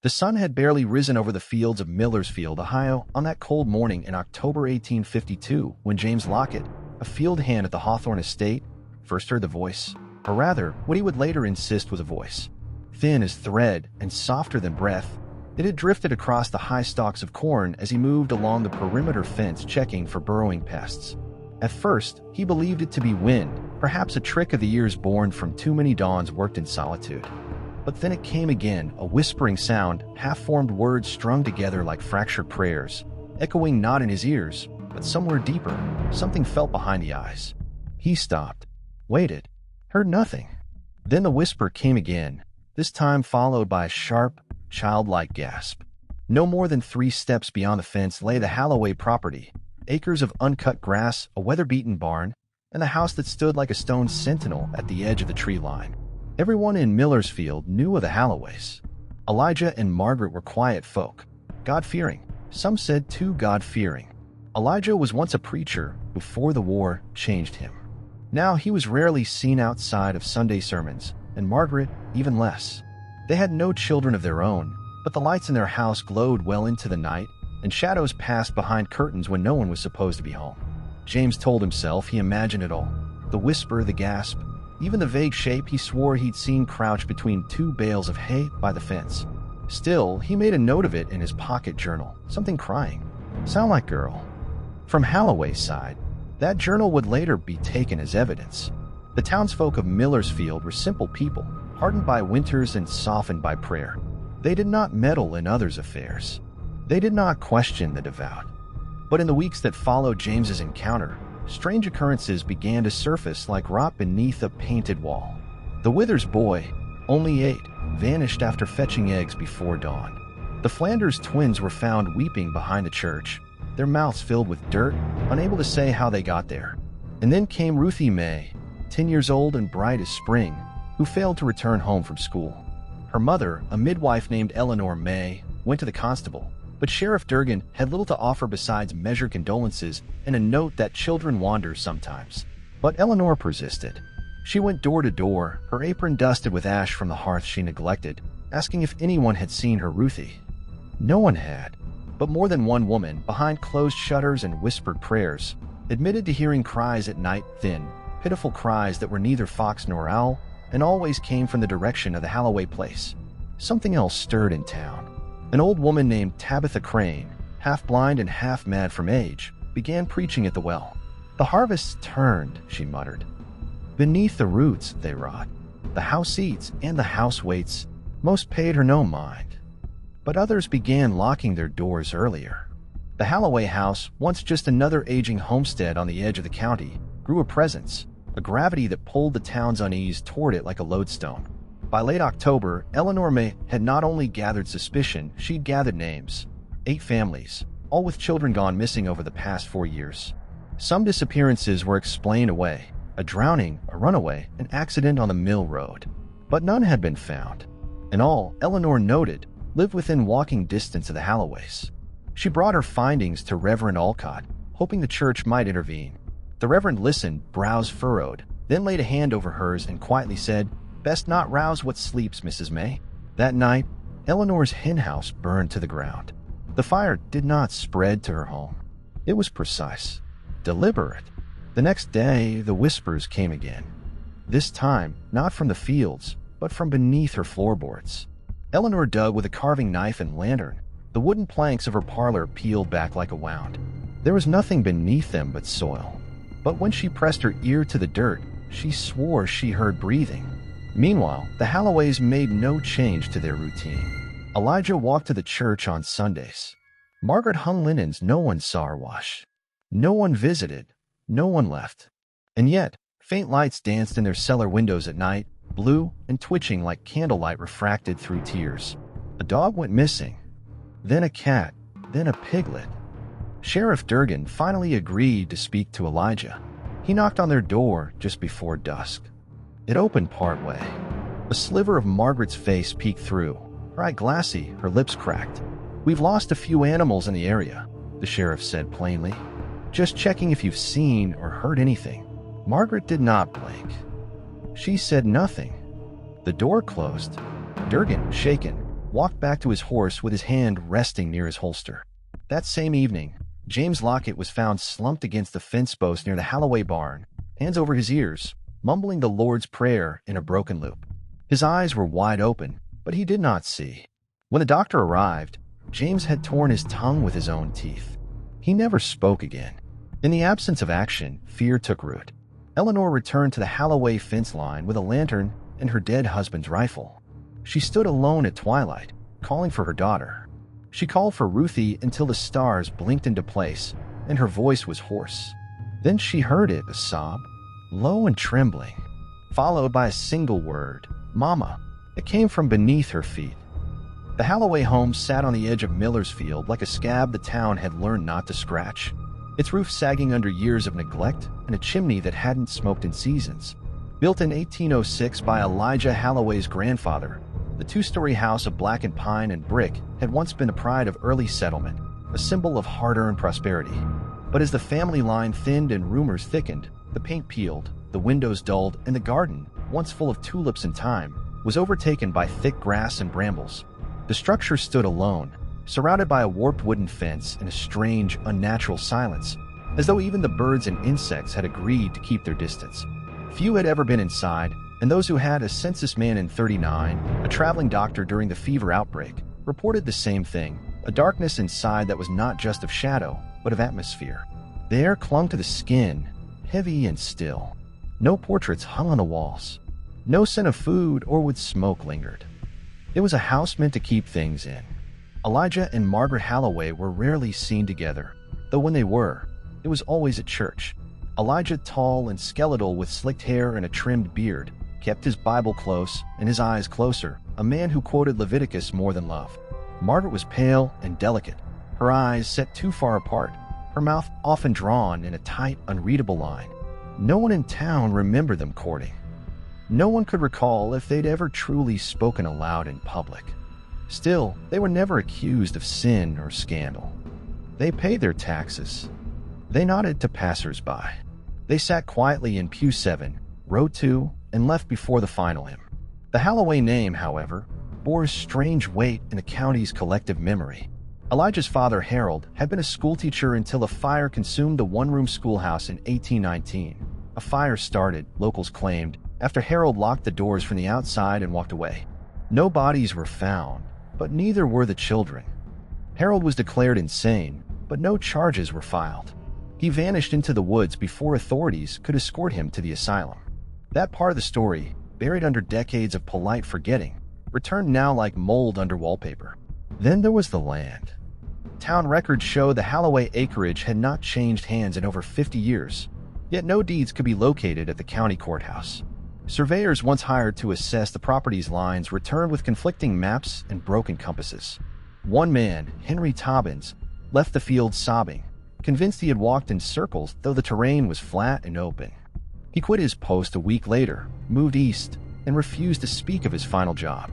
The sun had barely risen over the fields of Millersfield, Ohio, on that cold morning in October 1852 when James Lockett, a field hand at the Hawthorne estate, first heard the voice, or rather, what he would later insist was a voice. Thin as thread and softer than breath, it had drifted across the high stalks of corn as he moved along the perimeter fence checking for burrowing pests. At first, he believed it to be wind, perhaps a trick of the years born from too many dawns worked in solitude. But then it came again, a whispering sound, half-formed words strung together like fractured prayers, echoing not in his ears, but somewhere deeper. Something felt behind the eyes. He stopped, waited, heard nothing. Then the whisper came again, this time followed by a sharp, childlike gasp. No more than 3 steps beyond the fence lay the Halloway property, acres of uncut grass, a weather-beaten barn, and the house that stood like a stone sentinel at the edge of the tree line. Everyone in Millersfield knew of the Halloways. Elijah and Margaret were quiet folk, God-fearing. Some said too God-fearing. Elijah was once a preacher before the war changed him. Now he was rarely seen outside of Sunday sermons, and Margaret even less. They had no children of their own, but the lights in their house glowed well into the night, and shadows passed behind curtains when no one was supposed to be home. James told himself he imagined it all. The whisper, the gasp, even the vague shape he swore he'd seen crouched between 2 bales of hay by the fence. Still, he made a note of it in his pocket journal, something crying. Sound like girl. From Halloway's side, that journal would later be taken as evidence. The townsfolk of Millersfield were simple people, hardened by winters and softened by prayer. They did not meddle in others' affairs. They did not question the devout. But in the weeks that followed James's encounter, strange occurrences began to surface like rot beneath a painted wall. The Withers boy, only 8, vanished after fetching eggs before dawn. The Flanders twins were found weeping behind the church, their mouths filled with dirt, unable to say how they got there. And then came Ruthie May, 10 years old and bright as spring, who failed to return home from school. Her mother, a midwife named Eleanor May, went to the constable, but Sheriff Durgan had little to offer besides measured condolences and a note that children wander sometimes. But Eleanor persisted. She went door to door, her apron dusted with ash from the hearth she neglected, asking if anyone had seen her Ruthie. No one had, but more than one woman, behind closed shutters and whispered prayers, admitted to hearing cries at night, thin, pitiful cries that were neither fox nor owl, and always came from the direction of the Halloway place. Something else stirred in town. An old woman named Tabitha Crane, half-blind and half-mad from age, began preaching at the well. The harvests turned, she muttered. Beneath the roots they rot. The house eats and the house waits. Most paid her no mind. But others began locking their doors earlier. The Halloway house, once just another aging homestead on the edge of the county, grew a presence, a gravity that pulled the town's unease toward it like a lodestone. By late October, Eleanor May had not only gathered suspicion, she'd gathered names. 8 families, all with children gone missing over the past 4 years. Some disappearances were explained away, a drowning, a runaway, an accident on the mill road. But none had been found. And all, Eleanor noted, lived within walking distance of the Halloways. She brought her findings to Reverend Alcott, hoping the church might intervene. The Reverend listened, brows furrowed, then laid a hand over hers and quietly said, "Best not rouse what sleeps, Mrs. May." That night, Eleanor's henhouse burned to the ground. The fire did not spread to her home. It was precise, deliberate. The next day, the whispers came again. This time, not from the fields, but from beneath her floorboards. Eleanor dug with a carving knife and lantern. The wooden planks of her parlor peeled back like a wound. There was nothing beneath them but soil. But when she pressed her ear to the dirt, she swore she heard breathing. Meanwhile, the Halloways made no change to their routine. Elijah walked to the church on Sundays. Margaret hung linens no one saw her wash. No one visited. No one left. And yet, faint lights danced in their cellar windows at night, blue and twitching like candlelight refracted through tears. A dog went missing. Then a cat. Then a piglet. Sheriff Durgan finally agreed to speak to Elijah. He knocked on their door just before dusk. It opened partway. A sliver of Margaret's face peeked through, her eye glassy, her lips cracked. "We've lost a few animals in the area," the sheriff said plainly. "Just checking if you've seen or heard anything." Margaret did not blink. She said nothing. The door closed. Durgan, shaken, walked back to his horse with his hand resting near his holster. That same evening, James Lockett was found slumped against the fence post near the Halloway barn, hands over his ears, mumbling the Lord's Prayer in a broken loop. His eyes were wide open, but he did not see. When the doctor arrived, James had torn his tongue with his own teeth. He never spoke again. In the absence of action, fear took root. Eleanor returned to the Halloway fence line with a lantern and her dead husband's rifle. She stood alone at twilight, calling for her daughter. She called for Ruthie until the stars blinked into place, and her voice was hoarse. Then she heard it, a sob, low and trembling, followed by a single word, Mama. It came from beneath her feet. The Halloway home sat on the edge of Miller's Field like a scab the town had learned not to scratch, its roof sagging under years of neglect and a chimney that hadn't smoked in seasons. Built in 1806 by Elijah Halloway's grandfather, the two-story house of blackened pine and brick had once been a pride of early settlement, a symbol of hard-earned prosperity. But as the family line thinned and rumors thickened, the paint peeled, the windows dulled, and the garden, once full of tulips and thyme, was overtaken by thick grass and brambles. The structure stood alone, surrounded by a warped wooden fence and a strange, unnatural silence, as though even the birds and insects had agreed to keep their distance. Few had ever been inside, and those who had, a census man in 39, a traveling doctor during the fever outbreak, reported the same thing, a darkness inside that was not just of shadow, but of atmosphere. The air clung to the skin, heavy and still. No portraits hung on the walls. No scent of food or wood smoke lingered. It was a house meant to keep things in. Elijah and Margaret Halloway were rarely seen together, though when they were, it was always at church. Elijah, tall and skeletal with slicked hair and a trimmed beard, kept his Bible close and his eyes closer, a man who quoted Leviticus more than love. Margaret was pale and delicate, her eyes set too far apart, her mouth often drawn in a tight, unreadable line. No one in town remembered them courting. No one could recall if they'd ever truly spoken aloud in public. Still, they were never accused of sin or scandal. They paid their taxes. They nodded to passers-by. They sat quietly in pew 7, row 2, and left before the final hymn. The Halloway name, however, bore a strange weight in the county's collective memory. Elijah's father, Harold, had been a schoolteacher until a fire consumed the one-room schoolhouse in 1819. A fire started, locals claimed, after Harold locked the doors from the outside and walked away. No bodies were found, but neither were the children. Harold was declared insane, but no charges were filed. He vanished into the woods before authorities could escort him to the asylum. That part of the story, buried under decades of polite forgetting, returned now like mold under wallpaper. Then there was the land. Town records show the Halloway acreage had not changed hands in over 50 years, yet no deeds could be located at the county courthouse. Surveyors once hired to assess the property's lines returned with conflicting maps and broken compasses. One man, Henry Tobbins, left the field sobbing, convinced he had walked in circles though the terrain was flat and open. He quit his post a week later, moved east, and refused to speak of his final job.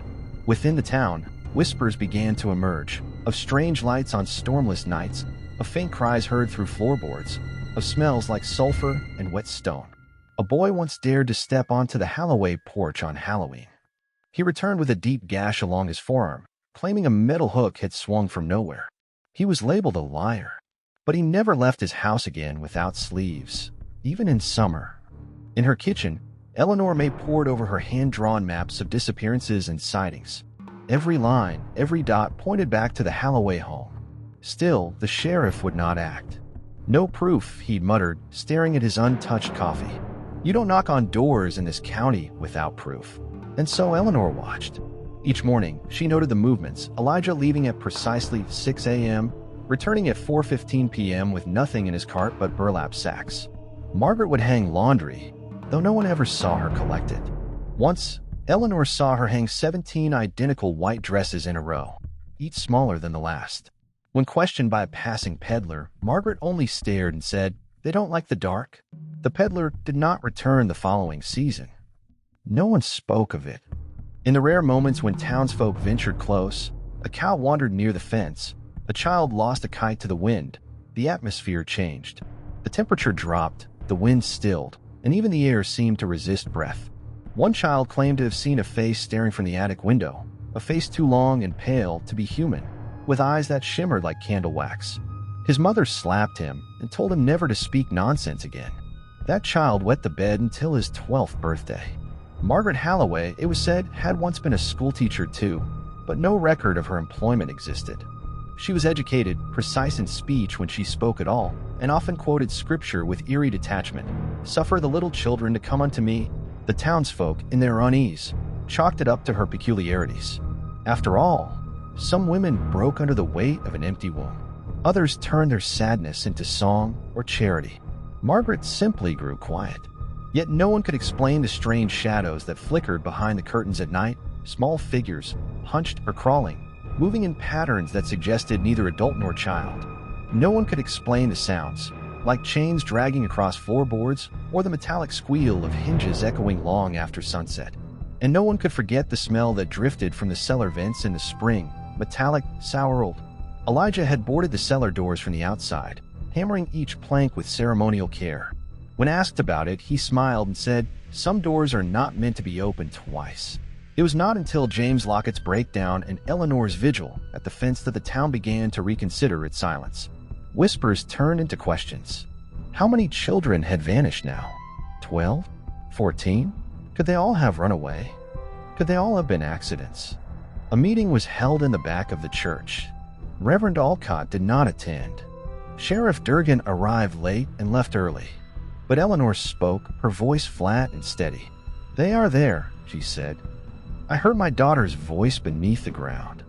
Within the town, whispers began to emerge, of strange lights on stormless nights, of faint cries heard through floorboards, of smells like sulfur and wet stone. A boy once dared to step onto the Halloway porch on Halloween. He returned with a deep gash along his forearm, claiming a metal hook had swung from nowhere. He was labeled a liar, but he never left his house again without sleeves, even in summer. In her kitchen, Eleanor May pored over her hand-drawn maps of disappearances and sightings. Every line, every dot pointed back to the Halloway home. Still, the sheriff would not act. No proof, he'd muttered, staring at his untouched coffee. You don't knock on doors in this county without proof. And so Eleanor watched. Each morning, she noted the movements, Elijah leaving at precisely 6 a.m., returning at 4:15 p.m. with nothing in his cart but burlap sacks. Margaret would hang laundry, though no one ever saw her collect it. Once, Eleanor saw her hang 17 identical white dresses in a row, each smaller than the last. When questioned by a passing peddler, Margaret only stared and said, "They don't like the dark." The peddler did not return the following season. No one spoke of it. In the rare moments when townsfolk ventured close, a cow wandered near the fence, a child lost a kite to the wind, the atmosphere changed. The temperature dropped, the wind stilled, and even the air seemed to resist breath. One child claimed to have seen a face staring from the attic window, a face too long and pale to be human, with eyes that shimmered like candle wax. His mother slapped him and told him never to speak nonsense again. That child wet the bed until his 12th birthday. Margaret Halloway, it was said, had once been a schoolteacher too, but no record of her employment existed. She was educated, precise in speech when she spoke at all, and often quoted scripture with eerie detachment. "Suffer the little children to come unto me." The townsfolk, in their unease, chalked it up to her peculiarities. After all, some women broke under the weight of an empty womb. Others turned their sadness into song or charity. Margaret simply grew quiet. Yet no one could explain the strange shadows that flickered behind the curtains at night, small figures, hunched or crawling, moving in patterns that suggested neither adult nor child. No one could explain the sounds, like chains dragging across floorboards or the metallic squeal of hinges echoing long after sunset. And no one could forget the smell that drifted from the cellar vents in the spring, metallic, sour old. Elijah had boarded the cellar doors from the outside, hammering each plank with ceremonial care. When asked about it, he smiled and said, "Some doors are not meant to be opened twice." It was not until James Lockett's breakdown and Eleanor's vigil at the fence that the town began to reconsider its silence. Whispers turned into questions. How many children had vanished now? 12? 14? Could they all have run away? Could they all have been accidents? A meeting was held in the back of the church. Reverend Alcott did not attend. Sheriff Durgan arrived late and left early. But Eleanor spoke, her voice flat and steady. "They are there," she said. "I heard my daughter's voice beneath the ground.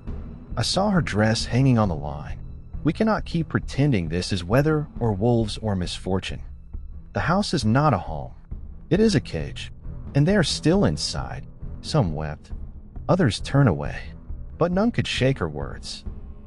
I saw her dress hanging on the line. We cannot keep pretending this is weather or wolves or misfortune. The house is not a home. It is a cage. And they are still inside." Some wept. Others turned away. But none could shake her words.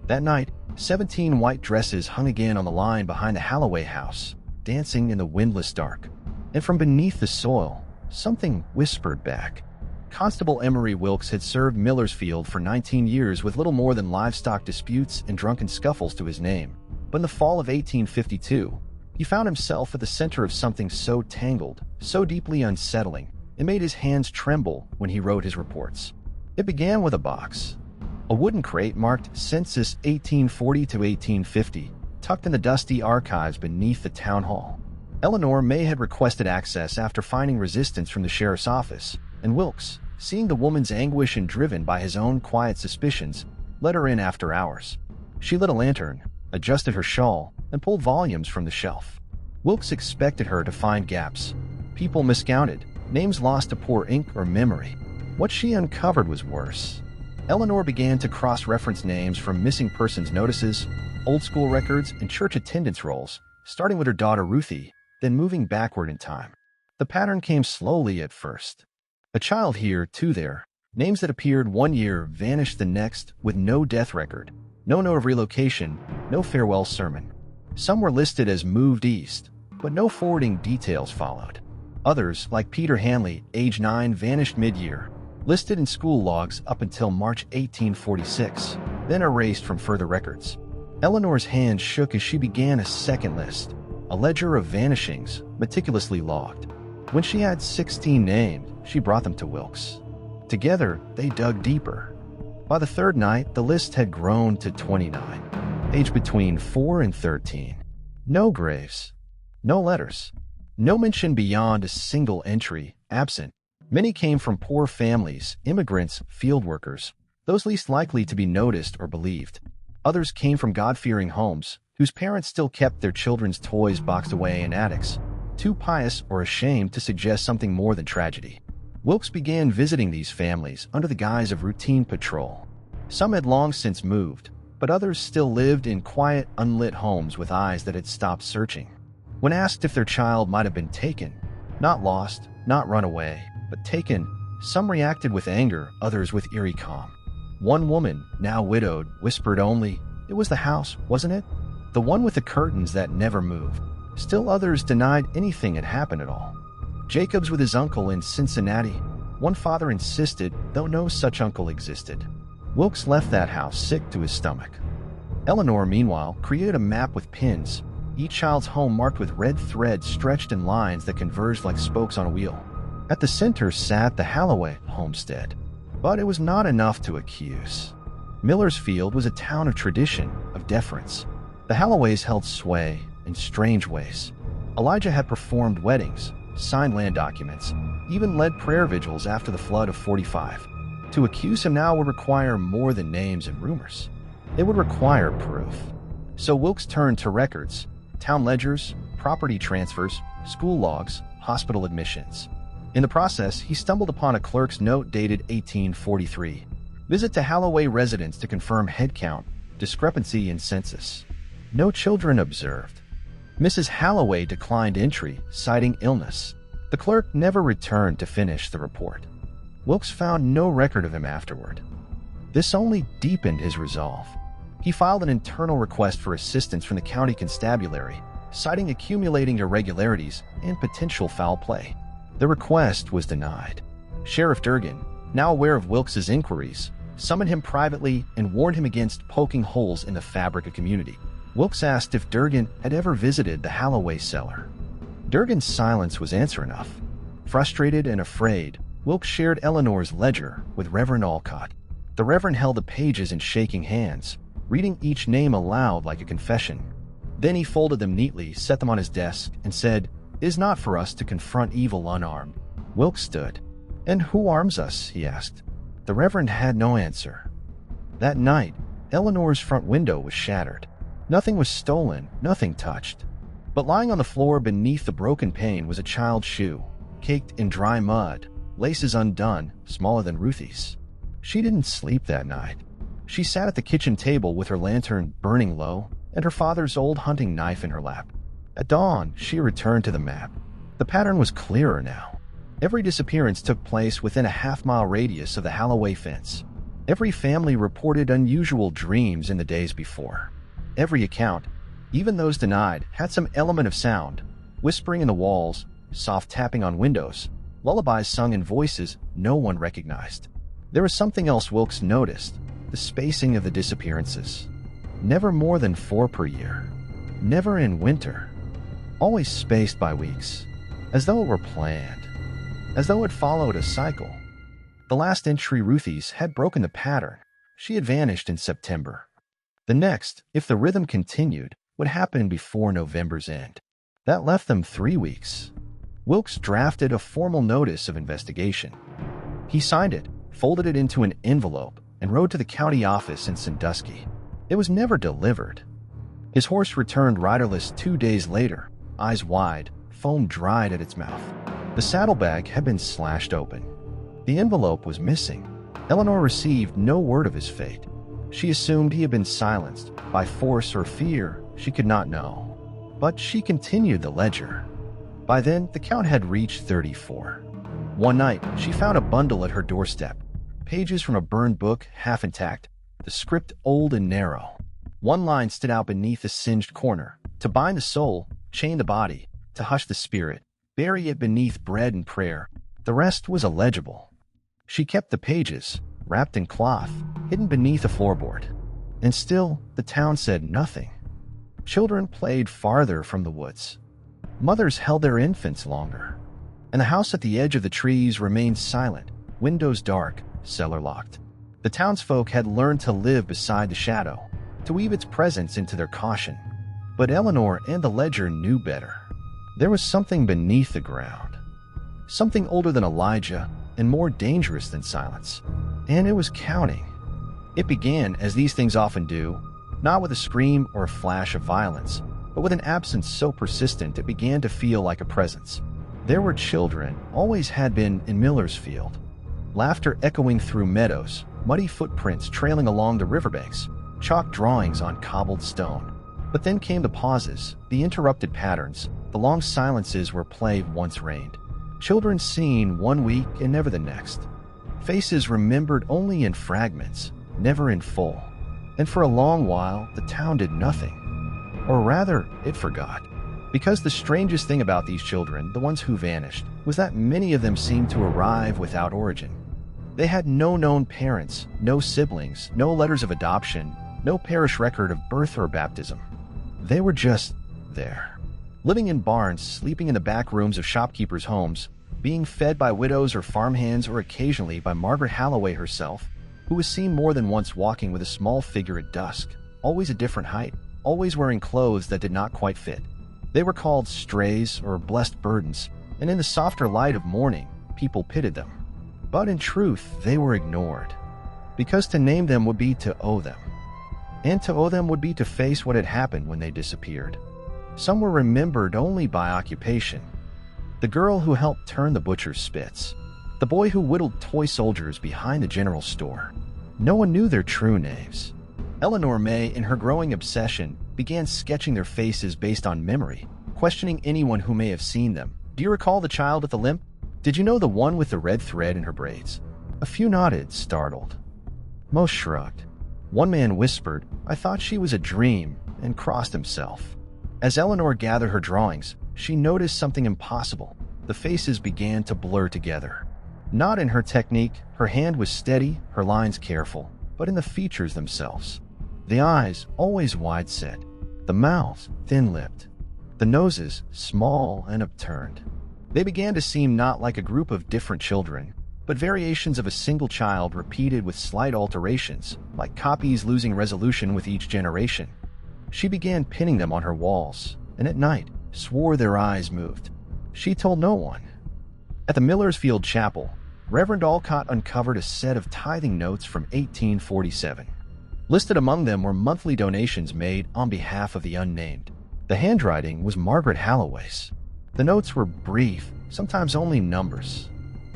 That night, 17 white dresses hung again on the line behind the Halloway house, dancing in the windless dark. And from beneath the soil, something whispered back. Constable Emery Wilkes had served Millersfield for 19 years with little more than livestock disputes and drunken scuffles to his name. But in the fall of 1852, he found himself at the center of something so tangled, so deeply unsettling, it made his hands tremble when he wrote his reports. It began with a box. A wooden crate marked Census 1840 to 1850, tucked in the dusty archives beneath the town hall. Eleanor May had requested access after finding resistance from the sheriff's office, and Wilkes, seeing the woman's anguish and driven by his own quiet suspicions, let her in after hours. She lit a lantern, adjusted her shawl, and pulled volumes from the shelf. Wilkes expected her to find gaps. People miscounted, names lost to poor ink or memory. What she uncovered was worse. Eleanor began to cross-reference names from missing persons notices, old school records, and church attendance rolls, starting with her daughter Ruthie, then moving backward in time. The pattern came slowly at first. A child here, two there. Names that appeared one year vanished the next with no death record, no note of relocation, no farewell sermon. Some were listed as moved east, but no forwarding details followed. Others, like Peter Hanley, age 9, vanished mid-year, listed in school logs up until March 1846, then erased from further records. Eleanor's hand shook as she began a second list, a ledger of vanishings, meticulously logged. When she had 16 named, she brought them to Wilkes. Together, they dug deeper. By the third night, the list had grown to 29, aged between 4 and 13. No graves, no letters, no mention beyond a single entry, absent. Many came from poor families, immigrants, field workers, those least likely to be noticed or believed. Others came from God-fearing homes, whose parents still kept their children's toys boxed away in attics, too pious or ashamed to suggest something more than tragedy. Wilkes began visiting these families under the guise of routine patrol. Some had long since moved, but others still lived in quiet, unlit homes with eyes that had stopped searching. When asked if their child might have been taken, not lost, not run away, but taken, some reacted with anger, others with eerie calm. One woman, now widowed, whispered only, "It was the house, wasn't it? The one with the curtains that never moved." Still others denied anything had happened at all. Jacobs with his uncle in Cincinnati. One father insisted, though no such uncle existed. Wilkes left that house sick to his stomach. Eleanor, meanwhile, created a map with pins, each child's home marked with red threads stretched in lines that converged like spokes on a wheel. At the center sat the Halloway homestead. But it was not enough to accuse. Millersfield was a town of tradition, of deference. The Halloways held sway in strange ways. Elijah had performed weddings, signed land documents, even led prayer vigils after the flood of 45. To accuse him now would require more than names and rumors. It would require proof. So Wilkes turned to records, town ledgers, property transfers, school logs, hospital admissions. In the process, he stumbled upon a clerk's note dated 1843. Visit to Halloway residence to confirm head count, discrepancy in census. No children observed. Mrs. Halloway declined entry, citing illness. The clerk never returned to finish the report. Wilkes found no record of him afterward. This only deepened his resolve. He filed an internal request for assistance from the county constabulary, citing accumulating irregularities and potential foul play. The request was denied. Sheriff Durgan, now aware of Wilkes's inquiries, summoned him privately and warned him against poking holes in the fabric of community. Wilkes asked if Durgan had ever visited the Halloway cellar. Durgan's silence was answer enough. Frustrated and afraid, Wilkes shared Eleanor's ledger with Reverend Alcott. The Reverend held the pages in shaking hands, reading each name aloud like a confession. Then he folded them neatly, set them on his desk, and said, "It is not for us to confront evil unarmed." Wilkes stood. "And who arms us?" he asked. The Reverend had no answer. That night, Eleanor's front window was shattered. Nothing was stolen, nothing touched. But lying on the floor beneath the broken pane was a child's shoe, caked in dry mud, laces undone, smaller than Ruthie's. She didn't sleep that night. She sat at the kitchen table with her lantern burning low and her father's old hunting knife in her lap. At dawn, she returned to the map. The pattern was clearer now. Every disappearance took place within a half-mile radius of the Halloway fence. Every family reported unusual dreams in the days before. Every account, even those denied, had some element of sound, whispering in the walls, soft tapping on windows, lullabies sung in voices no one recognized. There was something else Wilkes noticed, the spacing of the disappearances. Never more than 4 per year. Never in winter. Always spaced by weeks, as though it were planned, as though it followed a cycle. The last entry, Ruthie's, had broken the pattern. She had vanished in September. The next, if the rhythm continued, would happen before November's end. That left them 3 weeks. Wilkes drafted a formal notice of investigation. He signed it, folded it into an envelope, and rode to the county office in Sandusky. It was never delivered. His horse returned riderless 2 days later, eyes wide, foam dried at its mouth. The saddlebag had been slashed open. The envelope was missing. Eleanor received no word of his fate. She assumed he had been silenced by force or fear. She could not know. But she continued the ledger. By then, the count had reached 34. One night, she found a bundle at her doorstep. Pages from a burned book, half intact. The script old and narrow. One line stood out beneath the singed corner. To bind the soul, chain the body. To hush the spirit, bury it beneath bread and prayer. The rest was illegible. She kept the pages, wrapped in cloth, hidden beneath a floorboard. And still, the town said nothing. Children played farther from the woods. Mothers held their infants longer. And the house at the edge of the trees remained silent, windows dark, cellar locked. The townsfolk had learned to live beside the shadow, to weave its presence into their caution. But Eleanor and the ledger knew better. There was something beneath the ground. Something older than Elijah and more dangerous than silence. And it was counting. It began, as these things often do, not with a scream or a flash of violence, but with an absence so persistent it began to feel like a presence. There were children, always had been, in Millersfield. Laughter echoing through meadows, muddy footprints trailing along the riverbanks, chalk drawings on cobbled stone. But then came the pauses, the interrupted patterns, the long silences where play once reigned. Children seen 1 week and never the next. Faces remembered only in fragments, never in full. And for a long while, the town did nothing. Or rather, it forgot. Because the strangest thing about these children, the ones who vanished, was that many of them seemed to arrive without origin. They had no known parents, no siblings, no letters of adoption, no parish record of birth or baptism. They were just there. Living in barns, sleeping in the back rooms of shopkeepers' homes, being fed by widows or farmhands or occasionally by Margaret Halloway herself, who was seen more than once walking with a small figure at dusk, always a different height, always wearing clothes that did not quite fit. They were called strays or blessed burdens, and in the softer light of morning, people pitied them. But in truth, they were ignored, because to name them would be to owe them, and to owe them would be to face what had happened when they disappeared. Some were remembered only by occupation. The girl who helped turn the butcher's spits, the boy who whittled toy soldiers behind the general store. No one knew their true names. Eleanor May, in her growing obsession, began sketching their faces based on memory, questioning anyone who may have seen them. Do you recall the child with the limp? Did you know the one with the red thread in her braids? A few nodded, startled. Most shrugged. One man whispered, "I thought she was a dream," and crossed himself. As Eleanor gathered her drawings, she noticed something impossible. The faces began to blur together. Not in her technique, her hand was steady, her lines careful, but in the features themselves. The eyes, always wide-set. The mouths, thin-lipped. The noses, small and upturned. They began to seem not like a group of different children, but variations of a single child repeated with slight alterations, like copies losing resolution with each generation. She began pinning them on her walls, and at night swore their eyes moved. She told no one. At the Millersfield Chapel, Reverend Alcott uncovered a set of tithing notes from 1847. Listed among them were monthly donations made on behalf of the unnamed. The handwriting was Margaret Halloway's. The notes were brief, sometimes only numbers.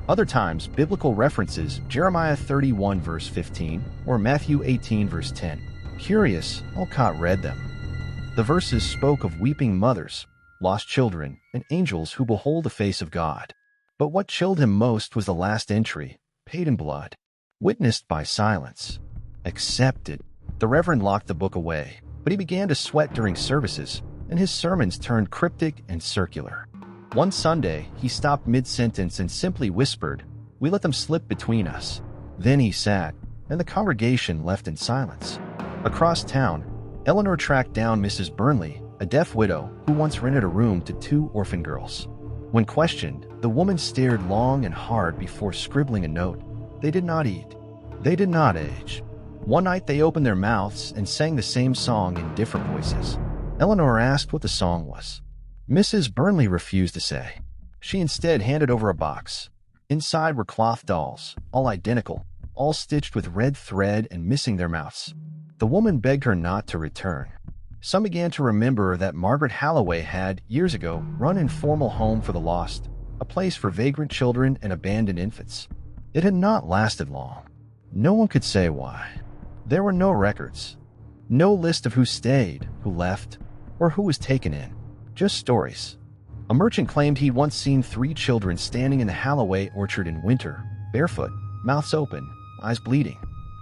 Other times, biblical references, Jeremiah 31 verse 15 or Matthew 18 verse 10. Curious, Alcott read them. The verses spoke of weeping mothers, lost children, and angels who behold the face of God. But what chilled him most was the last entry, paid in blood, witnessed by silence. Accepted. The Reverend locked the book away, but he began to sweat during services, and his sermons turned cryptic and circular. One Sunday, he stopped mid-sentence and simply whispered, "We let them slip between us." Then he sat, and the congregation left in silence. Across town, Eleanor tracked down Mrs. Burnley, a deaf widow who once rented a room to 2 orphan girls. When questioned, the woman stared long and hard before scribbling a note. They did not eat. They did not age. One night they opened their mouths and sang the same song in different voices. Eleanor asked what the song was. Mrs. Burnley refused to say. She instead handed over a box. Inside were cloth dolls, all identical, all stitched with red thread and missing their mouths. The woman begged her not to return. Some began to remember that Margaret Halloway had, years ago, run an informal home for the lost, a place for vagrant children and abandoned infants. It had not lasted long. No one could say why. There were no records. No list of who stayed, who left, or who was taken in. Just stories. A merchant claimed he'd once seen 3 children standing in the Halloway orchard in winter, barefoot, mouths open, eyes bleeding.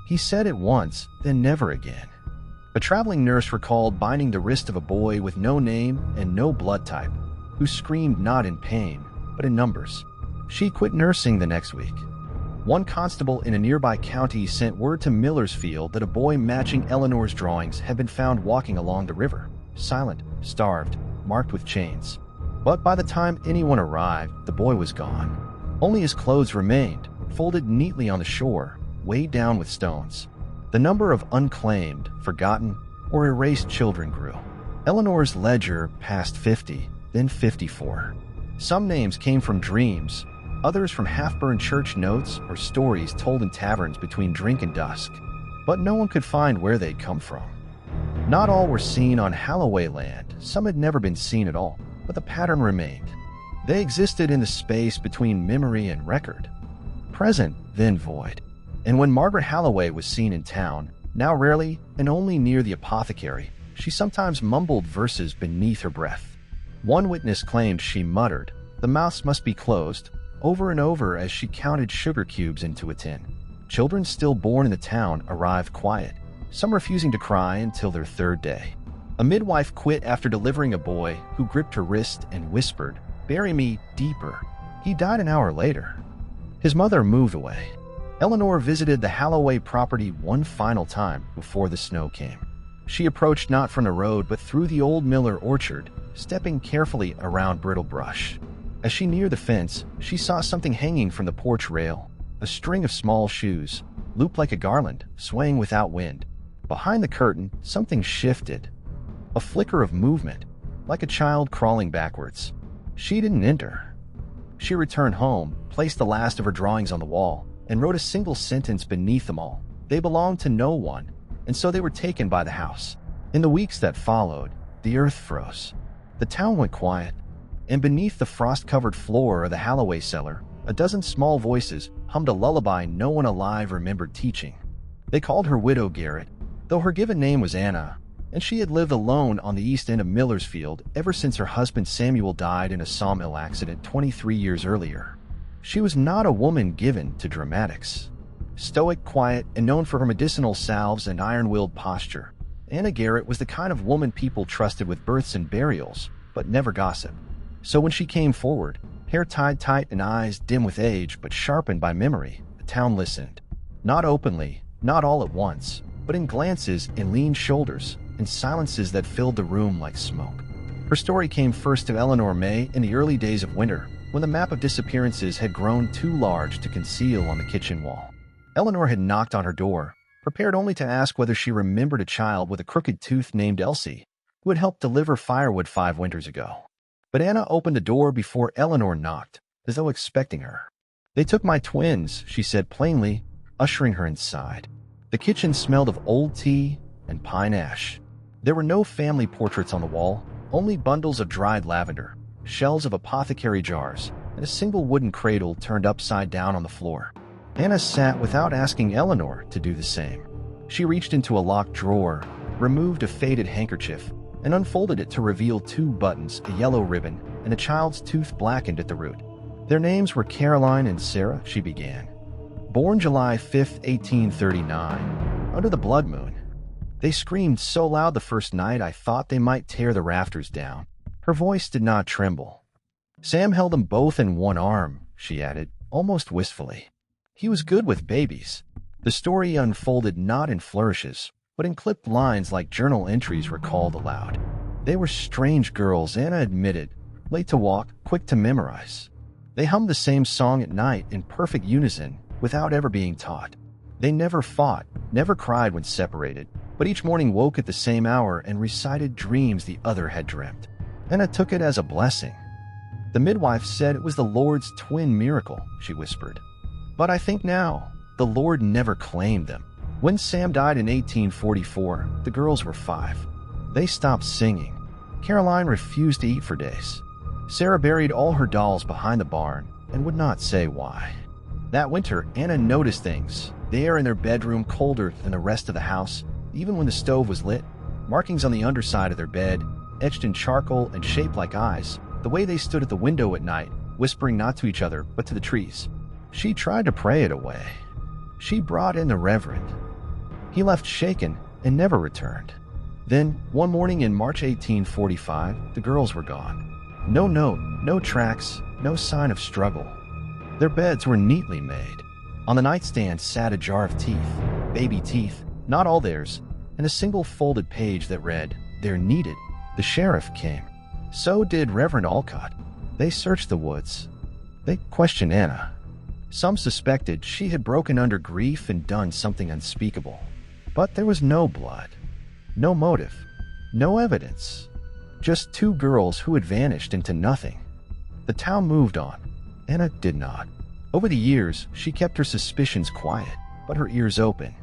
He said it once, then never again. A traveling nurse recalled binding the wrist of a boy with no name and no blood type, who screamed not in pain, but in numbers. She quit nursing the next week. One constable in a nearby county sent word to Millersfield that a boy matching Eleanor's drawings had been found walking along the river, silent, starved, marked with chains. But by the time anyone arrived, the boy was gone. Only his clothes remained, folded neatly on the shore, weighed down with stones. The number of unclaimed, forgotten, or erased children grew. Eleanor's ledger passed 50, then 54. Some names came from dreams, others from half-burned church notes or stories told in taverns between drink and dusk. But no one could find where they'd come from. Not all were seen on Halloway land, some had never been seen at all, but the pattern remained. They existed in the space between memory and record. Present, then void. And when Margaret Halloway was seen in town, now rarely and only near the apothecary, she sometimes mumbled verses beneath her breath. One witness claimed she muttered, "The mouths must be closed," over and over as she counted sugar cubes into a tin. Children still born in the town arrived quiet, some refusing to cry until their 3rd day. A midwife quit after delivering a boy who gripped her wrist and whispered, "Bury me deeper." He died an hour later. His mother moved away. Eleanor visited the Halloway property one final time before the snow came. She approached not from the road but through the old Miller orchard, stepping carefully around brittle brush. As she neared the fence, she saw something hanging from the porch rail, a string of small shoes, looped like a garland, swaying without wind. Behind the curtain, something shifted. A flicker of movement, like a child crawling backwards. She didn't enter. She returned home, placed the last of her drawings on the wall, and wrote a single sentence beneath them all. They belonged to no one, and so they were taken by the house. In the weeks that followed, the earth froze. The town went quiet, and beneath the frost-covered floor of the Halloway cellar, a dozen small voices hummed a lullaby no one alive remembered teaching. They called her Widow Garrett, though her given name was Anna, and she had lived alone on the east end of Millersfield ever since her husband Samuel died in a sawmill accident 23 years earlier. She was not a woman given to dramatics. Stoic, quiet, and known for her medicinal salves and iron-willed posture, Anna Garrett was the kind of woman people trusted with births and burials, but never gossiped. So when she came forward, hair tied tight and eyes dim with age but sharpened by memory, the town listened. Not openly, not all at once, but in glances and lean shoulders, and silences that filled the room like smoke. Her story came first to Eleanor May in the early days of winter, when the map of disappearances had grown too large to conceal on the kitchen wall. Eleanor had knocked on her door, prepared only to ask whether she remembered a child with a crooked tooth named Elsie, who had helped deliver firewood 5 winters ago. But Anna opened the door before Eleanor knocked, as though expecting her. "They took my twins," she said plainly, ushering her inside. The kitchen smelled of old tea and pine ash. There were no family portraits on the wall, only bundles of dried lavender, shelves of apothecary jars, and a single wooden cradle turned upside down on the floor. Anna sat without asking Eleanor to do the same. She reached into a locked drawer, removed a faded handkerchief, and unfolded it to reveal 2 buttons, a yellow ribbon, and a child's tooth blackened at the root. "Their names were Caroline and Sarah," she began. "Born July 5, 1839, under the blood moon. They screamed so loud the first night I thought they might tear the rafters down." Her voice did not tremble. "Sam held them both in one arm," she added, almost wistfully. "He was good with babies." The story unfolded not in flourishes, but in clipped lines like journal entries recalled aloud. They were strange girls, Anna admitted, late to walk, quick to memorize. They hummed the same song at night in perfect unison, without ever being taught. They never fought, never cried when separated, but each morning woke at the same hour and recited dreams the other had dreamt. Anna took it as a blessing. "The midwife said it was the Lord's twin miracle," she whispered. "But I think now, the Lord never claimed them. When Sam died in 1844, the girls were 5. They stopped singing. Caroline refused to eat for days. Sarah buried all her dolls behind the barn and would not say why. That winter, Anna noticed things. The air in their bedroom colder than the rest of the house, even when the stove was lit. Markings on the underside of their bed, etched in charcoal and shaped like eyes. The way they stood at the window at night, whispering not to each other, but to the trees. She tried to pray it away. She brought in the Reverend. He left shaken and never returned. Then, one morning in March 1845, the girls were gone. No note, no tracks, no sign of struggle. Their beds were neatly made. On the nightstand sat a jar of teeth, baby teeth, not all theirs, and a single folded page that read, "They're needed." The sheriff came. So did Reverend Alcott. They searched the woods. They questioned Anna. Some suspected she had broken under grief and done something unspeakable. But there was no blood, no motive, no evidence. Just 2 girls who had vanished into nothing. The town moved on. Anna did not. Over the years, she kept her suspicions quiet, but her ears open.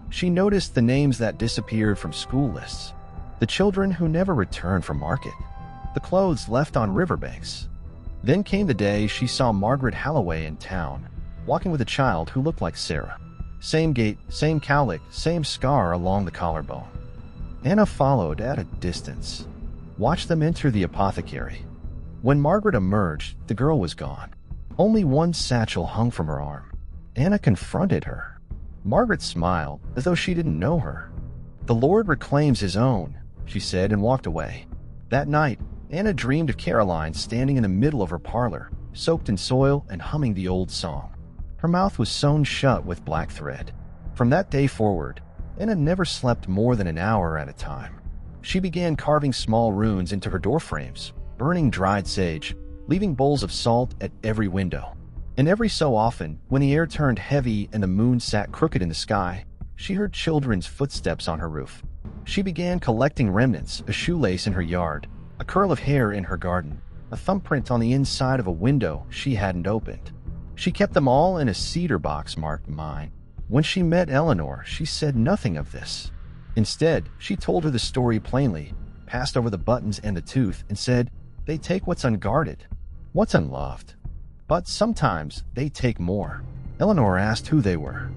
She noticed the names that disappeared from school lists, the children who never returned from market, the clothes left on riverbanks. Then came the day she saw Margaret Halloway in town, walking with a child who looked like Sarah. Same gait, same cowlick, same scar along the collarbone. Anna followed at a distance, watched them enter the apothecary. When Margaret emerged, the girl was gone. Only one satchel hung from her arm. Anna confronted her. Margaret smiled, as though she didn't know her. "The Lord reclaims his own," she said, and walked away. That night, Anna dreamed of Caroline standing in the middle of her parlor, soaked in soil and humming the old song. Her mouth was sewn shut with black thread. From that day forward, Anna never slept more than an hour at a time. She began carving small runes into her door frames, burning dried sage, leaving bowls of salt at every window. And every so often, when the air turned heavy and the moon sat crooked in the sky, she heard children's footsteps on her roof. She began collecting remnants, a shoelace in her yard, a curl of hair in her garden, a thumbprint on the inside of a window she hadn't opened. She kept them all in a cedar box marked mine. When she met Eleanor, she said nothing of this. Instead, she told her the story plainly, passed over the buttons and the tooth, and said, "They take what's unguarded, what's unloved. But sometimes they take more." Eleanor asked who they were.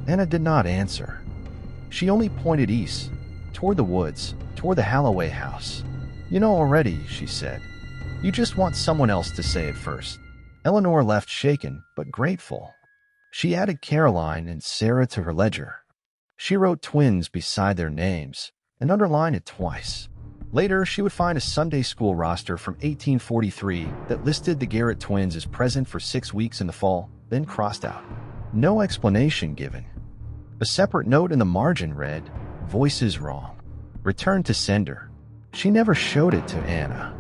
Anna did not answer. She only pointed east, toward the woods, toward the Halloway house. "You know already," she said. "You just want someone else to say it first." Eleanor left shaken, but grateful. She added Caroline and Sarah to her ledger. She wrote twins beside their names and underlined it twice. Later, she would find a Sunday school roster from 1843 that listed the Garrett twins as present for 6 weeks in the fall, then crossed out. No explanation given. A separate note in the margin read, "Voices wrong. Return to sender." She never showed it to Anna.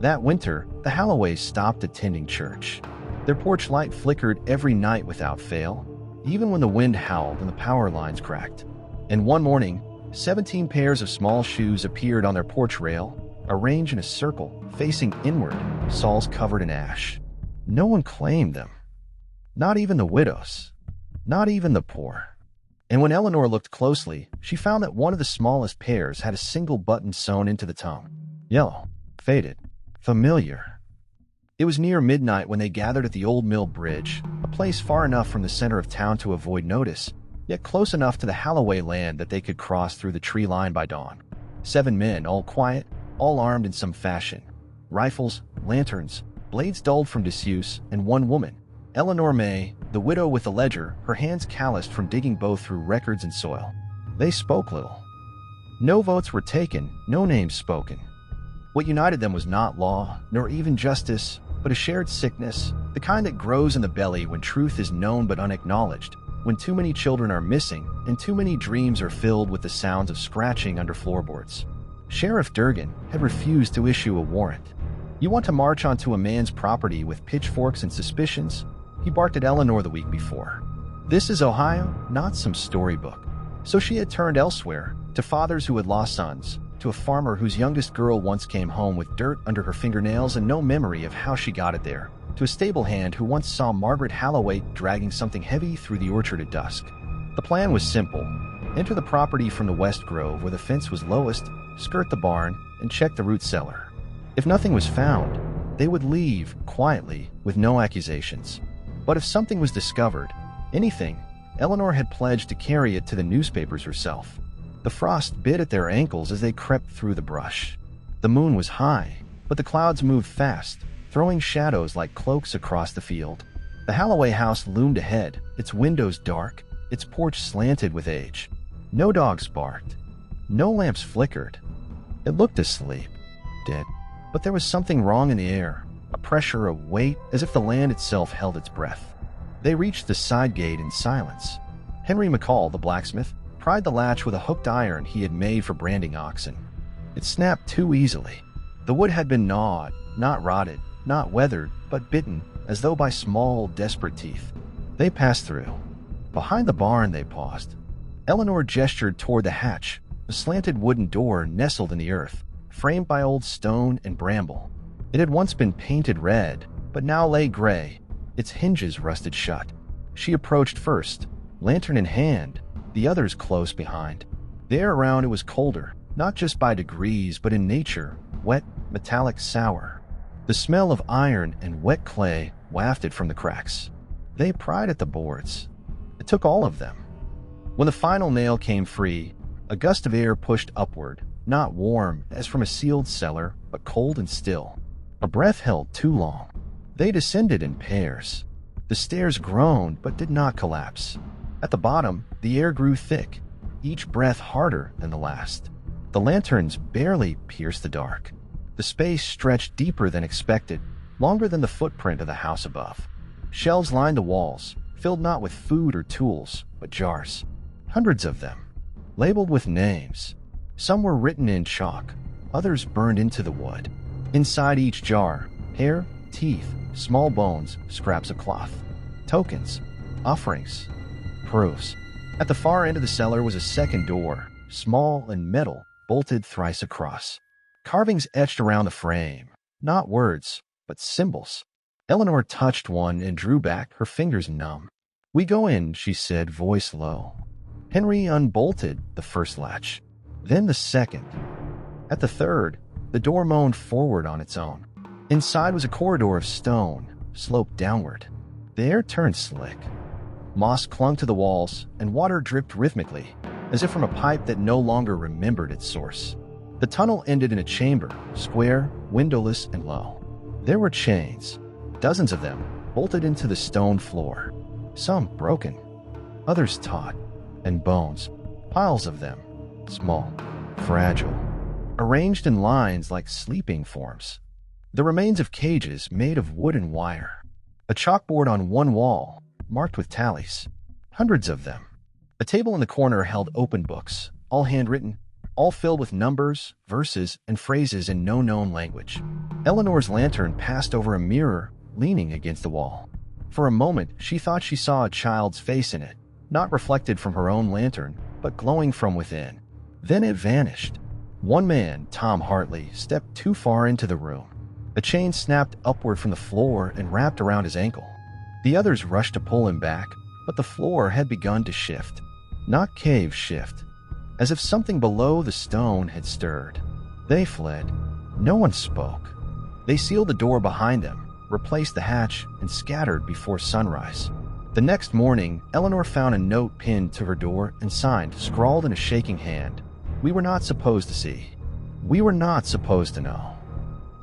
That winter, the Halloways stopped attending church. Their porch light flickered every night without fail, even when the wind howled and the power lines cracked. And one morning, 17 pairs of small shoes appeared on their porch rail, arranged in a circle, facing inward, soles covered in ash. No one claimed them. Not even the widows. Not even the poor. And when Eleanor looked closely, she found that one of the smallest pairs had a single button sewn into the tongue. Yellow. Faded. Familiar. It was near midnight when they gathered at the old mill bridge, a place far enough from the center of town to avoid notice, yet close enough to the Halloway land that they could cross through the tree line by dawn. 7 men, all quiet, all armed in some fashion. Rifles, lanterns, blades dulled from disuse, and one woman, Eleanor May, the widow with the ledger, her hands calloused from digging both through records and soil. They spoke little. No votes were taken, no names spoken. What united them was not law, nor even justice, but a shared sickness, the kind that grows in the belly when truth is known but unacknowledged, when too many children are missing and too many dreams are filled with the sounds of scratching under floorboards. Sheriff Durgan had refused to issue a warrant. "You want to march onto a man's property with pitchforks and suspicions?" he barked at Eleanor the week before. This is Ohio, not some storybook. So she had turned elsewhere, to fathers who had lost sons, to a farmer whose youngest girl once came home with dirt under her fingernails and no memory of how she got it there, to a stable hand who once saw Margaret Halloway dragging something heavy through the orchard at dusk. The plan was simple. Enter the property from the west grove where the fence was lowest, skirt the barn, and check the root cellar. If nothing was found, they would leave, quietly, with no accusations. But if something was discovered, anything, Eleanor had pledged to carry it to the newspapers herself. The frost bit at their ankles as they crept through the brush. The moon was high, but the clouds moved fast, throwing shadows like cloaks across the field. The Halloway house loomed ahead, its windows dark, its porch slanted with age. No dogs barked. No lamps flickered. It looked asleep, dead. But there was something wrong in the air, a pressure, a weight, as if the land itself held its breath. They reached the side gate in silence. Henry McCall, the blacksmith, pried the latch with a hooked iron he had made for branding oxen. It snapped too easily. The wood had been gnawed, not rotted, not weathered, but bitten, as though by small, desperate teeth. They passed through. Behind the barn they paused. Eleanor gestured toward the hatch, a slanted wooden door nestled in the earth, framed by old stone and bramble. It had once been painted red, but now lay gray, its hinges rusted shut. She approached first, lantern in hand, the others close behind. The air around it was colder, not just by degrees, but in nature, wet, metallic, sour. The smell of iron and wet clay wafted from the cracks. They pried at the boards. It took all of them. When the final nail came free, a gust of air pushed upward, not warm as from a sealed cellar, but cold and still. A breath held too long. They descended in pairs. The stairs groaned but did not collapse. At the bottom, the air grew thick, each breath harder than the last. The lanterns barely pierced the dark. The space stretched deeper than expected, longer than the footprint of the house above. Shelves lined the walls, filled not with food or tools, but jars. Hundreds of them, labeled with names. Some were written in chalk, others burned into the wood. Inside each jar, hair, teeth, small bones, scraps of cloth. Tokens, offerings, proofs. At the far end of the cellar was a second door, small and metal, bolted thrice across. Carvings etched around the frame. Not words, but symbols. Eleanor touched one and drew back, her fingers numb. "We go in," she said, voice low. Henry unbolted the first latch, then the second. At the third, the door moaned forward on its own. Inside was a corridor of stone, sloped downward. The air turned slick. Moss clung to the walls, and water dripped rhythmically, as if from a pipe that no longer remembered its source. The tunnel ended in a chamber, square, windowless, and low. There were chains, dozens of them, bolted into the stone floor. Some broken, others taut, and bones, piles of them, small, fragile, arranged in lines like sleeping forms. The remains of cages made of wood and wire. A chalkboard on one wall, marked with tallies. Hundreds of them. A table in the corner held open books, all handwritten, all filled with numbers, verses, and phrases in no known language. Eleanor's lantern passed over a mirror leaning against the wall. For a moment, she thought she saw a child's face in it, not reflected from her own lantern, but glowing from within. Then it vanished. One man, Tom Hartley, stepped too far into the room. A chain snapped upward from the floor and wrapped around his ankle. The others rushed to pull him back, but the floor had begun to shift. Not cave shift, as if something below the stone had stirred. They fled. No one spoke. They sealed the door behind them, replaced the hatch, and scattered before sunrise. The next morning, Eleanor found a note pinned to her door and signed, scrawled in a shaking hand. "We were not supposed to see. We were not supposed to know."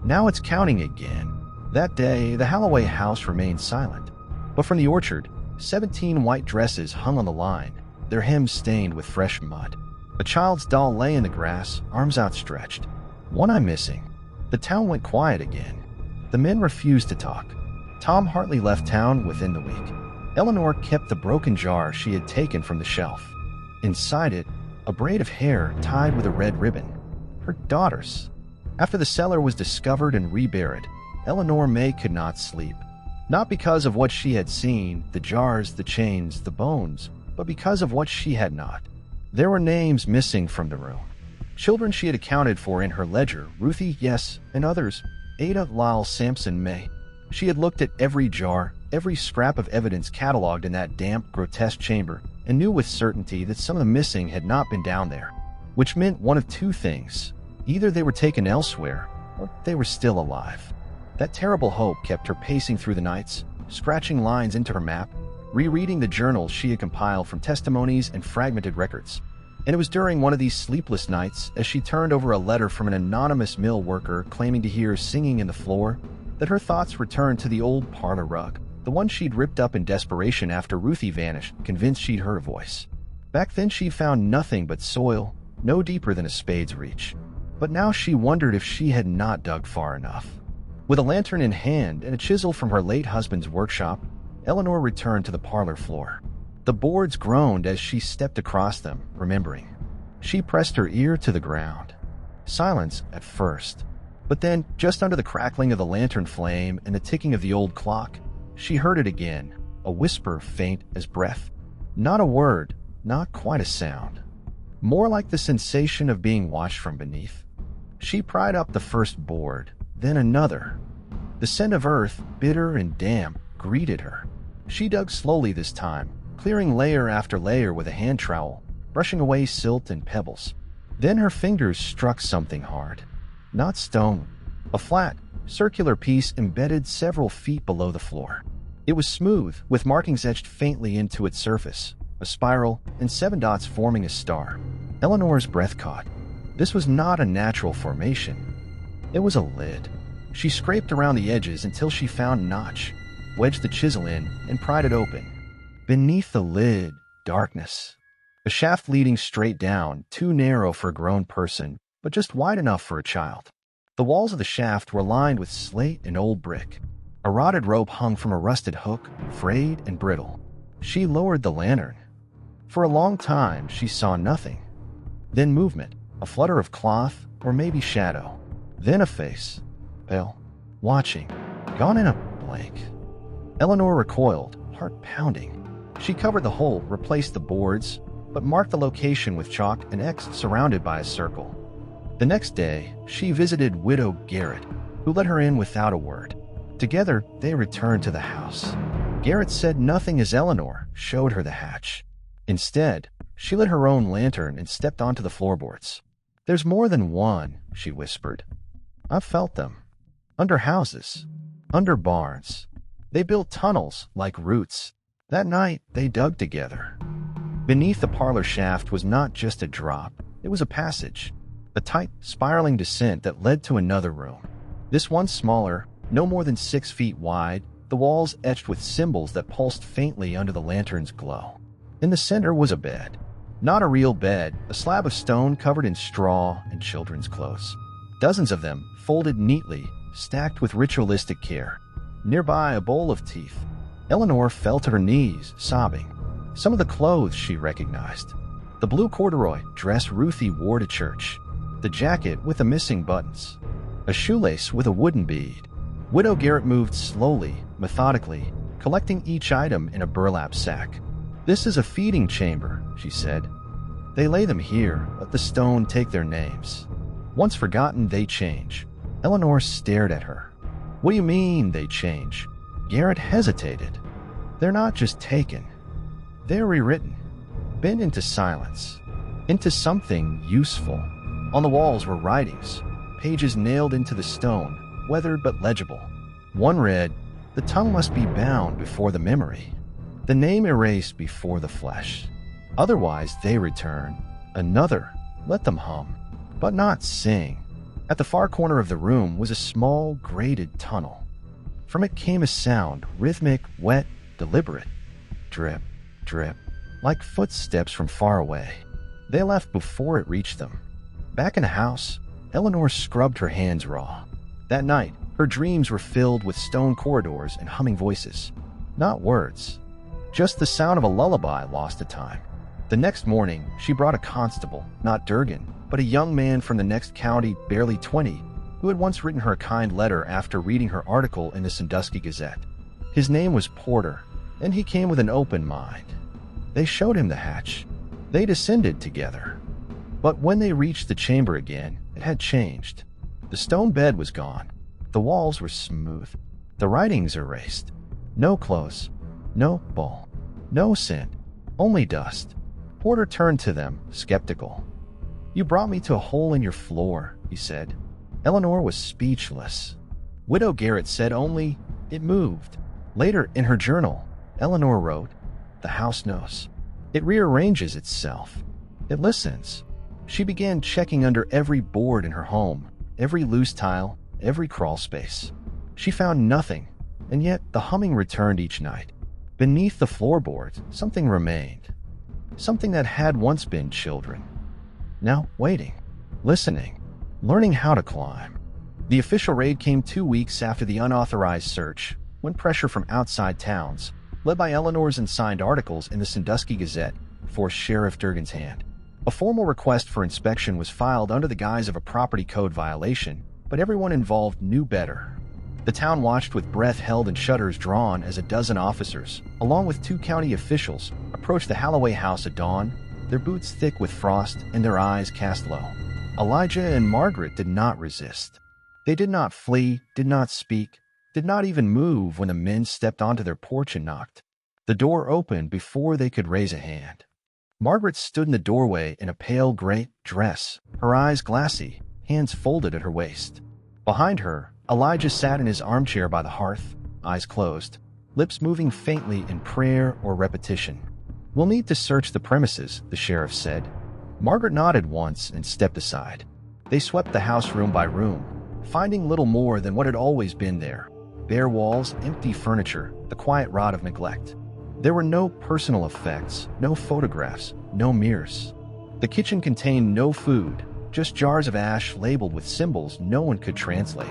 Now it's counting again. That day, the Halloway house remained silent. But from the orchard, 17 white dresses hung on the line, their hems stained with fresh mud. A child's doll lay in the grass, arms outstretched. One eye missing. The town went quiet again. The men refused to talk. Tom Hartley left town within the week. Eleanor kept the broken jar she had taken from the shelf. Inside it, a braid of hair tied with a red ribbon. Her daughter's. After the cellar was discovered and reburied, Eleanor May could not sleep. Not because of what she had seen, the jars, the chains, the bones, but because of what she had not. There were names missing from the room. Children she had accounted for in her ledger, Ruthie, yes, and others, Ada, Lyle, Sampson, May. She had looked at every jar, every scrap of evidence cataloged in that damp, grotesque chamber, and knew with certainty that some of the missing had not been down there, which meant one of two things. Either they were taken elsewhere, or they were still alive. That terrible hope kept her pacing through the nights, scratching lines into her map, rereading the journals she had compiled from testimonies and fragmented records. And it was during one of these sleepless nights, as she turned over a letter from an anonymous mill worker claiming to hear singing in the floor, that her thoughts returned to the old parlor rug, the one she'd ripped up in desperation after Ruthie vanished, convinced she'd heard a voice. Back then she'd found nothing but soil, no deeper than a spade's reach. But now she wondered if she had not dug far enough. With a lantern in hand and a chisel from her late husband's workshop, Eleanor returned to the parlor floor. The boards groaned as she stepped across them, remembering. She pressed her ear to the ground. Silence at first. But then, just under the crackling of the lantern flame and the ticking of the old clock, she heard it again, a whisper faint as breath. Not a word, not quite a sound. More like the sensation of being watched from beneath. She pried up the first board, then another. The scent of earth, bitter and damp, greeted her. She dug slowly this time, clearing layer after layer with a hand trowel, brushing away silt and pebbles. Then her fingers struck something hard. Not stone. A flat, circular piece embedded several feet below the floor. It was smooth, with markings etched faintly into its surface, a spiral, and 7 dots forming a star. Eleanor's breath caught. This was not a natural formation. It was a lid. She scraped around the edges until she found a notch, wedged the chisel in, and pried it open. Beneath the lid, darkness. A shaft leading straight down, too narrow for a grown person, but just wide enough for a child. The walls of the shaft were lined with slate and old brick. A rotted rope hung from a rusted hook, frayed and brittle. She lowered the lantern. For a long time, she saw nothing. Then movement, a flutter of cloth, or maybe shadow. Then a face, pale, watching. Gone in a blank. Eleanor recoiled, heart pounding. She covered the hole, replaced the boards, but marked the location with chalk and X surrounded by a circle. The next day, she visited Widow Garrett, who let her in without a word. Together, they returned to the house. Garrett said nothing as Eleanor showed her the hatch. Instead, she lit her own lantern and stepped onto the floorboards. "There's more than one," she whispered. "I've felt them. Under houses. Under barns. They built tunnels like roots. That night, they dug together." Beneath the parlor shaft was not just a drop, it was a passage. A tight, spiraling descent that led to another room. This one smaller, no more than 6 feet wide, the walls etched with symbols that pulsed faintly under the lantern's glow. In the center was a bed. Not a real bed, a slab of stone covered in straw and children's clothes. Dozens of them, folded neatly, stacked with ritualistic care. Nearby, a bowl of teeth. Eleanor fell to her knees, sobbing. Some of the clothes she recognized. The blue corduroy dress Ruthie wore to church. The jacket with the missing buttons. A shoelace with a wooden bead. Widow Garrett moved slowly, methodically, collecting each item in a burlap sack. "This is a feeding chamber," she said. "They lay them here, let the stone take their names. Once forgotten, they change." Eleanor stared at her. "What do you mean, they change?" Garrett hesitated. "They're not just taken. They're rewritten. Bent into silence. Into something useful." On the walls were writings, pages nailed into the stone, weathered but legible. One read, "The tongue must be bound before the memory. The name erased before the flesh. Otherwise they return." Another, "Let them hum, but not sing." At the far corner of the room was a small, grated tunnel. From it came a sound, rhythmic, wet, deliberate. Drip, drip, like footsteps from far away. They left before it reached them. Back in the house, Eleanor scrubbed her hands raw. That night, her dreams were filled with stone corridors and humming voices. Not words. Just the sound of a lullaby lost to time. The next morning, she brought a constable, not Durgan, but a young man from the next county, barely 20, who had once written her a kind letter after reading her article in the Sandusky Gazette. His name was Porter, and he came with an open mind. They showed him the hatch. They descended together. But when they reached the chamber again, it had changed. The stone bed was gone. The walls were smooth. The writings erased. No clothes. No bowl. No scent. Only dust. Porter turned to them, skeptical. "You brought me to a hole in your floor," he said. Eleanor was speechless. Widow Garrett said only, "It moved." Later, in her journal, Eleanor wrote, "The house knows. It rearranges itself. It listens." She began checking under every board in her home, every loose tile, every crawl space. She found nothing, and yet the humming returned each night. Beneath the floorboards, something remained. Something that had once been children. Now waiting, listening, learning how to climb. The official raid came 2 weeks after the unauthorized search, when pressure from outside towns, led by Eleanor's and signed articles in the Sandusky Gazette, forced Sheriff Durgan's hand. A formal request for inspection was filed under the guise of a property code violation, but everyone involved knew better. The town watched with breath held and shutters drawn as a dozen officers, along with 2 county officials, approached the Halloway house at dawn, their boots thick with frost and their eyes cast low. Elijah and Margaret did not resist. They did not flee, did not speak, did not even move when the men stepped onto their porch and knocked. The door opened before they could raise a hand. Margaret stood in the doorway in a pale gray dress, her eyes glassy, hands folded at her waist. Behind her, Elijah sat in his armchair by the hearth, eyes closed, lips moving faintly in prayer or repetition. "We'll need to search the premises," the sheriff said. Margaret nodded once and stepped aside. They swept the house room by room, finding little more than what had always been there. Bare walls, empty furniture, the quiet rot of neglect. There were no personal effects, no photographs, no mirrors. The kitchen contained no food, just jars of ash labeled with symbols no one could translate.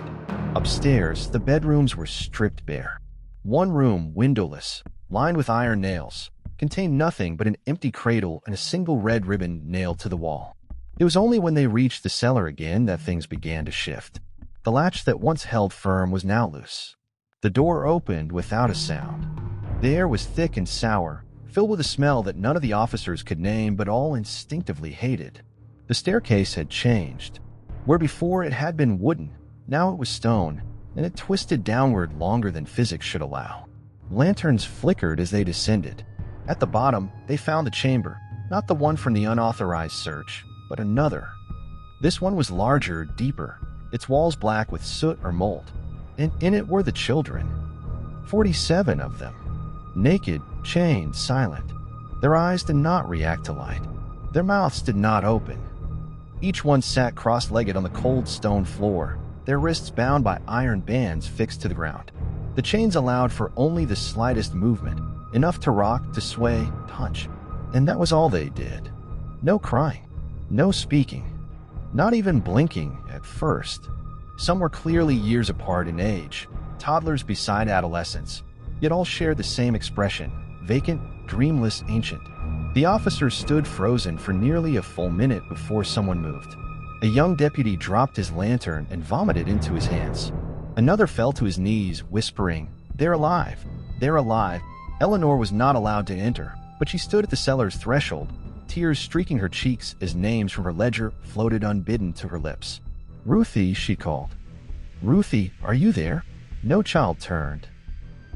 Upstairs, the bedrooms were stripped bare. One room, windowless, lined with iron nails, contained nothing but an empty cradle and a single red ribbon nailed to the wall. It was only when they reached the cellar again that things began to shift. The latch that once held firm was now loose. The door opened without a sound. The air was thick and sour, filled with a smell that none of the officers could name but all instinctively hated. The staircase had changed. Where before it had been wooden, now it was stone, and it twisted downward longer than physics should allow. Lanterns flickered as they descended. At the bottom, they found the chamber, not the one from the unauthorized search, but another. This one was larger, deeper, its walls black with soot or mold, and in it were the children. 47 of them. Naked, chained, silent. Their eyes did not react to light. Their mouths did not open. Each one sat cross-legged on the cold stone floor, their wrists bound by iron bands fixed to the ground. The chains allowed for only the slightest movement, enough to rock, to sway, touch. And that was all they did. No crying, no speaking, not even blinking at first. Some were clearly years apart in age, toddlers beside adolescents, yet all shared the same expression, vacant, dreamless, ancient. The officers stood frozen for nearly a full minute before someone moved. A young deputy dropped his lantern and vomited into his hands. Another fell to his knees, whispering, "They're alive! They're alive!" Eleanor was not allowed to enter, but she stood at the cellar's threshold, tears streaking her cheeks as names from her ledger floated unbidden to her lips. "Ruthie," she called. "Ruthie, are you there?" No child turned.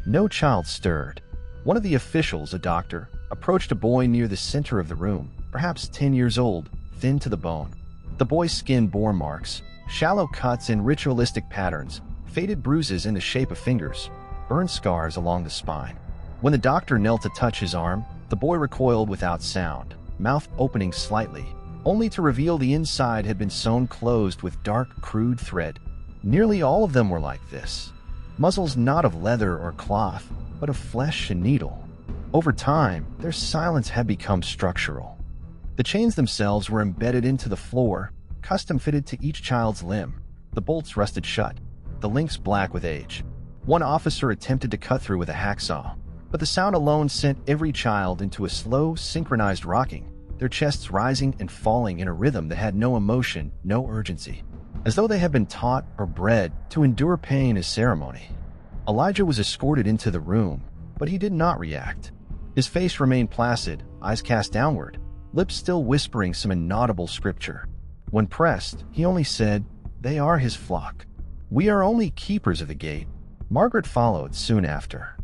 No child stirred. One of the officials, a doctor, approached a boy near the center of the room, perhaps 10 years old, thin to the bone. The boy's skin bore marks, shallow cuts in ritualistic patterns, faded bruises in the shape of fingers, burn scars along the spine. When the doctor knelt to touch his arm, the boy recoiled without sound, mouth opening slightly, only to reveal the inside had been sewn closed with dark, crude thread. Nearly all of them were like this. Muzzles not of leather or cloth, but of flesh and needle. Over time, their silence had become structural. The chains themselves were embedded into the floor, custom-fitted to each child's limb. The bolts rusted shut, the links black with age. One officer attempted to cut through with a hacksaw, but the sound alone sent every child into a slow, synchronized rocking, their chests rising and falling in a rhythm that had no emotion, no urgency, as though they had been taught or bred to endure pain as ceremony. Elijah was escorted into the room, but he did not react. His face remained placid, eyes cast downward, lips still whispering some inaudible scripture. When pressed, he only said, "They are his flock. We are only keepers of the gate." Margaret followed soon after.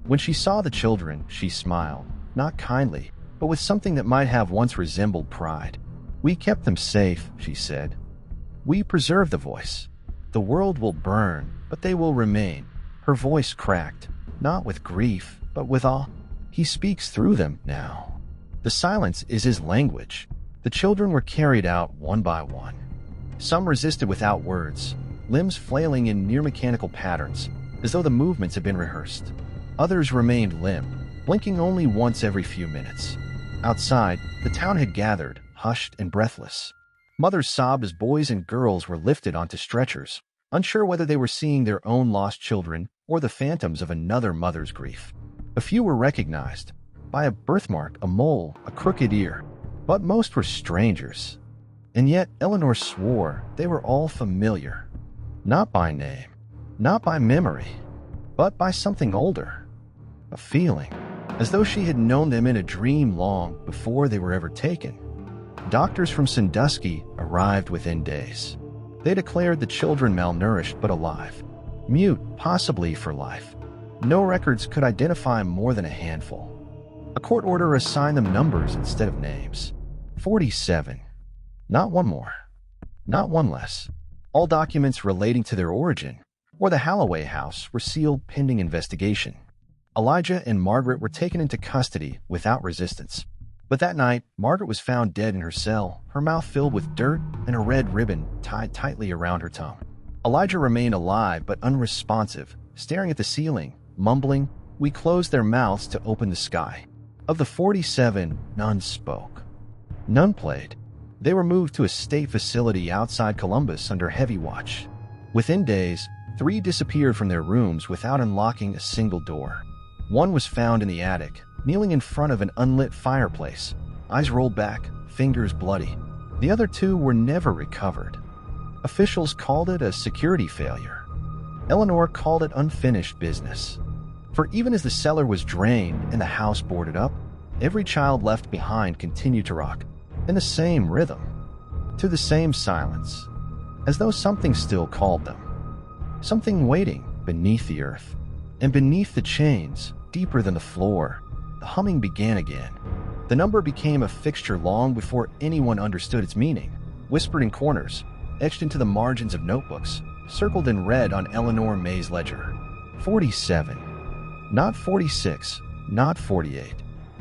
When she saw the children, she smiled, not kindly, but with something that might have once resembled pride. "We kept them safe," she said. "We preserved the voice. The world will burn, but they will remain." Her voice cracked, not with grief, but with awe. He speaks through them now. The silence is his language. The children were carried out one by one. Some resisted without words, limbs flailing in near-mechanical patterns, as though the movements had been rehearsed. Others remained limp, blinking only once every few minutes. Outside, the town had gathered, hushed and breathless. Mothers sobbed as boys and girls were lifted onto stretchers, unsure whether they were seeing their own lost children or the phantoms of another mother's grief. A few were recognized by a birthmark, a mole, a crooked ear, but most were strangers. And yet Eleanor swore they were all familiar, not by name, not by memory, but by something older, a feeling, as though she had known them in a dream long before they were ever taken. Doctors from Sandusky arrived within days. They declared the children malnourished but alive, mute, possibly for life. No records could identify more than a handful. A court order assigned them numbers instead of names. 47. Not one more. Not one less. All documents relating to their origin, or the Halloway house, were sealed pending investigation. Elijah and Margaret were taken into custody without resistance. But that night, Margaret was found dead in her cell, her mouth filled with dirt and a red ribbon tied tightly around her tongue. Elijah remained alive but unresponsive, staring at the ceiling, mumbling, "We closed their mouths to open the sky." Of the 47, none spoke. None played. They were moved to a state facility outside Columbus under heavy watch. Within days, 3 disappeared from their rooms without unlocking a single door. One was found in the attic, kneeling in front of an unlit fireplace, eyes rolled back, fingers bloody. The other 2 were never recovered. Officials called it a security failure. Eleanor called it unfinished business. For even as the cellar was drained and the house boarded up, every child left behind continued to rock, in the same rhythm, to the same silence, as though something still called them. Something waiting beneath the earth. And beneath the chains, deeper than the floor, the humming began again. The number became a fixture long before anyone understood its meaning, whispered in corners, etched into the margins of notebooks, circled in red on Eleanor May's ledger. 47. Not 46, not 48.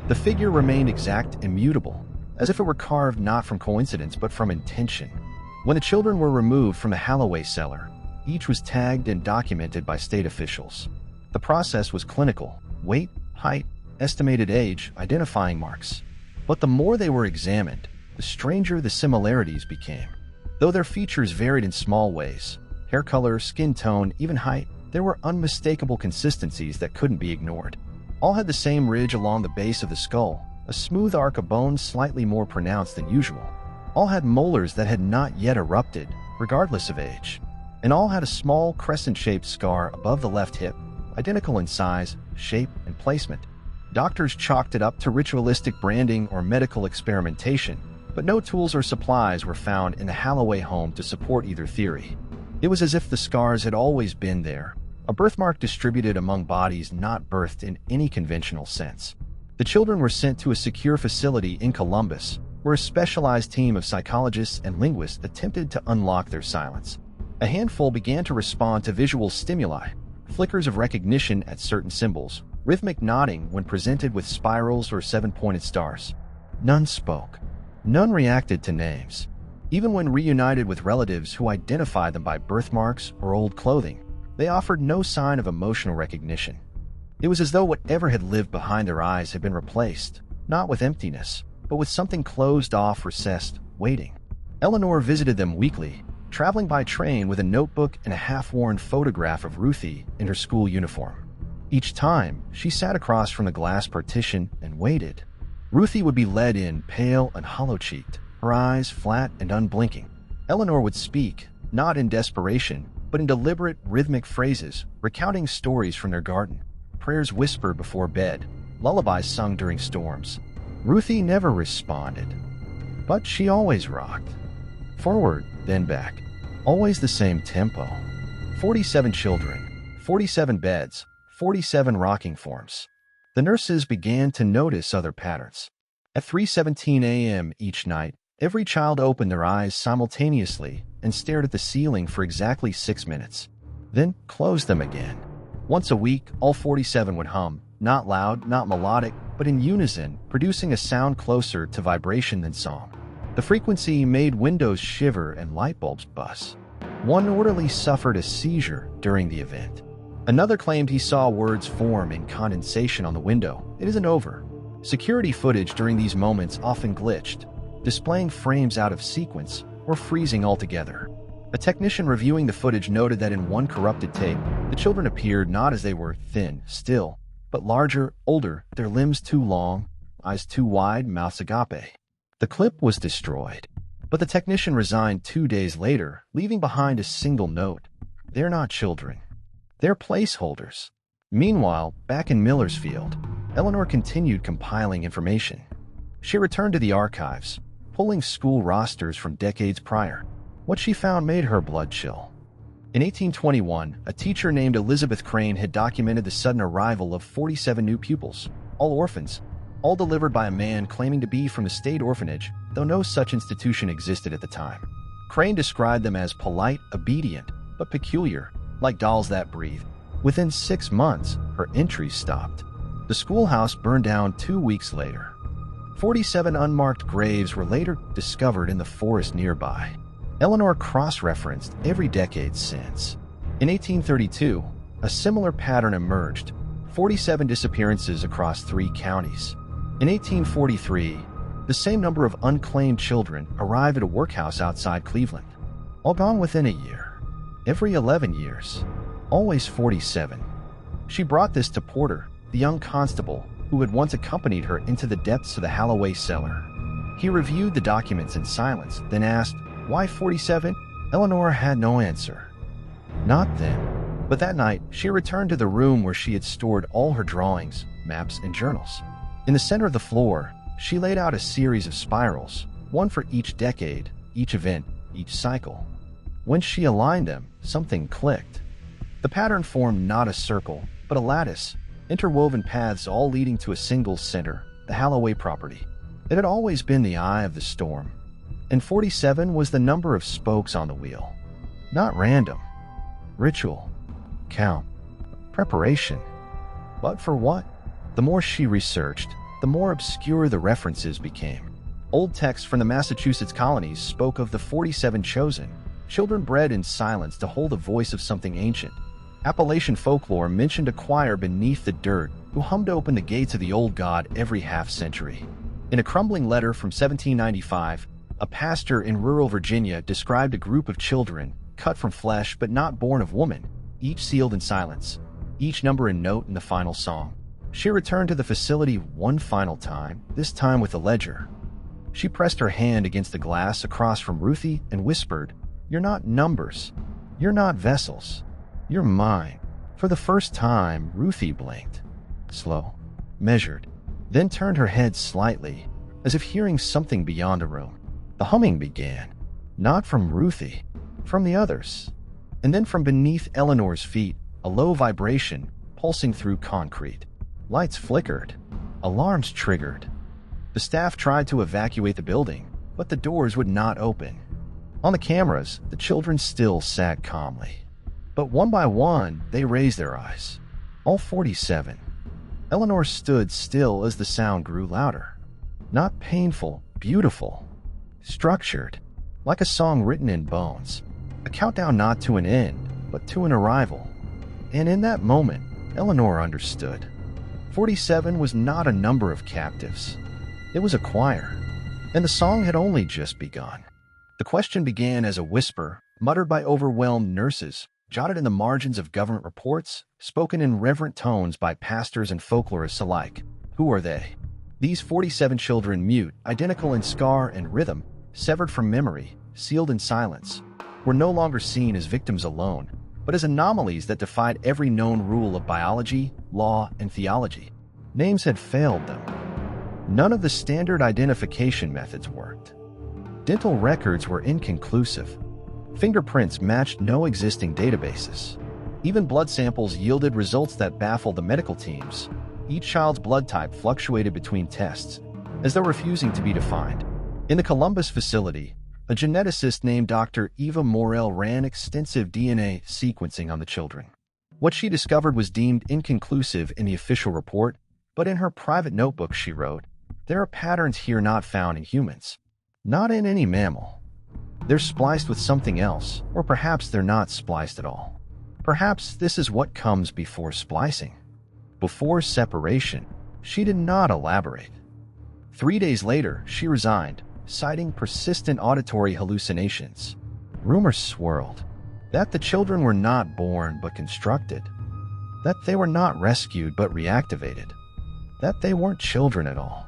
The figure remained exact, immutable, as if it were carved not from coincidence but from intention. When the children were removed from the Halloway cellar, each was tagged and documented by state officials. The process was clinical: weight, height, estimated age, identifying marks. But the more they were examined, the stranger the similarities became. Though their features varied in small ways, hair color, skin tone, even height, there were unmistakable consistencies that couldn't be ignored. All had the same ridge along the base of the skull, a smooth arc of bones slightly more pronounced than usual. All had molars that had not yet erupted, regardless of age. And all had a small crescent-shaped scar above the left hip, identical in size, shape, and placement. Doctors chalked it up to ritualistic branding or medical experimentation, but no tools or supplies were found in the Halloway home to support either theory. It was as if the scars had always been there, a birthmark distributed among bodies not birthed in any conventional sense. The children were sent to a secure facility in Columbus, where a specialized team of psychologists and linguists attempted to unlock their silence. A handful began to respond to visual stimuli, flickers of recognition at certain symbols, rhythmic nodding when presented with spirals or seven-pointed stars. None spoke. None reacted to names. Even when reunited with relatives who identified them by birthmarks or old clothing, they offered no sign of emotional recognition. It was as though whatever had lived behind their eyes had been replaced, not with emptiness, but with something closed off, recessed, waiting. Eleanor visited them weekly, traveling by train with a notebook and a half-worn photograph of Ruthie in her school uniform. Each time, she sat across from the glass partition and waited. Ruthie would be led in, pale and hollow-cheeked, her eyes flat and unblinking. Eleanor would speak, not in desperation, but in deliberate, rhythmic phrases, recounting stories from their garden, prayers whispered before bed, lullabies sung during storms. Ruthie never responded, but she always rocked. Forward, then back. Always the same tempo. 47 children, 47 beds, 47 rocking forms. The nurses began to notice other patterns. At 3:17 a.m. each night, every child opened their eyes simultaneously and stared at the ceiling for exactly 6 minutes, then closed them again. Once a week, all 47 would hum, not loud, not melodic, but in unison, producing a sound closer to vibration than song. The frequency made windows shiver and light bulbs buzz. One orderly suffered a seizure during the event. Another claimed he saw words form in condensation on the window. It isn't over. Security footage during these moments often glitched, displaying frames out of sequence or freezing altogether. A technician reviewing the footage noted that in one corrupted tape, the children appeared not as they were, thin, still, but larger, older, their limbs too long, eyes too wide, mouths agape. The clip was destroyed, but the technician resigned 2 days later, leaving behind a single note. They're not children. They're placeholders. Meanwhile, back in Millersfield, Eleanor continued compiling information. She returned to the archives, pulling school rosters from decades prior. What she found made her blood chill. In 1821, a teacher named Elizabeth Crane had documented the sudden arrival of 47 new pupils, all orphans, all delivered by a man claiming to be from the state orphanage, though no such institution existed at the time. Crane described them as polite, obedient, but peculiar, like dolls that breathe. Within 6 months, her entries stopped. The schoolhouse burned down 2 weeks later. 47 unmarked graves were later discovered in the forest nearby. Eleanor cross-referenced every decade since. In 1832, a similar pattern emerged, 47 disappearances across 3 counties. In 1843, the same number of unclaimed children arrived at a workhouse outside Cleveland, all gone within a year. Every 11 years, always 47. She brought this to Porter, the young constable who had once accompanied her into the depths of the Halloway cellar. He reviewed the documents in silence, then asked, "Why 47?" Eleanor had no answer. Not then, But that night, she returned to the room where she had stored all her drawings, maps, and journals. In the center of the floor, she laid out a series of spirals, one for each decade, each event, each cycle. When she aligned them, something clicked. The pattern formed not a circle, but a lattice, interwoven paths all leading to a single center, the Halloway property. It had always been the eye of the storm, and 47 was the number of spokes on the wheel. Not random. Ritual. Count. Preparation. But for what? The more she researched, the more obscure the references became. Old texts from the Massachusetts colonies spoke of the 47 chosen, children bred in silence to hold the voice of something ancient. Appalachian folklore mentioned a choir beneath the dirt who hummed open the gates of the old god every half-century. In a crumbling letter from 1795, a pastor in rural Virginia described a group of children, cut from flesh but not born of woman, each sealed in silence, each number and note in the final song. She returned to the facility one final time, this time with a ledger. She pressed her hand against the glass across from Ruthie and whispered, "You're not numbers. You're not vessels. You're mine." For the first time, Ruthie blinked. Slow, measured, then turned her head slightly, as if hearing something beyond the room. The humming began, not from Ruthie, from the others, and then from beneath Eleanor's feet, a low vibration pulsing through concrete. Lights flickered. Alarms triggered. The staff tried to evacuate the building, but the doors would not open. On the cameras, the children still sat calmly. But one by one, they raised their eyes. All 47. Eleanor stood still as the sound grew louder. Not painful, beautiful. Structured, like a song written in bones. A countdown not to an end, but to an arrival. And in that moment, Eleanor understood. 47 was not a number of captives. It was a choir, and the song had only just begun. The question began as a whisper, muttered by overwhelmed nurses, jotted in the margins of government reports, spoken in reverent tones by pastors and folklorists alike. Who are they? These 47 children, mute, identical in scar and rhythm, severed from memory, sealed in silence, were no longer seen as victims alone, but as anomalies that defied every known rule of biology, law, and theology. Names had failed them. None of the standard identification methods worked. Dental records were inconclusive. Fingerprints matched no existing databases. Even blood samples yielded results that baffled the medical teams. Each child's blood type fluctuated between tests, as though refusing to be defined. In the Columbus facility, a geneticist named Dr. Eva Morell ran extensive DNA sequencing on the children. What she discovered was deemed inconclusive in the official report, but in her private notebook she wrote, "There are patterns here not found in humans. Not in any mammal. They're spliced with something else, or perhaps they're not spliced at all. Perhaps this is what comes before splicing. Before separation." She did not elaborate. 3 days later, she resigned, citing persistent auditory hallucinations. Rumors swirled that the children were not born but constructed, that they were not rescued but reactivated, that they weren't children at all.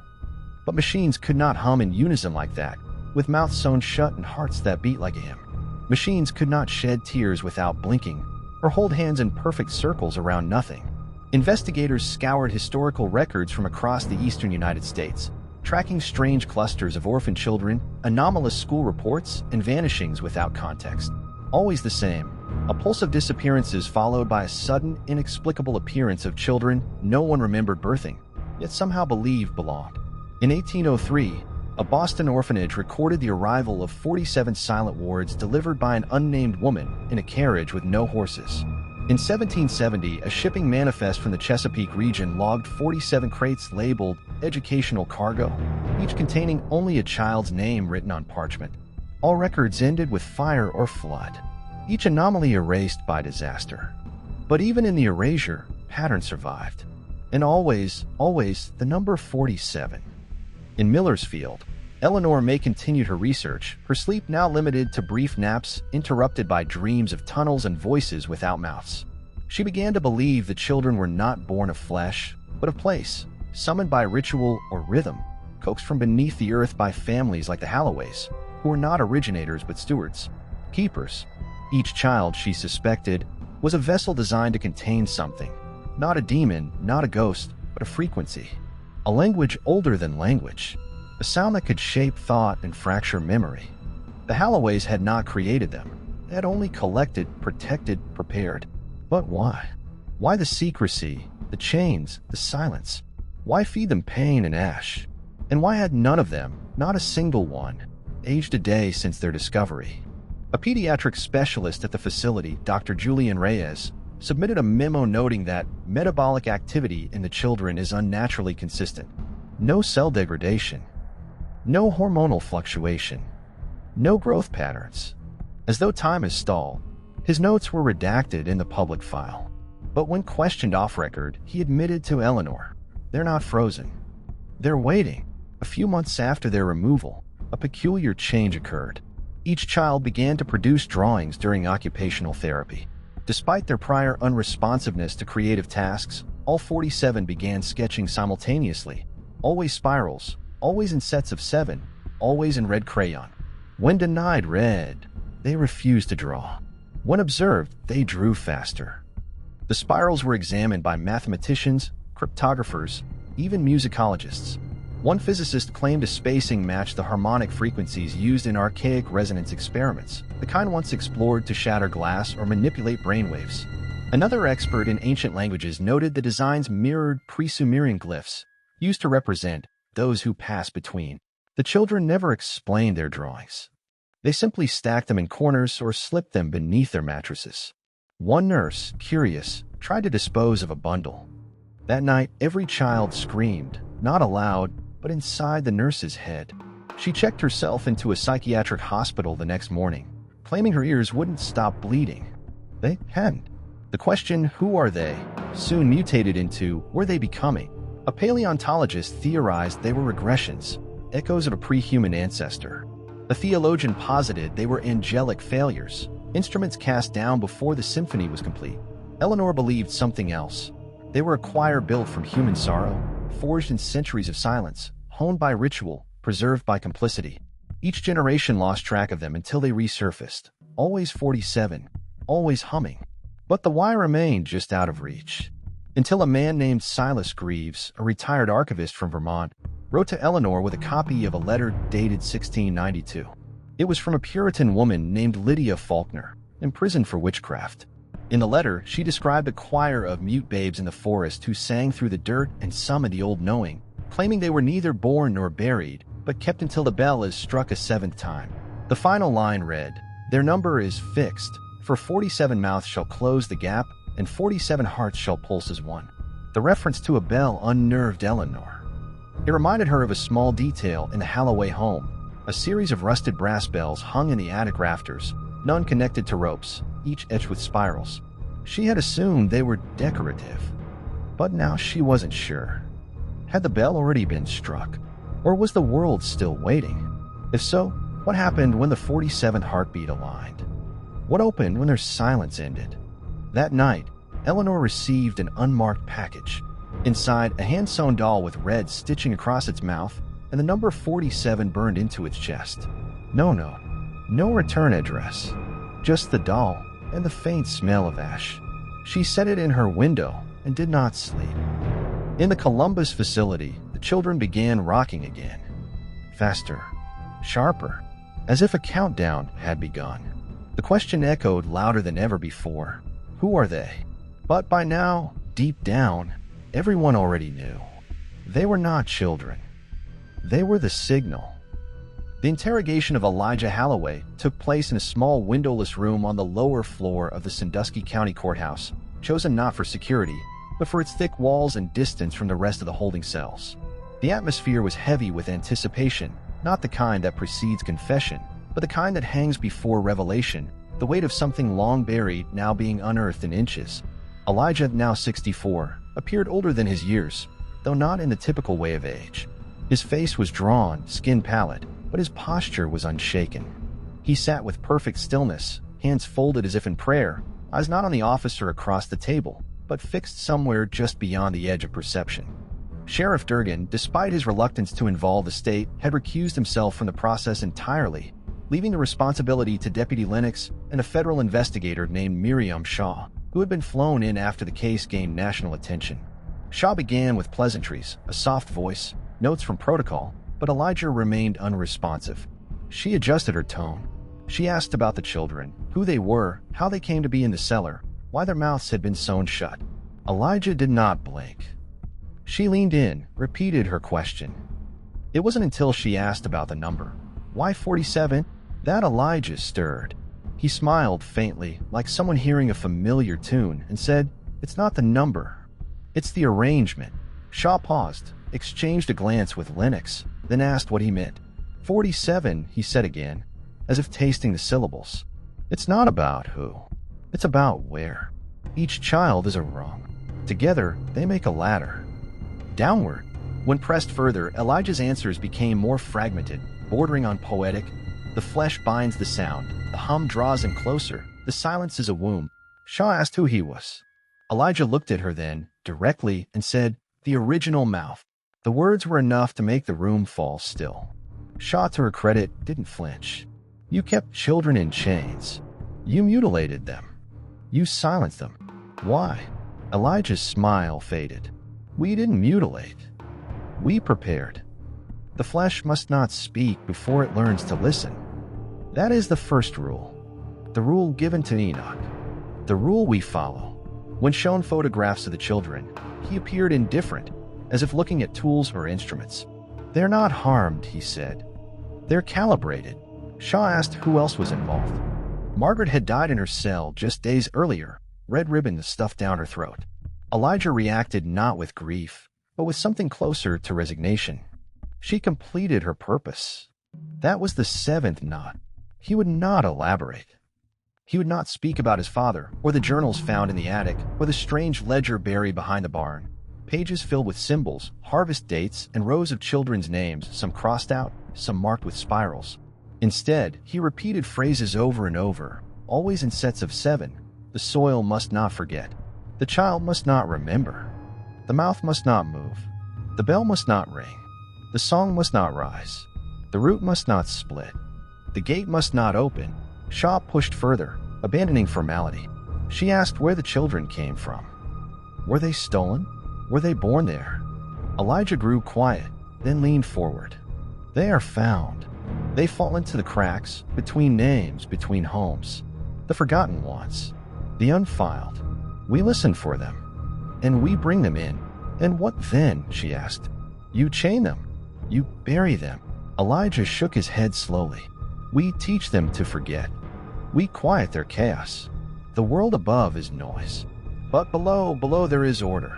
But machines could not hum in unison like that, with mouths sewn shut and hearts that beat like a hymn. Machines could not shed tears without blinking, or hold hands in perfect circles around nothing. Investigators scoured historical records from across the eastern United States, tracking strange clusters of orphan children, anomalous school reports, and vanishings without context. Always the same, a pulse of disappearances followed by a sudden, inexplicable appearance of children no one remembered birthing, yet somehow believed belonged. In 1803, a Boston orphanage recorded the arrival of 47 silent wards delivered by an unnamed woman in a carriage with no horses. In 1770, a shipping manifest from the Chesapeake region logged 47 crates labeled educational cargo, each containing only a child's name written on parchment. All records ended with fire or flood, each anomaly erased by disaster. But even in the erasure, patterns survived. And always, always, the number 47. In Millersfield, Eleanor May continued her research, her sleep now limited to brief naps interrupted by dreams of tunnels and voices without mouths. She began to believe the children were not born of flesh, but of place, summoned by ritual or rhythm, coaxed from beneath the earth by families like the Halloways, who were not originators but stewards, keepers. Each child, she suspected, was a vessel designed to contain something. Not a demon, not a ghost, but a frequency. A language older than language. A sound that could shape thought and fracture memory. The Halloways had not created them. They had only collected, protected, prepared. But why? Why the secrecy, the chains, the silence? Why feed them pain and ash? And why had none of them, not a single one, aged a day since their discovery? A pediatric specialist at the facility, Dr. Julian Reyes, submitted a memo noting that metabolic activity in the children is unnaturally consistent. No cell degradation. No hormonal fluctuation. No growth patterns. As though time has stalled, his notes were redacted in the public file. But when questioned off-record, he admitted to Eleanor, they're not frozen. They're waiting. A few months after their removal, a peculiar change occurred. Each child began to produce drawings during occupational therapy. Despite their prior unresponsiveness to creative tasks, all 47 began sketching simultaneously. Always spirals, always in sets of 7, always in red crayon. When denied red, they refused to draw. When observed, they drew faster. The spirals were examined by mathematicians, cryptographers, even musicologists. One physicist claimed a spacing matched the harmonic frequencies used in archaic resonance experiments, the kind once explored to shatter glass or manipulate brainwaves. Another expert in ancient languages noted the designs mirrored pre-Sumerian glyphs, used to represent those who pass between. The children never explained their drawings. They simply stacked them in corners or slipped them beneath their mattresses. One nurse, curious, tried to dispose of a bundle. That night, every child screamed, not aloud, but inside the nurse's head. She checked herself into a psychiatric hospital the next morning, claiming her ears wouldn't stop bleeding. They hadn't. The question, who are they, soon mutated into, were they becoming? A paleontologist theorized they were regressions, echoes of a pre-human ancestor. A theologian posited they were angelic failures, instruments cast down before the symphony was complete. Eleanor believed something else. They were a choir built from human sorrow, forged in centuries of silence, honed by ritual, preserved by complicity. Each generation lost track of them until they resurfaced, always 47, always humming. But the why remained just out of reach. Until a man named Silas Greaves, a retired archivist from Vermont, wrote to Eleanor with a copy of a letter dated 1692. It was from a Puritan woman named Lydia Faulkner, imprisoned for witchcraft. In the letter, she described a choir of mute babes in the forest who sang through the dirt and summoned the old knowing, claiming they were neither born nor buried, but kept until the bell is struck a 7th time. The final line read, "Their number is fixed, for 47 mouths shall close the gap, and 47 hearts shall pulse as one." The reference to a bell unnerved Eleanor. It reminded her of a small detail in the Halloway home, a series of rusted brass bells hung in the attic rafters, none connected to ropes, each etched with spirals. She had assumed they were decorative, but now she wasn't sure. Had the bell already been struck, or was the world still waiting? If so, what happened when the 47th heartbeat aligned? What opened when their silence ended? That night, Eleanor received an unmarked package. Inside, a hand-sewn doll with red stitching across its mouth and the number 47 burned into its chest. No return address. Just the doll and the faint smell of ash. She set it in her window and did not sleep. In the Columbus facility, the children began rocking again. Faster, sharper, as if a countdown had begun. The question echoed louder than ever before. Who are they? But by now, deep down, everyone already knew. They were not children. They were the signal. The interrogation of Elijah Halloway took place in a small windowless room on the lower floor of the Sandusky County Courthouse, chosen not for security, but for its thick walls and distance from the rest of the holding cells. The atmosphere was heavy with anticipation, not the kind that precedes confession, but the kind that hangs before revelation, the weight of something long buried now being unearthed in inches. Elijah, now 64, appeared older than his years, though not in the typical way of age. His face was drawn, skin pallid, but his posture was unshaken. He sat with perfect stillness, hands folded as if in prayer, eyes not on the officer across the table, but fixed somewhere just beyond the edge of perception. Sheriff Durgan, despite his reluctance to involve the state, had recused himself from the process entirely, leaving the responsibility to Deputy Lennox and a federal investigator named Miriam Shaw. who had been flown in after the case gained national attention. Shaw began with pleasantries, a soft voice, notes from protocol, but Elijah remained unresponsive. She adjusted her tone. She asked about the children, who they were, how they came to be in the cellar, why their mouths had been sewn shut. Elijah did not blink. She leaned in, repeated her question. It wasn't until she asked about the number, why 47, that Elijah stirred. He smiled faintly, like someone hearing a familiar tune, and said, "It's not the number. It's the arrangement." Shaw paused, exchanged a glance with Lennox, then asked what he meant. 47, he said again, as if tasting the syllables. It's not about who. It's about where. Each child is a rung. Together, they make a ladder. Downward. When pressed further, Elijah's answers became more fragmented, bordering on poetic. The flesh binds the sound. The hum draws him closer. The silence is a womb. Shaw asked who he was. Elijah looked at her then, directly, and said, "The original mouth." The words were enough to make the room fall still. Shaw, to her credit, didn't flinch. You kept children in chains. You mutilated them. You silenced them. Why? Elijah's smile faded. We didn't mutilate. We prepared. The flesh must not speak before it learns to listen. That is the first rule. The rule given to Enoch. The rule we follow. When shown photographs of the children, he appeared indifferent, as if looking at tools or instruments. They're not harmed, he said. They're calibrated. Shaw asked who else was involved. Margaret had died in her cell just days earlier, red ribbons stuffed down her throat. Elijah reacted not with grief, but with something closer to resignation. She completed her purpose. That was the seventh knot. He would not elaborate. He would not speak about his father, or the journals found in the attic, or the strange ledger buried behind the barn. Pages filled with symbols, harvest dates, and rows of children's names, some crossed out, some marked with spirals. Instead, he repeated phrases over and over, always in sets of 7. The soil must not forget. The child must not remember. The mouth must not move. The bell must not ring. The song must not rise. The root must not split. The gate must not open. Shaw pushed further, abandoning formality. She asked where the children came from. Were they stolen? Were they born there? Elijah grew quiet, then leaned forward. They are found. They fall into the cracks, between names, between homes. The forgotten ones. The unfiled. We listen for them. And we bring them in. And what then? She asked. You chain them. You bury them. Elijah shook his head slowly. We teach them to forget. We quiet their chaos. The world above is noise. But below there is order.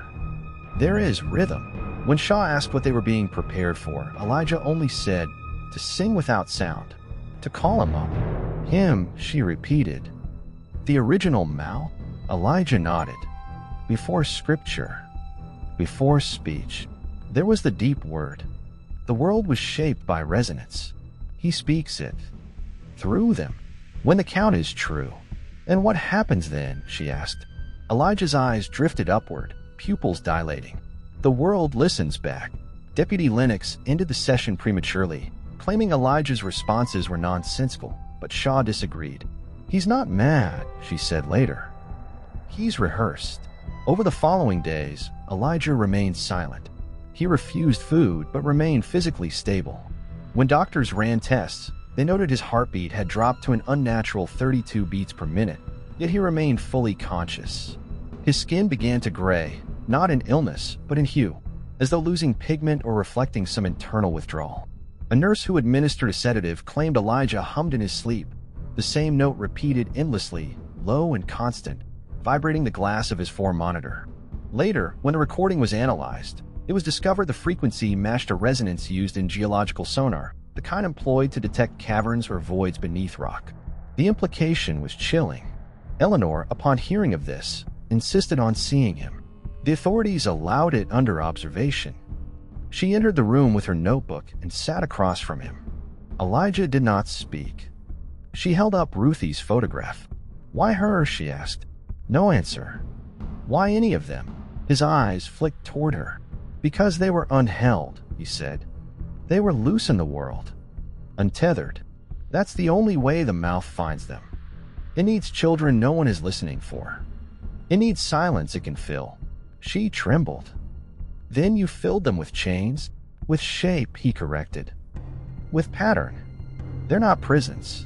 There is rhythm. When Shaw asked what they were being prepared for, Elijah only said, to sing without sound, to call him up. Him, she repeated. The original mouth? Elijah nodded. Before scripture, before speech, there was the deep word. The world was shaped by resonance. He speaks it. Through them. When the count is true. And what happens then? She asked. Elijah's eyes drifted upward, pupils dilating. The world listens back. Deputy Lennox ended the session prematurely, claiming Elijah's responses were nonsensical, but Shaw disagreed. He's not mad, she said later. He's rehearsed. Over the following days, Elijah remained silent. He refused food but remained physically stable. When doctors ran tests, they noted his heartbeat had dropped to an unnatural 32 beats per minute, yet he remained fully conscious. His skin began to gray, not in illness, but in hue, as though losing pigment or reflecting some internal withdrawal. A nurse who administered a sedative claimed Elijah hummed in his sleep, the same note repeated endlessly, low and constant, vibrating the glass of his 4 monitor. Later, when the recording was analyzed, it was discovered the frequency matched a resonance used in geological sonar, the kind employed to detect caverns or voids beneath rock. The implication was chilling. Eleanor, upon hearing of this, insisted on seeing him. The authorities allowed it under observation. She entered the room with her notebook and sat across from him. Elijah did not speak. She held up Ruthie's photograph. Why her? She asked. No answer. Why any of them? His eyes flicked toward her. Because they were unheld, he said. They were loose in the world. Untethered. That's the only way the mouth finds them. It needs children no one is listening for. It needs silence it can fill. She trembled. Then you filled them with chains? With shape, he corrected. With pattern. They're not prisons.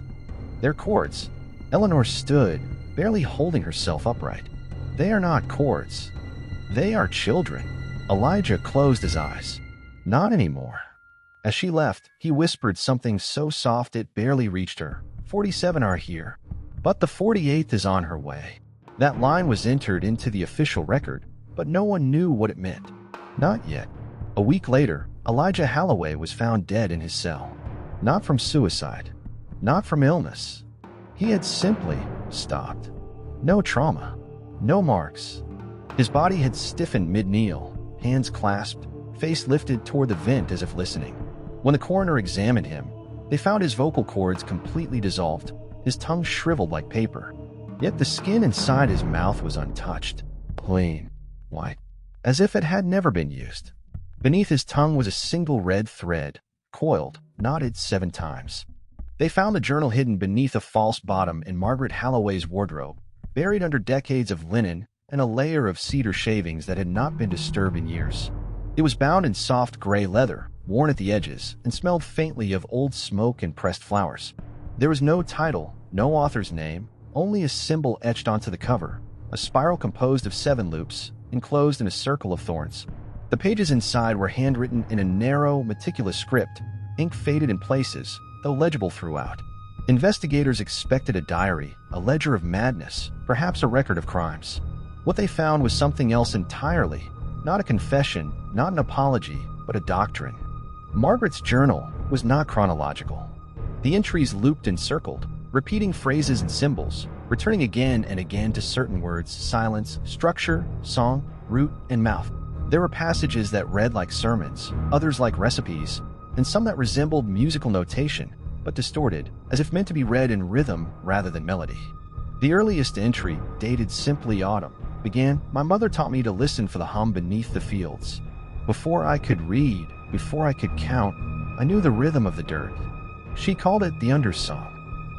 They're courts. Eleanor stood, barely holding herself upright. They are not courts. They are children. Elijah closed his eyes. Not anymore. As she left, he whispered something so soft it barely reached her. 47 are here, but the 48th is on her way. That line was entered into the official record, but no one knew what it meant. Not yet. A week later, Elijah Halloway was found dead in his cell. Not from suicide. Not from illness. He had simply stopped. No trauma. No marks. His body had stiffened mid-kneel, hands clasped, face lifted toward the vent as if listening. When the coroner examined him, they found his vocal cords completely dissolved, his tongue shriveled like paper. Yet the skin inside his mouth was untouched, clean, white, as if it had never been used. Beneath his tongue was a single red thread, coiled, knotted 7 times. They found the journal hidden beneath a false bottom in Margaret Halloway's wardrobe, buried under decades of linen and a layer of cedar shavings that had not been disturbed in years. It was bound in soft gray leather, worn at the edges, and smelled faintly of old smoke and pressed flowers. There was no title, no author's name, only a symbol etched onto the cover, a spiral composed of 7 loops, enclosed in a circle of thorns. The pages inside were handwritten in a narrow, meticulous script, ink faded in places, though legible throughout. Investigators expected a diary, a ledger of madness, perhaps a record of crimes. What they found was something else entirely, not a confession, not an apology, but a doctrine. Margaret's journal was not chronological. The entries looped and circled, repeating phrases and symbols, returning again and again to certain words, silence, structure, song, root, and mouth. There were passages that read like sermons, others like recipes, and some that resembled musical notation, but distorted, as if meant to be read in rhythm rather than melody. The earliest entry, dated simply autumn, began, "My mother taught me to listen for the hum beneath the fields. Before I could read, before I could count, I knew the rhythm of the dirt. She called it the undersong.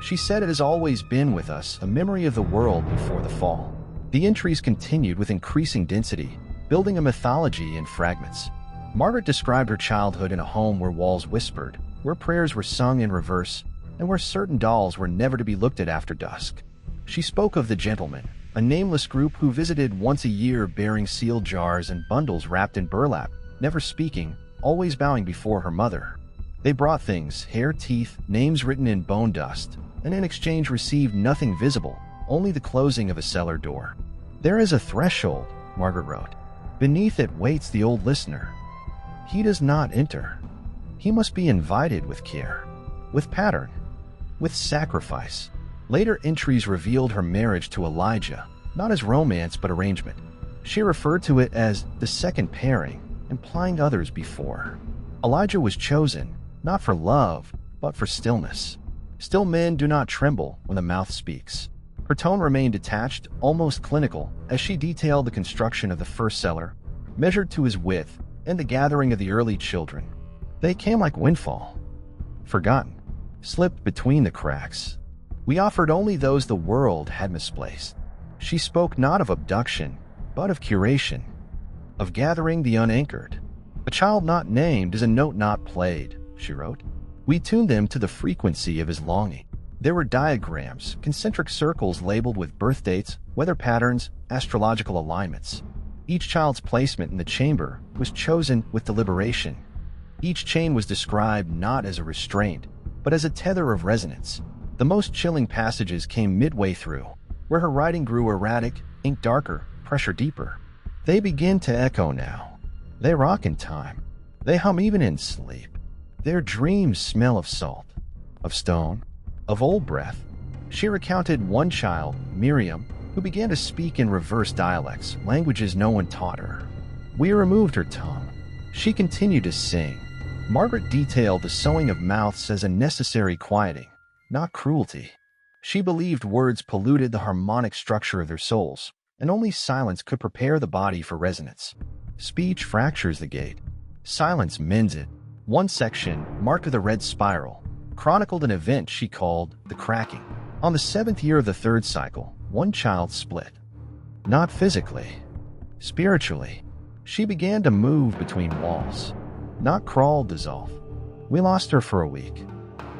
She said it has always been with us, a memory of the world before the fall." The entries continued with increasing density, building a mythology in fragments. Margaret described her childhood in a home where walls whispered, where prayers were sung in reverse, and where certain dolls were never to be looked at after dusk. She spoke of the gentlemen, a nameless group who visited once a year bearing sealed jars and bundles wrapped in burlap, never speaking, always bowing before her mother. They brought things, hair, teeth, names written in bone dust, and in exchange received nothing visible, only the closing of a cellar door. "There is a threshold," Margaret wrote. "Beneath it waits the old listener. He does not enter. He must be invited with care, with pattern, with sacrifice." Later entries revealed her marriage to Elijah, not as romance but arrangement. She referred to it as the second pairing, implying others before. Elijah was chosen, not for love, but for stillness. Still men do not tremble when the mouth speaks. Her tone remained detached, almost clinical, as she detailed the construction of the first cellar, measured to his width, and the gathering of the early children. They came like windfall, forgotten, slipped between the cracks. We offered only those the world had misplaced. She spoke not of abduction, but of curation, of gathering the unanchored. "A child not named is a note not played," she wrote. "We tuned them to the frequency of his longing." There were diagrams, concentric circles labeled with birth dates, weather patterns, astrological alignments. Each child's placement in the chamber was chosen with deliberation. Each chain was described not as a restraint, but as a tether of resonance. The most chilling passages came midway through, where her writing grew erratic, ink darker, pressure deeper. "They begin to echo now. They rock in time. They hum even in sleep. Their dreams smell of salt, of stone, of old breath." She recounted one child, Miriam, who began to speak in reverse dialects, languages no one taught her. "We removed her tongue. She continued to sing." Margaret detailed the sewing of mouths as a necessary quieting, not cruelty. She believed words polluted the harmonic structure of their souls, and only silence could prepare the body for resonance. Speech fractures the gate. Silence mends it. One section, marked with a red spiral, chronicled an event she called the cracking. On the 7th year of the 3rd cycle, one child split. Not physically. Spiritually. She began to move between walls. Not crawl, dissolve. We lost her for a week.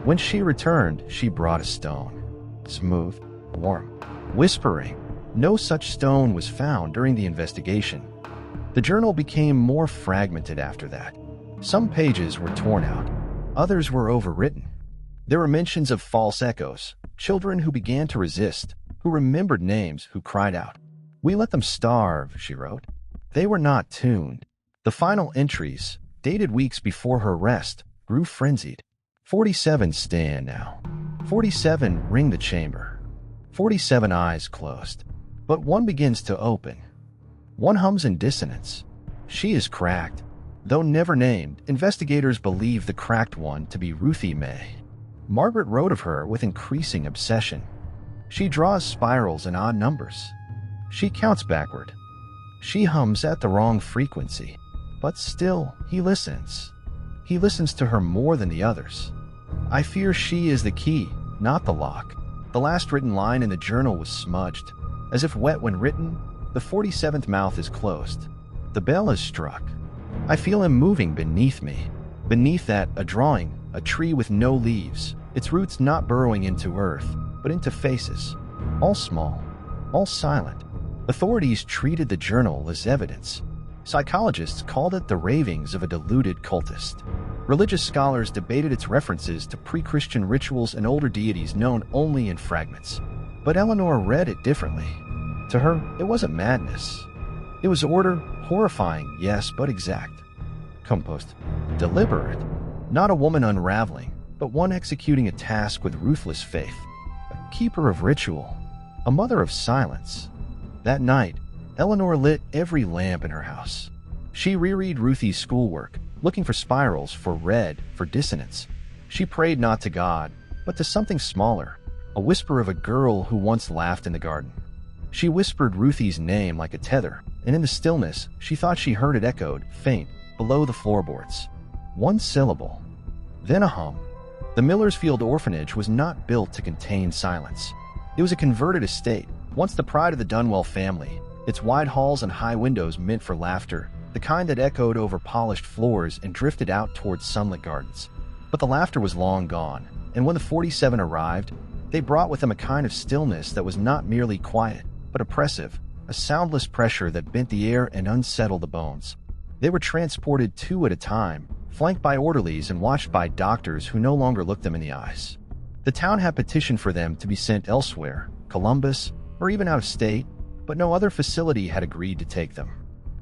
When she returned, she brought a stone. Smooth, warm, whispering. No such stone was found during the investigation. The journal became more fragmented after that. Some pages were torn out. Others were overwritten. There were mentions of false echoes, children who began to resist, who remembered names, who cried out. "We let them starve," she wrote. They were not tuned. The final entries, dated weeks before her arrest, grew frenzied. 47 stand now. 47 ring the chamber. 47 eyes closed. But one begins to open. One hums in dissonance. She is cracked. Though never named, investigators believe the cracked one to be Ruthie May. Margaret wrote of her with increasing obsession. She draws spirals in odd numbers. She counts backward. She hums at the wrong frequency. But still, he listens. He listens to her more than the others. I fear she is the key, not the lock. The last written line in the journal was smudged. As if wet when written, the 47th mouth is closed. The bell is struck. I feel him moving beneath me. Beneath that, a drawing, a tree with no leaves, its roots not burrowing into earth, but into faces. All small, all silent. Authorities treated the journal as evidence. Psychologists called it the ravings of a deluded cultist. Religious scholars debated its references to pre-Christian rituals and older deities known only in fragments. But Eleanor read it differently. To her, it wasn't madness. It was order, horrifying, yes, but exact. Compost. Deliberate. Not a woman unraveling, but one executing a task with ruthless faith. A keeper of ritual. A mother of silence. That night, Eleanor lit every lamp in her house. She reread Ruthie's schoolwork, looking for spirals, for red, for dissonance. She prayed not to God, but to something smaller, a whisper of a girl who once laughed in the garden. She whispered Ruthie's name like a tether, and in the stillness, she thought she heard it echoed, faint, below the floorboards. One syllable. Then a hum. The Millersfield orphanage was not built to contain silence. It was a converted estate, once the pride of the Dunwell family, its wide halls and high windows meant for laughter, the kind that echoed over polished floors and drifted out towards sunlit gardens. But the laughter was long gone, and when the 47 arrived, they brought with them a kind of stillness that was not merely quiet, but oppressive, a soundless pressure that bent the air and unsettled the bones. They were transported two at a time, flanked by orderlies and watched by doctors who no longer looked them in the eyes. The town had petitioned for them to be sent elsewhere, Columbus, or even out of state, but no other facility had agreed to take them.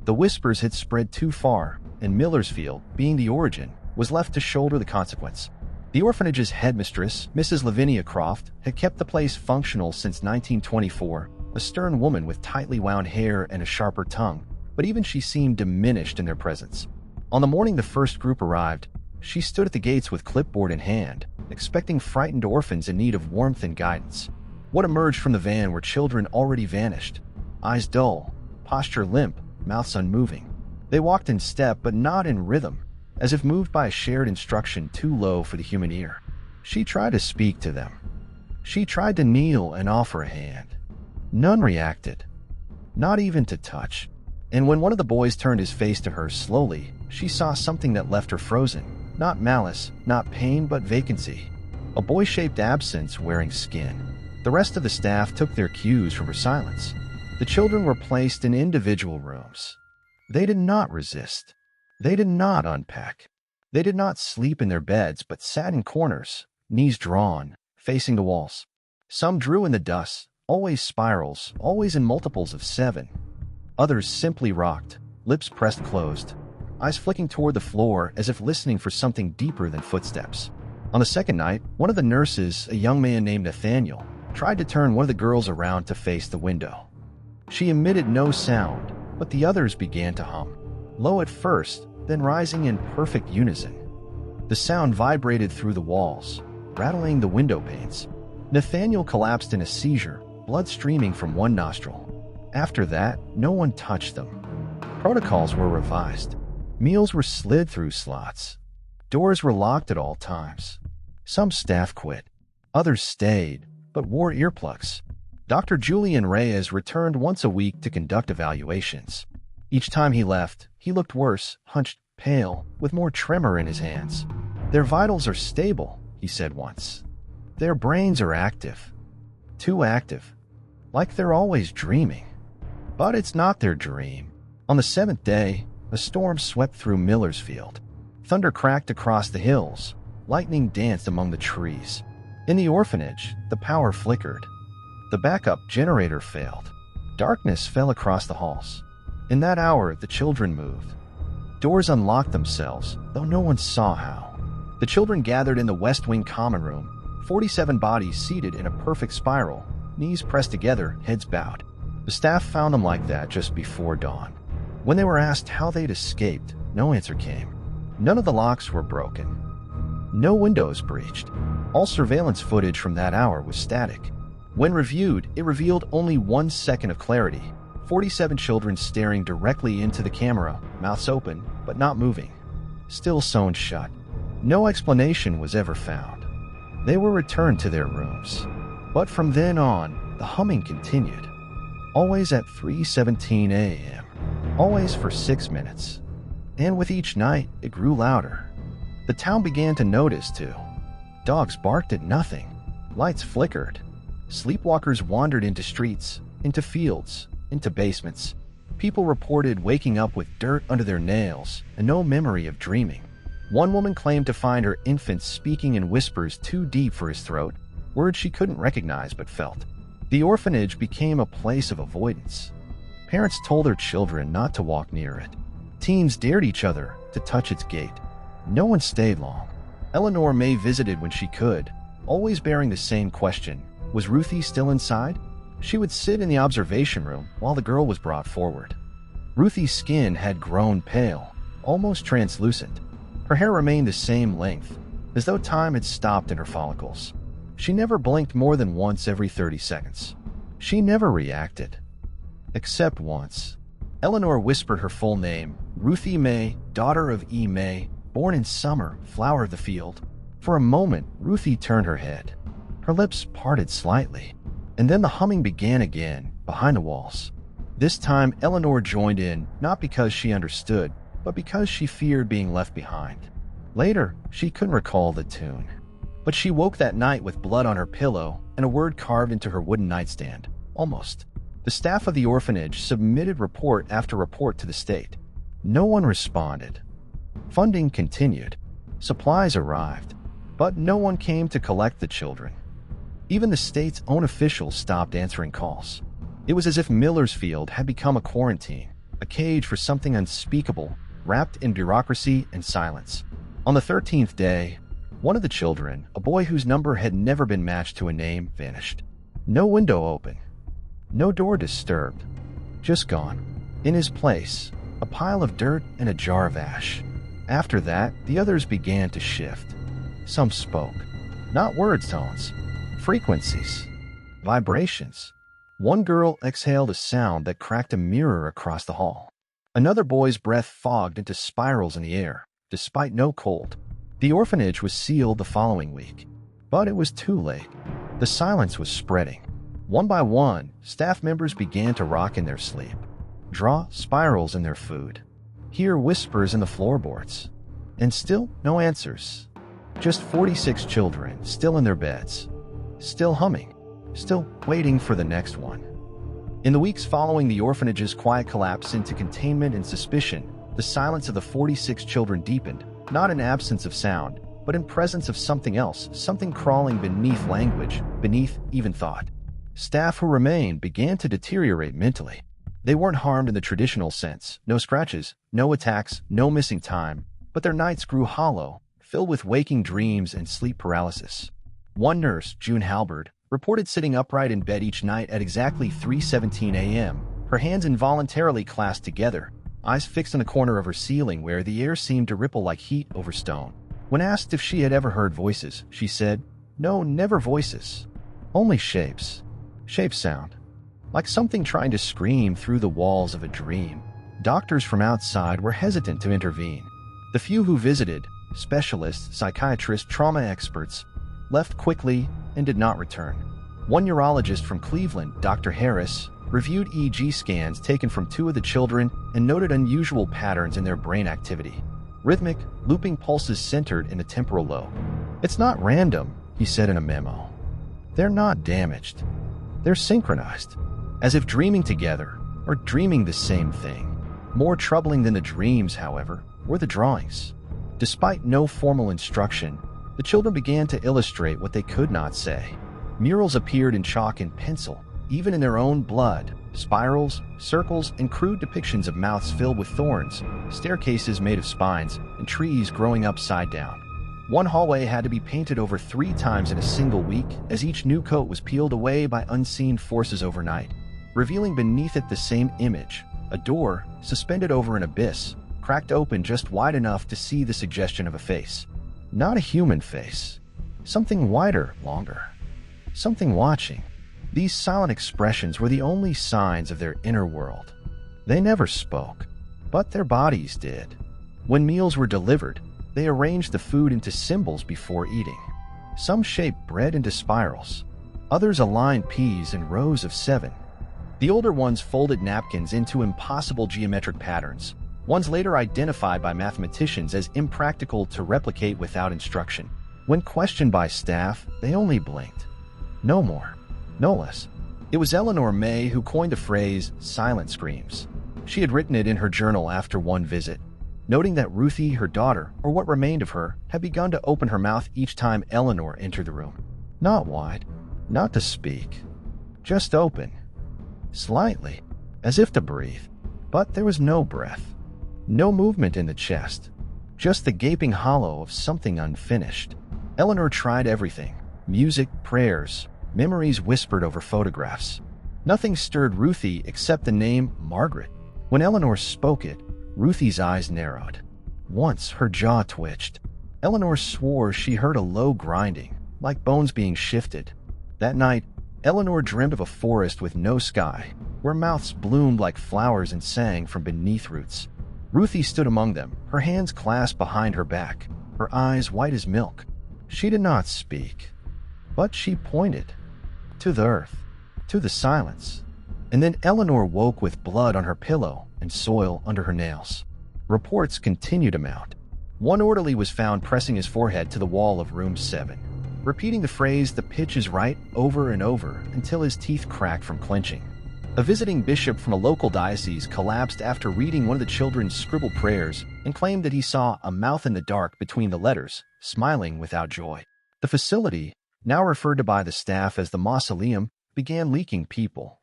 The whispers had spread too far, and Millersfield, being the origin, was left to shoulder the consequence. The orphanage's headmistress, Mrs. Lavinia Croft, had kept the place functional since 1924, a stern woman with tightly wound hair and a sharper tongue, but even she seemed diminished in their presence. On the morning the first group arrived, she stood at the gates with clipboard in hand, expecting frightened orphans in need of warmth and guidance. What emerged from the van were children already vanished, eyes dull, posture limp, mouths unmoving. They walked in step but not in rhythm, as if moved by a shared instruction too low for the human ear. She tried to speak to them. She tried to kneel and offer a hand. None reacted, not even to touch. And when one of the boys turned his face to her slowly, she saw something that left her frozen. Not malice, not pain, but vacancy. A boy-shaped absence wearing skin. The rest of the staff took their cues from her silence. The children were placed in individual rooms. They did not resist. They did not unpack. They did not sleep in their beds, but sat in corners, knees drawn, facing the walls. Some drew in the dust, always spirals, always in multiples of 7. Others simply rocked, lips pressed closed, eyes flicking toward the floor as if listening for something deeper than footsteps. On the second night, one of the nurses, a young man named Nathaniel, tried to turn one of the girls around to face the window. She emitted no sound, but the others began to hum. Low at first, then rising in perfect unison. The sound vibrated through the walls, rattling the window panes. Nathaniel collapsed in a seizure, blood streaming from one nostril. After that, no one touched them. Protocols were revised. Meals were slid through slots. Doors were locked at all times. Some staff quit. Others stayed, but wore earplugs. Dr. Julian Reyes returned once a week to conduct evaluations. Each time he left, he looked worse, hunched, pale, with more tremor in his hands. "Their vitals are stable," he said once. "Their brains are active. Too active. Like they're always dreaming." But it's not their dream. On the 7th day, a storm swept through Millersfield. Thunder cracked across the hills. Lightning danced among the trees. In the orphanage, the power flickered. The backup generator failed. Darkness fell across the halls. In that hour, the children moved. Doors unlocked themselves, though no one saw how. The children gathered in the West Wing common room, 47 bodies seated in a perfect spiral, knees pressed together, heads bowed. The staff found them like that just before dawn. When they were asked how they'd escaped, no answer came. None of the locks were broken. No windows breached. All surveillance footage from that hour was static. When reviewed, it revealed only 1 second of clarity. 47 children staring directly into the camera, mouths open, but not moving. Still sewn shut. No explanation was ever found. They were returned to their rooms. But from then on, the humming continued. Always at 3:17 a.m. Always for 6 minutes. And with each night, it grew louder. The town began to notice, too. Dogs barked at nothing. Lights flickered. Sleepwalkers wandered into streets, into fields, into basements. People reported waking up with dirt under their nails and no memory of dreaming. One woman claimed to find her infant speaking in whispers too deep for his throat, words she couldn't recognize but felt. The orphanage became a place of avoidance. Parents told their children not to walk near it. Teens dared each other to touch its gate. No one stayed long. Eleanor May visited when she could, always bearing the same question: was Ruthie still inside? She would sit in the observation room while the girl was brought forward. Ruthie's skin had grown pale, almost translucent. Her hair remained the same length, as though time had stopped in her follicles. She never blinked more than once every 30 seconds. She never reacted. Except once. Eleanor whispered her full name, Ruthie May, daughter of E. May, born in summer, flower of the field. For a moment, Ruthie turned her head. Her lips parted slightly. And then the humming began again, behind the walls. This time, Eleanor joined in, not because she understood, but because she feared being left behind. Later, she couldn't recall the tune. But she woke that night with blood on her pillow and a word carved into her wooden nightstand. Almost. The staff of the orphanage submitted report after report to the state. No one responded. Funding continued. Supplies arrived. But no one came to collect the children. Even the state's own officials stopped answering calls. It was as if Millersfield had become a quarantine, a cage for something unspeakable, wrapped in bureaucracy and silence. On the 13th day, one of the children, a boy whose number had never been matched to a name, vanished. No window open. No door disturbed. Just gone. In his place, a pile of dirt and a jar of ash. After that, the others began to shift. Some spoke. Not words tones. Frequencies. Vibrations. One girl exhaled a sound that cracked a mirror across the hall. Another boy's breath fogged into spirals in the air, despite no cold. The orphanage was sealed the following week. But it was too late. The silence was spreading. One by one, staff members began to rock in their sleep, draw spirals in their food, hear whispers in the floorboards. And still no answers. Just 46 children still in their beds, still humming, still waiting for the next one. In the weeks following the orphanage's quiet collapse into containment and suspicion, the silence of the 46 children deepened, not in absence of sound, but in presence of something else, something crawling beneath language, beneath even thought. Staff who remained began to deteriorate mentally. They weren't harmed in the traditional sense, no scratches, no attacks, no missing time, but their nights grew hollow, filled with waking dreams and sleep paralysis. One nurse, June Halberd, reported sitting upright in bed each night at exactly 3:17 a.m., her hands involuntarily clasped together, eyes fixed on the corner of her ceiling where the air seemed to ripple like heat over stone. When asked if she had ever heard voices, she said, "No, never voices. Only shapes. Shape sound. Like something trying to scream through the walls of a dream." Doctors from outside were hesitant to intervene. The few who visited, specialists, psychiatrists, trauma experts, left quickly and did not return. One neurologist from Cleveland, Dr. Harris, reviewed EEG scans taken from 2 of the children and noted unusual patterns in their brain activity. Rhythmic, looping pulses centered in the temporal lobe. "It's not random," he said in a memo. "They're not damaged. They're synchronized, as if dreaming together or dreaming the same thing." More troubling than the dreams, however, were the drawings. Despite no formal instruction, the children began to illustrate what they could not say. Murals appeared in chalk and pencil, even in their own blood, spirals, circles, and crude depictions of mouths filled with thorns, staircases made of spines, and trees growing upside down. One hallway had to be painted over 3 times in a single week, as each new coat was peeled away by unseen forces overnight, revealing beneath it the same image, a door, suspended over an abyss, cracked open just wide enough to see the suggestion of a face. Not a human face. Something wider, longer. Something watching. These silent expressions were the only signs of their inner world. They never spoke, but their bodies did. When meals were delivered, they arranged the food into symbols before eating. Some shaped bread into spirals. Others aligned peas in rows of 7. The older ones folded napkins into impossible geometric patterns, ones later identified by mathematicians as impractical to replicate without instruction. When questioned by staff, they only blinked. No more. No less. It was Eleanor May who coined the phrase silent screams. She had written it in her journal after one visit, noting that Ruthie, her daughter, or what remained of her, had begun to open her mouth each time Eleanor entered the room. Not wide, not to speak, just open. Slightly, as if to breathe. But there was no breath. No movement in the chest. Just the gaping hollow of something unfinished. Eleanor tried everything. Music, prayers, memories whispered over photographs. Nothing stirred Ruthie except the name Margaret. When Eleanor spoke it, Ruthie's eyes narrowed. Once her jaw twitched. Eleanor swore she heard a low grinding, like bones being shifted. That night, Eleanor dreamed of a forest with no sky, where mouths bloomed like flowers and sang from beneath roots. Ruthie stood among them, her hands clasped behind her back, her eyes white as milk. She did not speak, but she pointed. To the earth, to the silence. And then Eleanor woke with blood on her pillow and soil under her nails. Reports continued to mount. One orderly was found pressing his forehead to the wall of room 7, repeating the phrase "the pitch is right" over and over until his teeth cracked from clenching. A visiting bishop from a local diocese collapsed after reading one of the children's scribbled prayers and claimed that he saw a mouth in the dark between the letters, smiling without joy. The facility, now referred to by the staff as the mausoleum, began leaking people.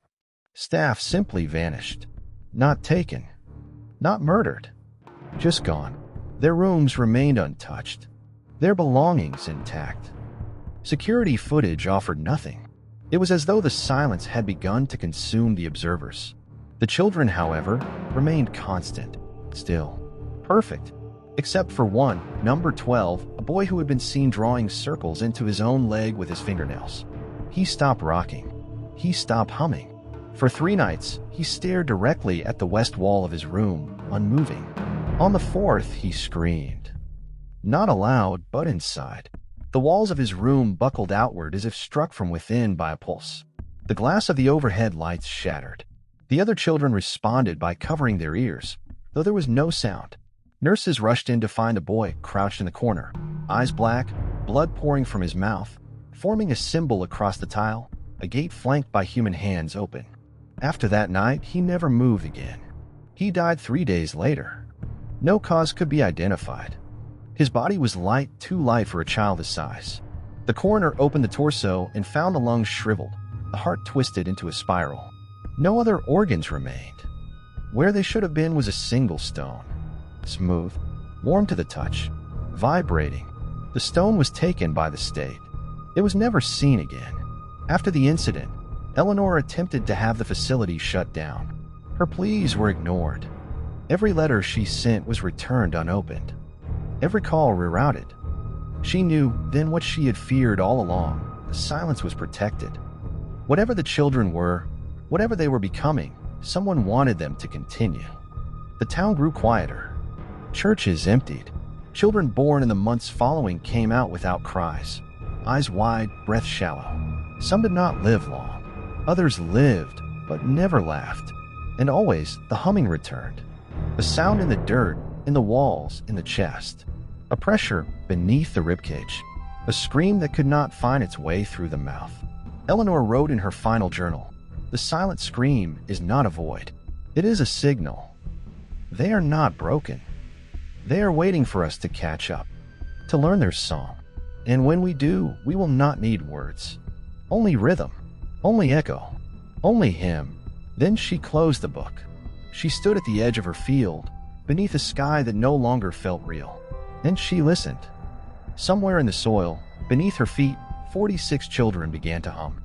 Staff simply vanished. Not taken. Not murdered. Just gone. Their rooms remained untouched. Their belongings intact. Security footage offered nothing. It was as though the silence had begun to consume the observers. The children, however, remained constant, still, perfect, except for one, number 12, a boy who had been seen drawing circles into his own leg with his fingernails. He stopped rocking. He stopped humming. For 3 nights, he stared directly at the west wall of his room, unmoving. On the 4th, he screamed. Not aloud, but inside. The walls of his room buckled outward as if struck from within by a pulse. The glass of the overhead lights shattered. The other children responded by covering their ears, though there was no sound. Nurses rushed in to find the boy crouched in the corner, eyes black, blood pouring from his mouth, forming a symbol across the tile, a gate flanked by human hands open. After that night, he never moved again. He died 3 days later. No cause could be identified. His body was light, too light for a child his size. The coroner opened the torso and found the lungs shriveled, the heart twisted into a spiral. No other organs remained. Where they should have been was a single stone. Smooth, warm to the touch, vibrating. The stone was taken by the state. It was never seen again. After the incident, Eleanor attempted to have the facility shut down. Her pleas were ignored. Every letter she sent was returned unopened. Every call rerouted. She knew then what she had feared all along. The silence was protected. Whatever the children were, whatever they were becoming, someone wanted them to continue. The town grew quieter. Churches emptied. Children born in the months following came out without cries, eyes wide, breath shallow. Some did not live long. Others lived, but never laughed. And always the humming returned. A sound in the dirt, in the walls, in the chest. A pressure beneath the ribcage. A scream that could not find its way through the mouth. Eleanor wrote in her final journal, "The silent scream is not a void. It is a signal. They are not broken. They are waiting for us to catch up, to learn their song. And when we do, we will not need words. Only rhythm, only echo, only hymn." Then she closed the book. She stood at the edge of her field, beneath a sky that no longer felt real. And she listened. Somewhere in the soil, beneath her feet, 46 children began to hum.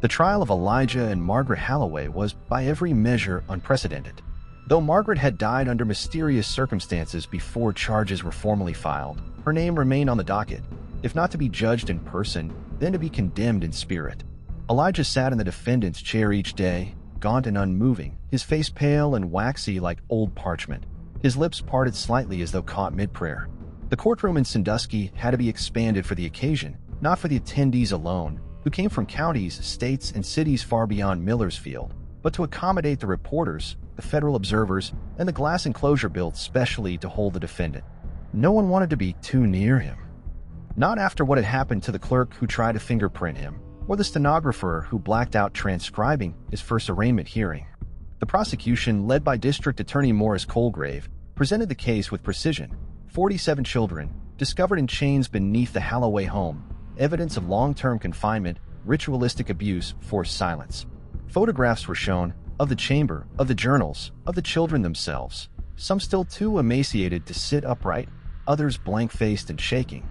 The trial of Elijah and Margaret Halloway was, by every measure, unprecedented. Though Margaret had died under mysterious circumstances before charges were formally filed, her name remained on the docket, if not to be judged in person, then to be condemned in spirit. Elijah sat in the defendant's chair each day, gaunt and unmoving, his face pale and waxy like old parchment, his lips parted slightly as though caught mid-prayer. The courtroom in Sandusky had to be expanded for the occasion, not for the attendees alone, who came from counties, states, and cities far beyond Millersfield, but to accommodate the reporters, the federal observers, and the glass enclosure built specially to hold the defendant. No one wanted to be too near him. Not after what had happened to the clerk who tried to fingerprint him, or the stenographer who blacked out transcribing his first arraignment hearing. The prosecution, led by District Attorney Morris Colgrave, presented the case with precision. 47 children, discovered in chains beneath the Halloway home, evidence of long-term confinement, ritualistic abuse, forced silence. Photographs were shown of the chamber, of the journals, of the children themselves, some still too emaciated to sit upright, others blank-faced and shaking.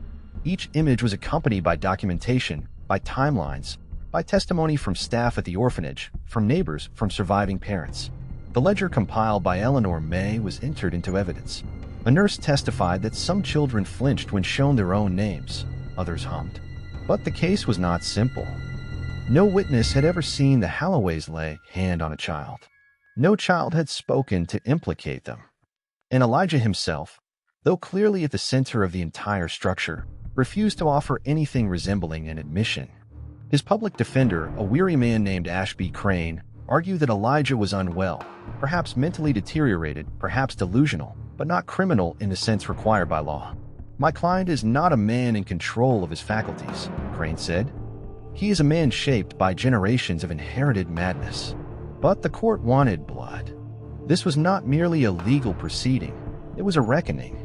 Each image was accompanied by documentation, by timelines, by testimony from staff at the orphanage, from neighbors, from surviving parents. The ledger compiled by Eleanor May was entered into evidence. A nurse testified that some children flinched when shown their own names, others hummed. But the case was not simple. No witness had ever seen the Halloways lay hand on a child. No child had spoken to implicate them. And Elijah himself, though clearly at the center of the entire structure, refused to offer anything resembling an admission. His public defender, a weary man named Ashby Crane, argued that Elijah was unwell, perhaps mentally deteriorated, perhaps delusional, but not criminal in the sense required by law. "My client is not a man in control of his faculties," Crane said. "He is a man shaped by generations of inherited madness." But the court wanted blood. This was not merely a legal proceeding, it was a reckoning.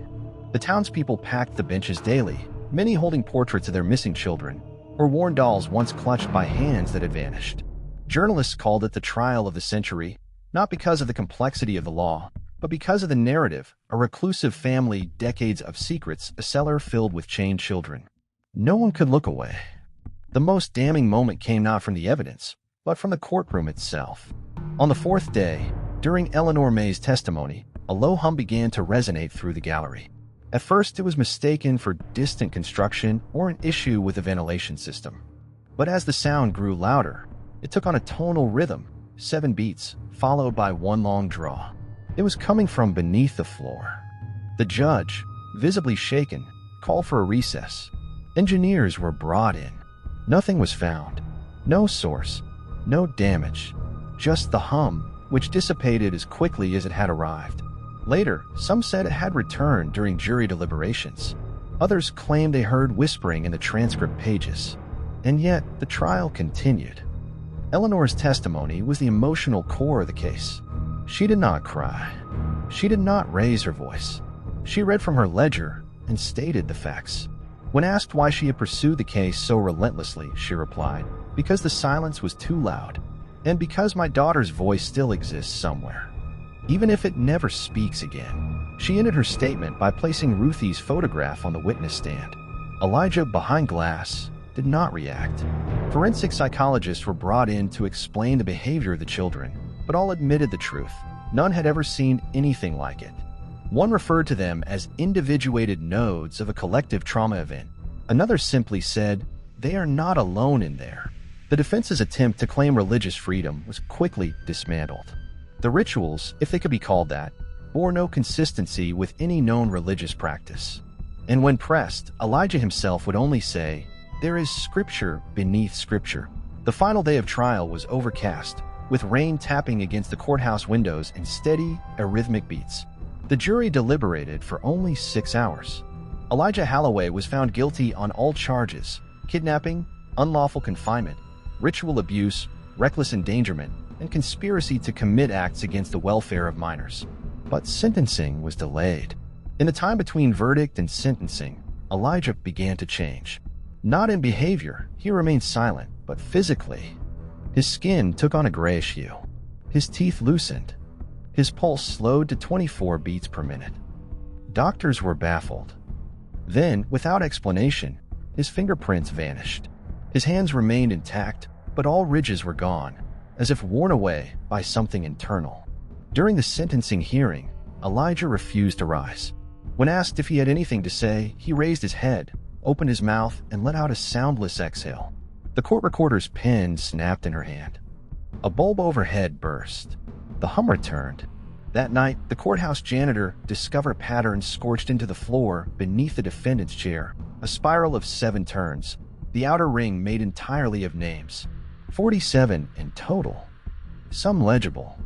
The townspeople packed the benches daily, many holding portraits of their missing children, or worn dolls once clutched by hands that had vanished. Journalists called it the trial of the century, not because of the complexity of the law, but because of the narrative, a reclusive family, decades of secrets, a cellar filled with chained children. No one could look away. The most damning moment came not from the evidence, but from the courtroom itself. On the fourth day, during Eleanor May's testimony, a low hum began to resonate through the gallery. At first, it was mistaken for distant construction or an issue with the ventilation system. But as the sound grew louder, it took on a tonal rhythm, 7 beats, followed by one long draw. It was coming from beneath the floor. The judge, visibly shaken, called for a recess. Engineers were brought in. Nothing was found. No source. No damage. Just the hum, which dissipated as quickly as it had arrived. Later, some said it had returned during jury deliberations. Others claimed they heard whispering in the transcript pages. And yet, the trial continued. Eleanor's testimony was the emotional core of the case. She did not cry. She did not raise her voice. She read from her ledger and stated the facts. When asked why she had pursued the case so relentlessly, she replied, "Because the silence was too loud, and because my daughter's voice still exists somewhere, even if it never speaks again." She ended her statement by placing Ruthie's photograph on the witness stand. Elijah, behind glass, did not react. Forensic psychologists were brought in to explain the behavior of the children, but all admitted the truth. None had ever seen anything like it. One referred to them as individuated nodes of a collective trauma event. Another simply said, "They are not alone in there." The defense's attempt to claim religious freedom was quickly dismantled. The rituals, if they could be called that, bore no consistency with any known religious practice. And when pressed, Elijah himself would only say, "There is scripture beneath scripture." The final day of trial was overcast, with rain tapping against the courthouse windows in steady, arrhythmic beats. The jury deliberated for only 6 hours. Elijah Halloway was found guilty on all charges: kidnapping, unlawful confinement, ritual abuse, reckless endangerment, and conspiracy to commit acts against the welfare of minors. But sentencing was delayed. In the time between verdict and sentencing, Elijah began to change. Not in behavior, he remained silent, but physically. His skin took on a grayish hue. His teeth loosened. His pulse slowed to 24 beats per minute. Doctors were baffled. Then, without explanation, his fingerprints vanished. His hands remained intact, but all ridges were gone, as if worn away by something internal. During the sentencing hearing, Elijah refused to rise. When asked if he had anything to say, he raised his head, opened his mouth, and let out a soundless exhale. The court recorder's pen snapped in her hand. A bulb overhead burst. The hum returned. That night, the courthouse janitor discovered patterns scorched into the floor beneath the defendant's chair, a spiral of 7 turns, the outer ring made entirely of names. 47 in total. Some legible,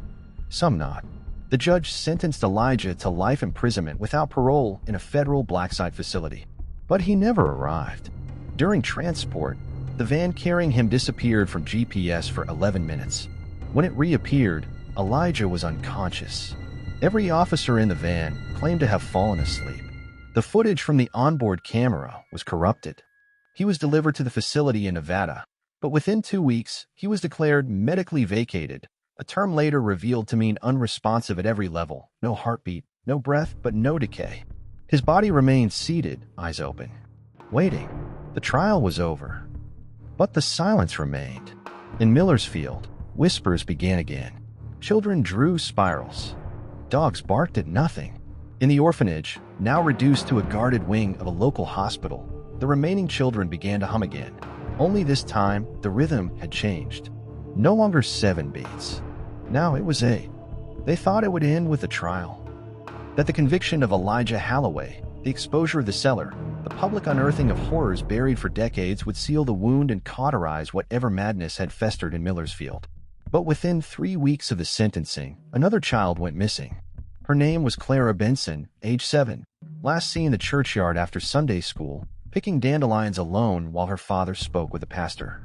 some not. The judge sentenced Elijah to life imprisonment without parole in a federal blacksite facility. But he never arrived. During transport, the van carrying him disappeared from GPS for 11 minutes. When it reappeared, Elijah was unconscious. Every officer in the van claimed to have fallen asleep. The footage from the onboard camera was corrupted. He was delivered to the facility in Nevada, but within 2 weeks, he was declared medically vacated, a term later revealed to mean unresponsive at every level: no heartbeat, no breath, but no decay. His body remained seated, eyes open, waiting. The trial was over. But the silence remained. In Millersfield, whispers began again. Children drew spirals. Dogs barked at nothing. In the orphanage, now reduced to a guarded wing of a local hospital, the remaining children began to hum again. Only this time, the rhythm had changed. No longer 7 beats. Now it was 8. They thought it would end with a trial. That the conviction of Elijah Halloway, the exposure of the cellar, the public unearthing of horrors buried for decades would seal the wound and cauterize whatever madness had festered in Millersfield. But within 3 weeks of the sentencing, another child went missing. Her name was Clara Benson, age 7, last seen in the churchyard after Sunday school, picking dandelions alone while her father spoke with the pastor.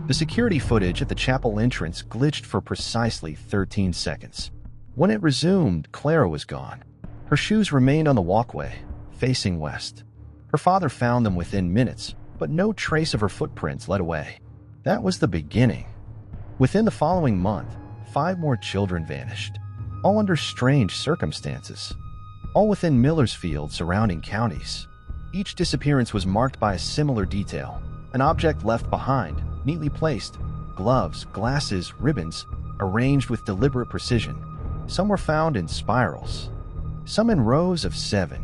The security footage at the chapel entrance glitched for precisely 13 seconds. When it resumed, Clara was gone. Her shoes remained on the walkway, facing west. Her father found them within minutes, but no trace of her footprints led away. That was the beginning. Within the following month, 5 more children vanished, all under strange circumstances, all within Millersfield surrounding counties. Each disappearance was marked by a similar detail: an object left behind, neatly placed, gloves, glasses, ribbons, arranged with deliberate precision. Some were found in spirals, some in rows of 7.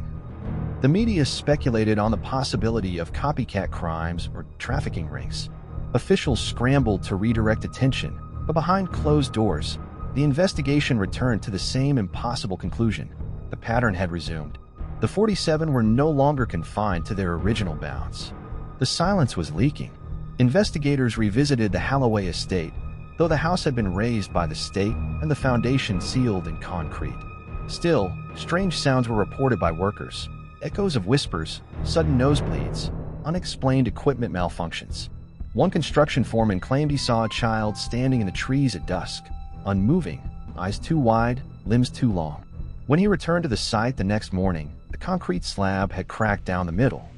The media speculated on the possibility of copycat crimes or trafficking rings. Officials scrambled to redirect attention, but behind closed doors, the investigation returned to the same impossible conclusion. The pattern had resumed. The 47 were no longer confined to their original bounds. The silence was leaking. Investigators revisited the Halloway estate, though the house had been razed by the state and the foundation sealed in concrete. Still, strange sounds were reported by workers: echoes of whispers, sudden nosebleeds, unexplained equipment malfunctions. One construction foreman claimed he saw a child standing in the trees at dusk, unmoving, eyes too wide, limbs too long. When he returned to the site the next morning, the concrete slab had cracked down the middle.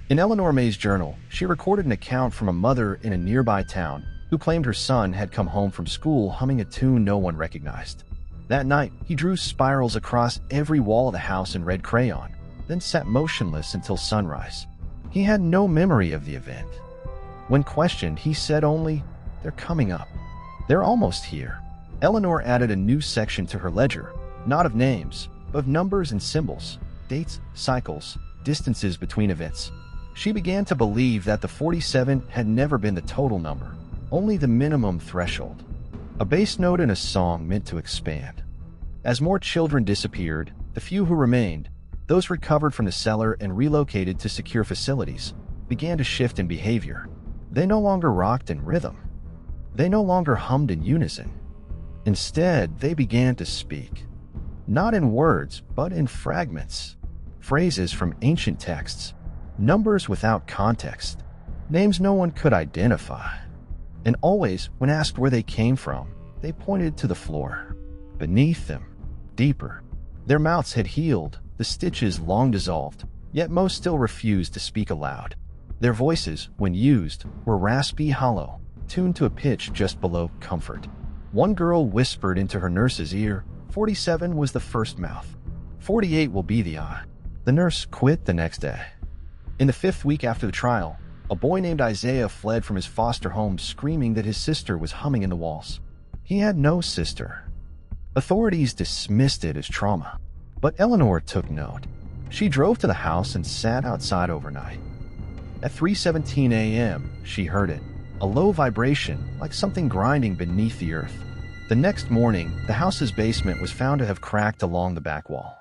In Eleanor May's journal, she recorded an account from a mother in a nearby town who claimed her son had come home from school humming a tune no one recognized. That night, he drew spirals across every wall of the house in red crayon, then sat motionless until sunrise. He had no memory of the event. When questioned, he said only, "They're coming up. They're almost here." Eleanor added a new section to her ledger, not of names, but of numbers and symbols, dates, cycles, distances between events. She began to believe that the 47 had never been the total number, only the minimum threshold, a bass note in a song meant to expand. As more children disappeared, the few who remained, those recovered from the cellar and relocated to secure facilities, began to shift in behavior. They no longer rocked in rhythm. They no longer hummed in unison. Instead, they began to speak. Not in words, but in fragments. Phrases from ancient texts. Numbers without context. Names no one could identify. And always, when asked where they came from, they pointed to the floor. Beneath them, deeper. Their mouths had healed, the stitches long dissolved, yet most still refused to speak aloud. Their voices, when used, were raspy, hollow, tuned to a pitch just below comfort. One girl whispered into her nurse's ear, 47 was the first mouth. 48 will be the eye. The nurse quit the next day. In the 5th week after the trial, a boy named Isaiah fled from his foster home screaming that his sister was humming in the walls. He had no sister. Authorities dismissed it as trauma, but Eleanor took note. She drove to the house and sat outside overnight. At 3:17 a.m., she heard it, a low vibration like something grinding beneath the earth. The next morning, the house's basement was found to have cracked along the back wall.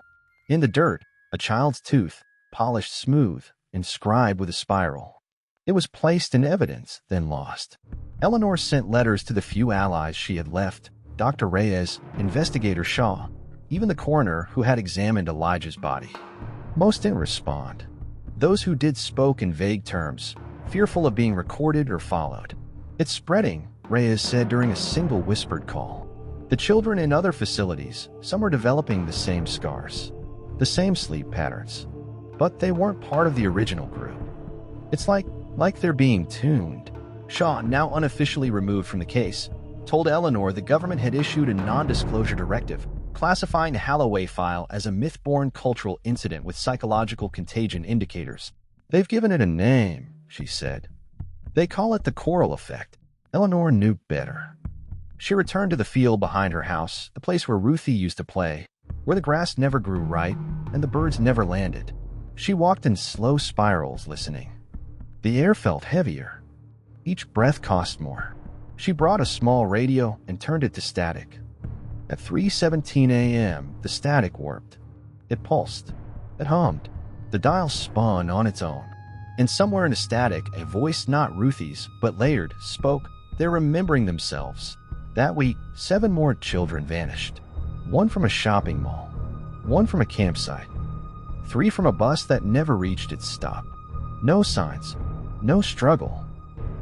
In the dirt, a child's tooth, polished smooth, inscribed with a spiral. It was placed in evidence, then lost. Eleanor sent letters to the few allies she had left, Dr. Reyes, Investigator Shaw, even the coroner who had examined Elijah's body. Most didn't respond. Those who did spoke in vague terms, fearful of being recorded or followed. It's spreading, Reyes said during a single whispered call. The children in other facilities, some are developing the same scars, the same sleep patterns, but they weren't part of the original group. It's like they're being tuned. Shaw, now unofficially removed from the case, told Eleanor the government had issued a non-disclosure directive, classifying the Halloway file as a myth-born cultural incident with psychological contagion indicators. They've given it a name, she said. They call it the coral effect. Eleanor knew better. She returned to the field behind her house, the place where Ruthie used to play, where the grass never grew right and the birds never landed. She walked in slow spirals, listening. The air felt heavier. Each breath cost more. She brought a small radio and turned it to static. At 3:17 a.m., the static warped. It pulsed. It hummed. The dial spun on its own. And somewhere in the static, a voice not Ruthie's, but layered, spoke. They're remembering themselves. That week, 7 more children vanished. 1 from a shopping mall. 1 from a campsite. 3 from a bus that never reached its stop. No signs. No struggle.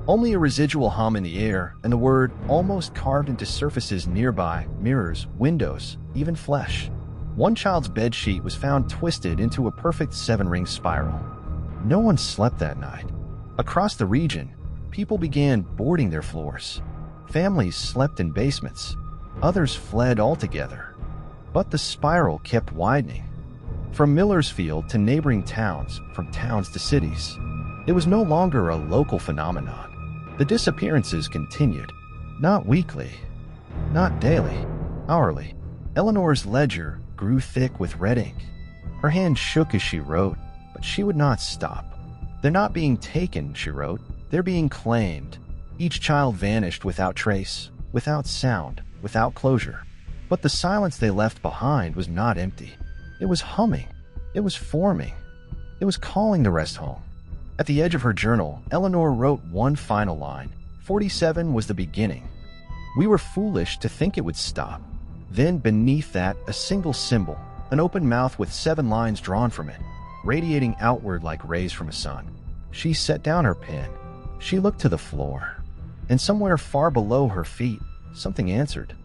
Only a residual hum in the air, and the word almost carved into surfaces nearby, mirrors, windows, even flesh. One child's bedsheet was found twisted into a perfect 7-ring spiral. No one slept that night. Across the region, people began boarding their floors. Families slept in basements. Others fled altogether. But the spiral kept widening. From Millersfield to neighboring towns, from towns to cities. It was no longer a local phenomenon. The disappearances continued. Not weekly. Not daily. Hourly. Eleanor's ledger grew thick with red ink. Her hand shook as she wrote, but she would not stop. They're not being taken, she wrote. They're being claimed. Each child vanished without trace, without sound, without closure. But the silence they left behind was not empty. It was humming. It was forming. It was calling the rest home. At the edge of her journal, Eleanor wrote one final line. 47 was the beginning. We were foolish to think it would stop. Then beneath that, a single symbol, an open mouth with 7 lines drawn from it, radiating outward like rays from a sun. She set down her pen. She looked to the floor. And somewhere far below her feet, something answered.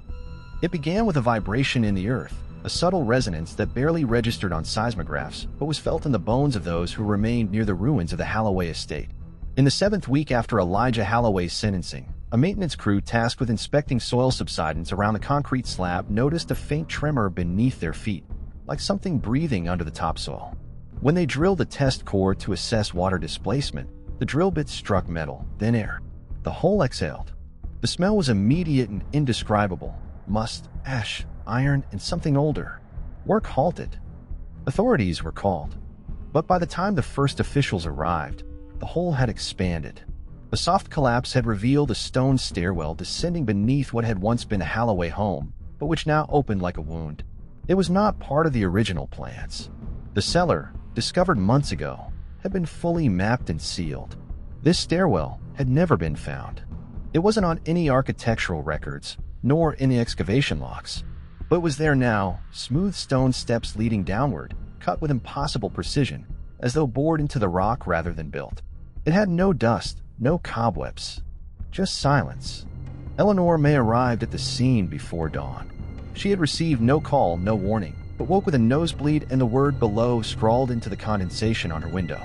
It began with a vibration in the earth, a subtle resonance that barely registered on seismographs, but was felt in the bones of those who remained near the ruins of the Halloway estate. In the 7th week after Elijah Halloway's sentencing, a maintenance crew tasked with inspecting soil subsidence around the concrete slab noticed a faint tremor beneath their feet, like something breathing under the topsoil. When they drilled a test core to assess water displacement, the drill bit struck metal, then air. The hole exhaled. The smell was immediate and indescribable. Must, ash, iron, and something older. Work halted. Authorities were called. But by the time the first officials arrived, the hole had expanded. A soft collapse had revealed a stone stairwell descending beneath what had once been a Halloway home, but which now opened like a wound. It was not part of the original plans. The cellar, discovered months ago, had been fully mapped and sealed. This stairwell had never been found. It wasn't on any architectural records, nor in the excavation logs, but was there now, smooth stone steps leading downward, cut with impossible precision, as though bored into the rock rather than built. It had no dust, no cobwebs, just silence. Eleanor May arrived at the scene before dawn. She had received no call, no warning, but woke with a nosebleed and the word below scrawled into the condensation on her window.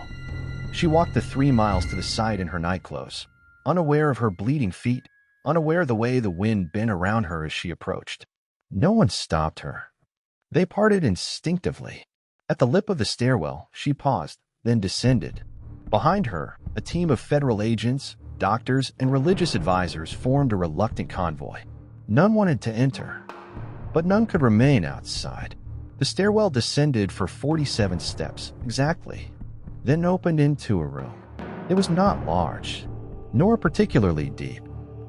She walked the 3 miles to the site in her nightclothes, unaware of her bleeding feet, unaware of the way the wind bent around her as she approached. No one stopped her. They parted instinctively. At the lip of the stairwell, she paused, then descended. Behind her, a team of federal agents, doctors, and religious advisors formed a reluctant convoy. None wanted to enter, but none could remain outside. The stairwell descended for 47 steps, exactly, then opened into a room. It was not large, nor particularly deep,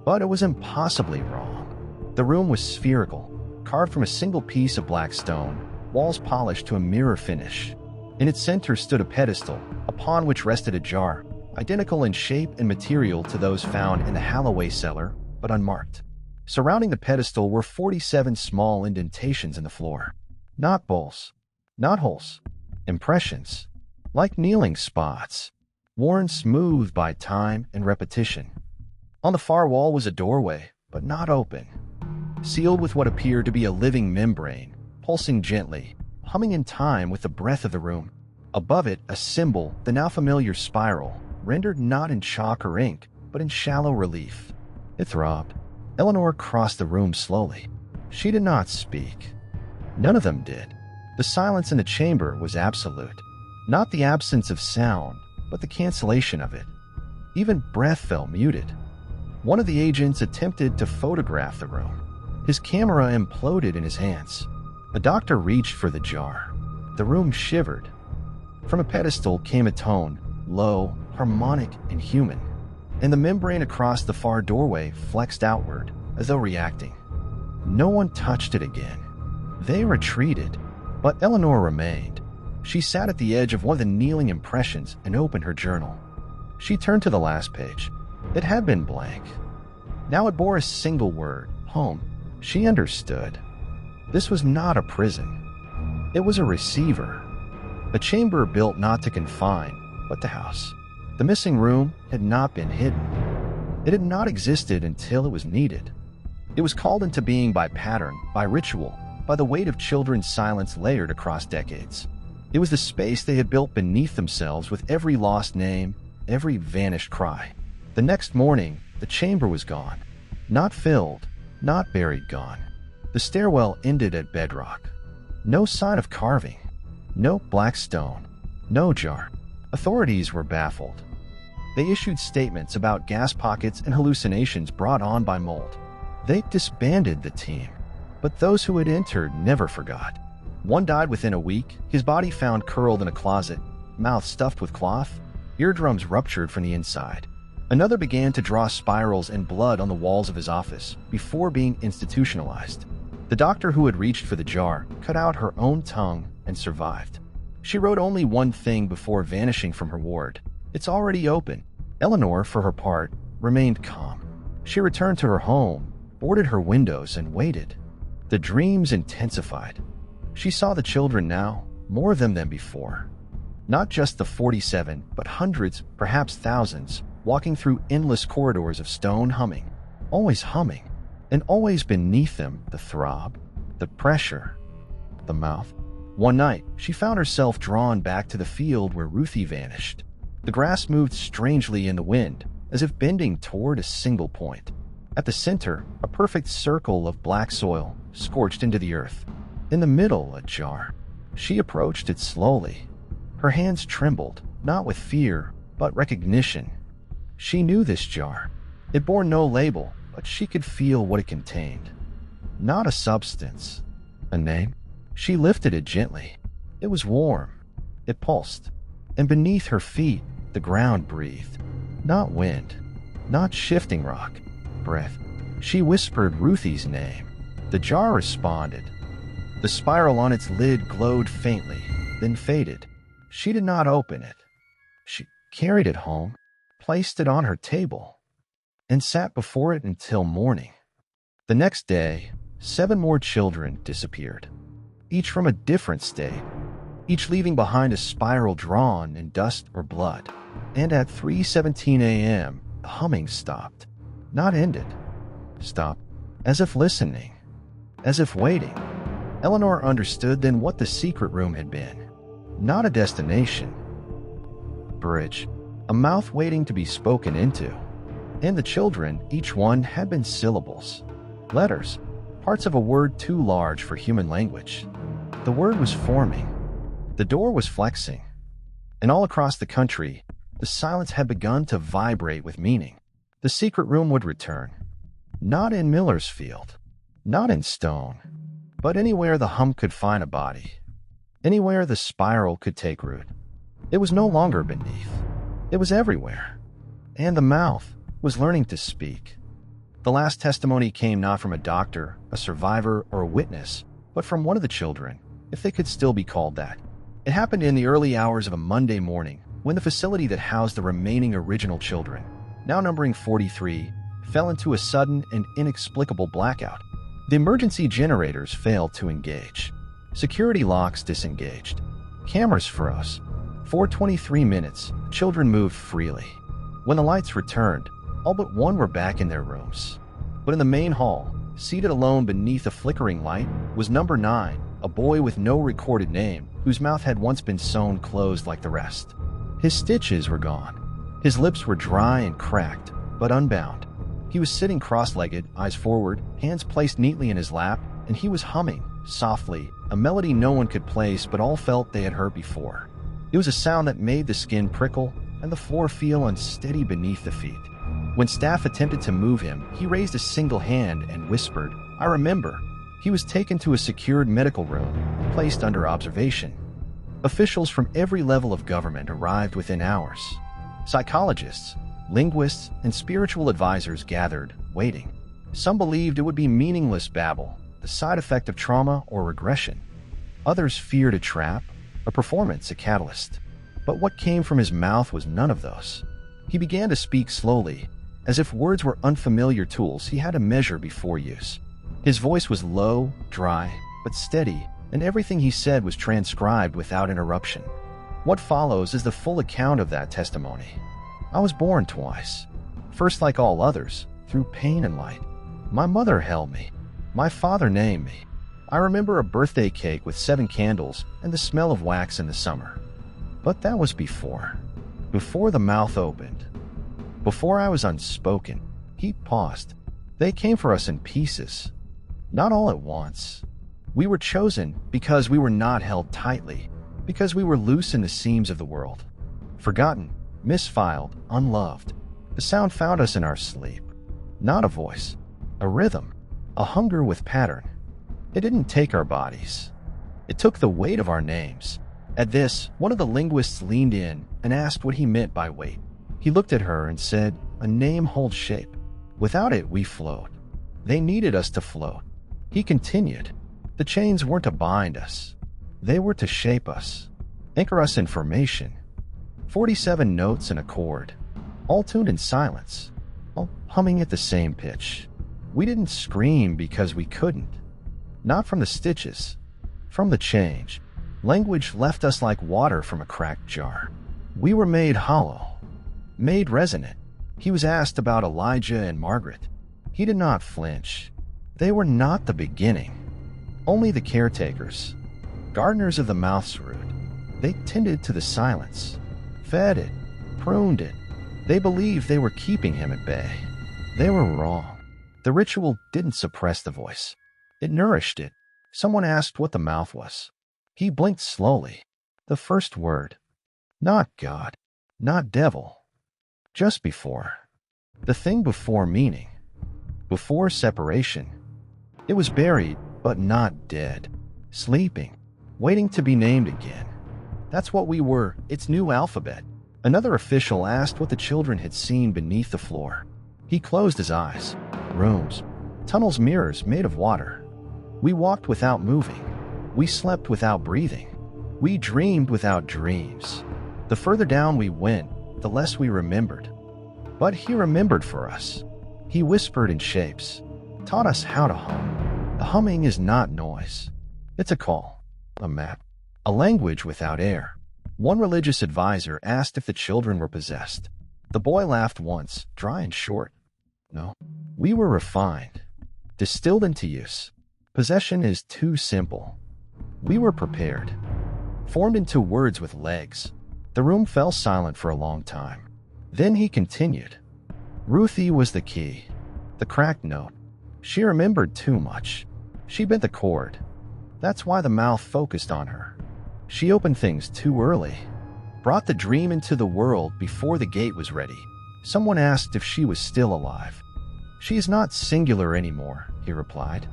but it was impossibly wrong. The room was spherical, carved from a single piece of black stone, walls polished to a mirror finish. In its center stood a pedestal, upon which rested a jar, identical in shape and material to those found in the Halloway cellar, but unmarked. Surrounding the pedestal were 47 small indentations in the floor. Not bowls, not holes, impressions, like kneeling spots, worn smooth by time and repetition. On the far wall was a doorway, but not open, sealed with what appeared to be a living membrane, pulsing gently, humming in time with the breath of the room. Above it, a symbol, the now familiar spiral, rendered not in chalk or ink, but in shallow relief. It throbbed. Eleanor crossed the room slowly. She did not speak. None of them did. The silence in the chamber was absolute. Not the absence of sound, but the cancellation of it. Even breath felt muted. One of the agents attempted to photograph the room. His camera imploded in his hands. A doctor reached for the jar. The room shivered. From a pedestal came a tone, low, harmonic, and human, and the membrane across the far doorway flexed outward, as though reacting. No one touched it again. They retreated, but Eleanor remained. She sat at the edge of one of the kneeling impressions and opened her journal. She turned to the last page. It had been blank. Now it bore a single word, home. She understood. This was not a prison. It was a receiver. A chamber built not to confine, but to house. The missing room had not been hidden. It had not existed until it was needed. It was called into being by pattern, by ritual, by the weight of children's silence layered across decades. It was the space they had built beneath themselves with every lost name, every vanished cry. The next morning, the chamber was gone. Not filled, not buried, gone. The stairwell ended at bedrock. No sign of carving. No black stone. No jar. Authorities were baffled. They issued statements about gas pockets and hallucinations brought on by mold. They disbanded the team. But those who had entered never forgot. One died within a week, his body found curled in a closet, mouth stuffed with cloth, eardrums ruptured from the inside. Another began to draw spirals and blood on the walls of his office before being institutionalized. The doctor who had reached for the jar cut out her own tongue and survived. She wrote only one thing before vanishing from her ward. It's already open. Eleanor, for her part, remained calm. She returned to her home, boarded her windows, and waited. The dreams intensified. She saw the children now, more of them than before. Not just the 47, but hundreds, perhaps thousands, walking through endless corridors of stone, humming, and always beneath them the throb, the pressure, the mouth. One night, she found herself drawn back to the field where Ruthie vanished. The grass moved strangely in the wind, as if bending toward a single point. At the center, a perfect circle of black soil, scorched into the earth. In the middle, a jar. She approached it slowly. Her hands trembled, not with fear, but recognition. She knew this jar. It bore no label, but she could feel what it contained. Not a substance. A name? She lifted it gently. It was warm. It pulsed. And beneath her feet, the ground breathed. Not wind. Not shifting rock. Breath. She whispered Ruthie's name. The jar responded. The spiral on its lid glowed faintly, then faded. She did not open it. She carried it home, placed it on her table, and sat before it until morning. The next day, 7 more children disappeared, each from a different state, each leaving behind a spiral drawn in dust or blood. And at 3:17 a.m., the humming stopped. Not ended. Stopped. As if listening. As if waiting. Eleanor understood then what the secret room had been. Not a destination. Bridge. A mouth waiting to be spoken into. And the children, each one, had been syllables. Letters. Parts of a word too large for human language. The word was forming. The door was flexing. And all across the country, the silence had begun to vibrate with meaning. The secret room would return. Not in Millersfield. Not in stone. But anywhere the hum could find a body. Anywhere the spiral could take root. It was no longer beneath. It was everywhere. And the mouth was learning to speak. The last testimony came not from a doctor, a survivor, or a witness, but from one of the children, if they could still be called that. It happened in the early hours of a Monday morning, when the facility that housed the remaining original children, now numbering 43, fell into a sudden and inexplicable blackout. The emergency generators failed to engage. Security locks disengaged. Cameras froze. For 23 minutes, children moved freely. When the lights returned, all but one were back in their rooms. But in the main hall, seated alone beneath a flickering light, was number 9, a boy with no recorded name, whose mouth had once been sewn closed like the rest. His stitches were gone. His lips were dry and cracked, but unbound. He was sitting cross-legged, eyes forward, hands placed neatly in his lap, and he was humming, softly, a melody no one could place but all felt they had heard before. It was a sound that made the skin prickle and the floor feel unsteady beneath the feet. When staff attempted to move him, he raised a single hand and whispered, "I remember." He was taken to a secured medical room and placed under observation. Officials from every level of government arrived within hours. Psychologists, linguists, and spiritual advisors gathered, waiting. Some believed it would be meaningless babble, the side effect of trauma or regression. Others feared a trap, a performance, a catalyst. But what came from his mouth was none of those. He began to speak slowly, as if words were unfamiliar tools he had to measure before use. His voice was low, dry, but steady, and everything he said was transcribed without interruption. What follows is the full account of that testimony. I was born twice. First, like all others, through pain and light. My mother held me. My father named me. I remember a birthday cake with 7 candles and the smell of wax in the summer. But that was before. Before the mouth opened. Before I was unspoken. He paused. They came for us in pieces. Not all at once. We were chosen because we were not held tightly, because we were loose in the seams of the world. Forgotten, misfiled, unloved. The sound found us in our sleep. Not a voice. A rhythm. A hunger with pattern. It didn't take our bodies. It took the weight of our names. At this, one of the linguists leaned in and asked what he meant by weight. He looked at her and said, "A name holds shape. Without it, we float. They needed us to float." He continued, "The chains weren't to bind us. They were to shape us, anchor us in formation. 47 notes in a chord, all tuned in silence, all humming at the same pitch. We didn't scream because we couldn't. Not from the stitches, from the change. Language left us like water from a cracked jar. We were made hollow, made resonant." He was asked about Elijah and Margaret. He did not flinch. They were not the beginning, only the caretakers, gardeners of the mouth's root. They tended to the silence, fed it, pruned it. They believed they were keeping him at bay. They were wrong. The ritual didn't suppress the voice. It nourished it. Someone asked what the mouth was. He blinked slowly. The first word. Not God, not devil. Just before. The thing before meaning. Before separation. It was buried, but not dead. Sleeping. Waiting to be named again. That's what we were, its new alphabet. Another official asked what the children had seen beneath the floor. He closed his eyes. Rooms. Tunnels, mirrors made of water. We walked without moving. We slept without breathing. We dreamed without dreams. The further down we went, the less we remembered. But he remembered for us. He whispered in shapes, taught us how to hum. The humming is not noise. It's a call, a map, a language without air. One religious advisor asked if the children were possessed. The boy laughed once, dry and short. No, we were refined, distilled into use. Possession is too simple. We were prepared, formed into words with legs. The room fell silent for a long time. Then he continued. Ruthie was the key, the cracked note. She remembered too much. She bent the cord. That's why the mouth focused on her. She opened things too early, brought the dream into the world before the gate was ready. Someone asked if she was still alive. She is not singular anymore, he replied.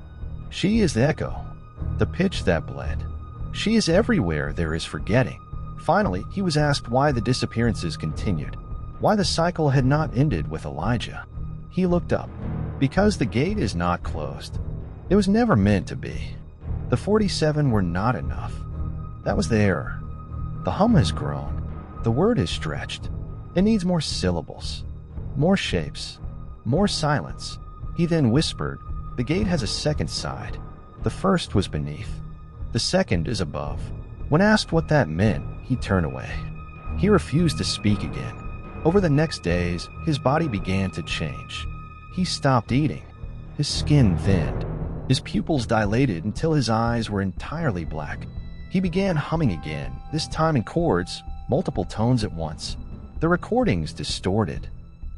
She is the echo, the pitch that bled. She is everywhere there is forgetting. Finally, he was asked why the disappearances continued, why the cycle had not ended with Elijah. He looked up. Because the gate is not closed. It was never meant to be. The 47 were not enough. That was the error. The hum has grown. The word is stretched. It needs more syllables, more shapes, more silence. He then whispered, the gate has a second side. The first was beneath. The second is above. When asked what that meant, he turned away. He refused to speak again. Over the next days, his body began to change. He stopped eating. His skin thinned. His pupils dilated until his eyes were entirely black. He began humming again, this time in chords, multiple tones at once. The recordings distorted.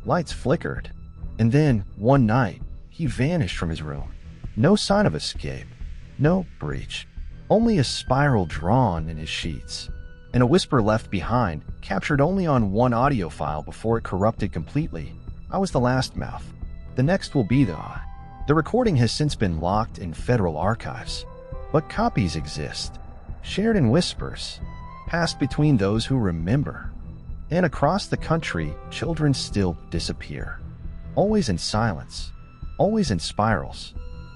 Lights flickered. And then, one night, he vanished from his room. No sign of escape. No breach. Only a spiral drawn in his sheets. And a whisper left behind, captured only on one audio file before it corrupted completely. I was the last mouth. The next will be the I. The recording has since been locked in federal archives. But copies exist, shared in whispers, passed between those who remember. And across the country, children still disappear. Always in silence, always in spirals.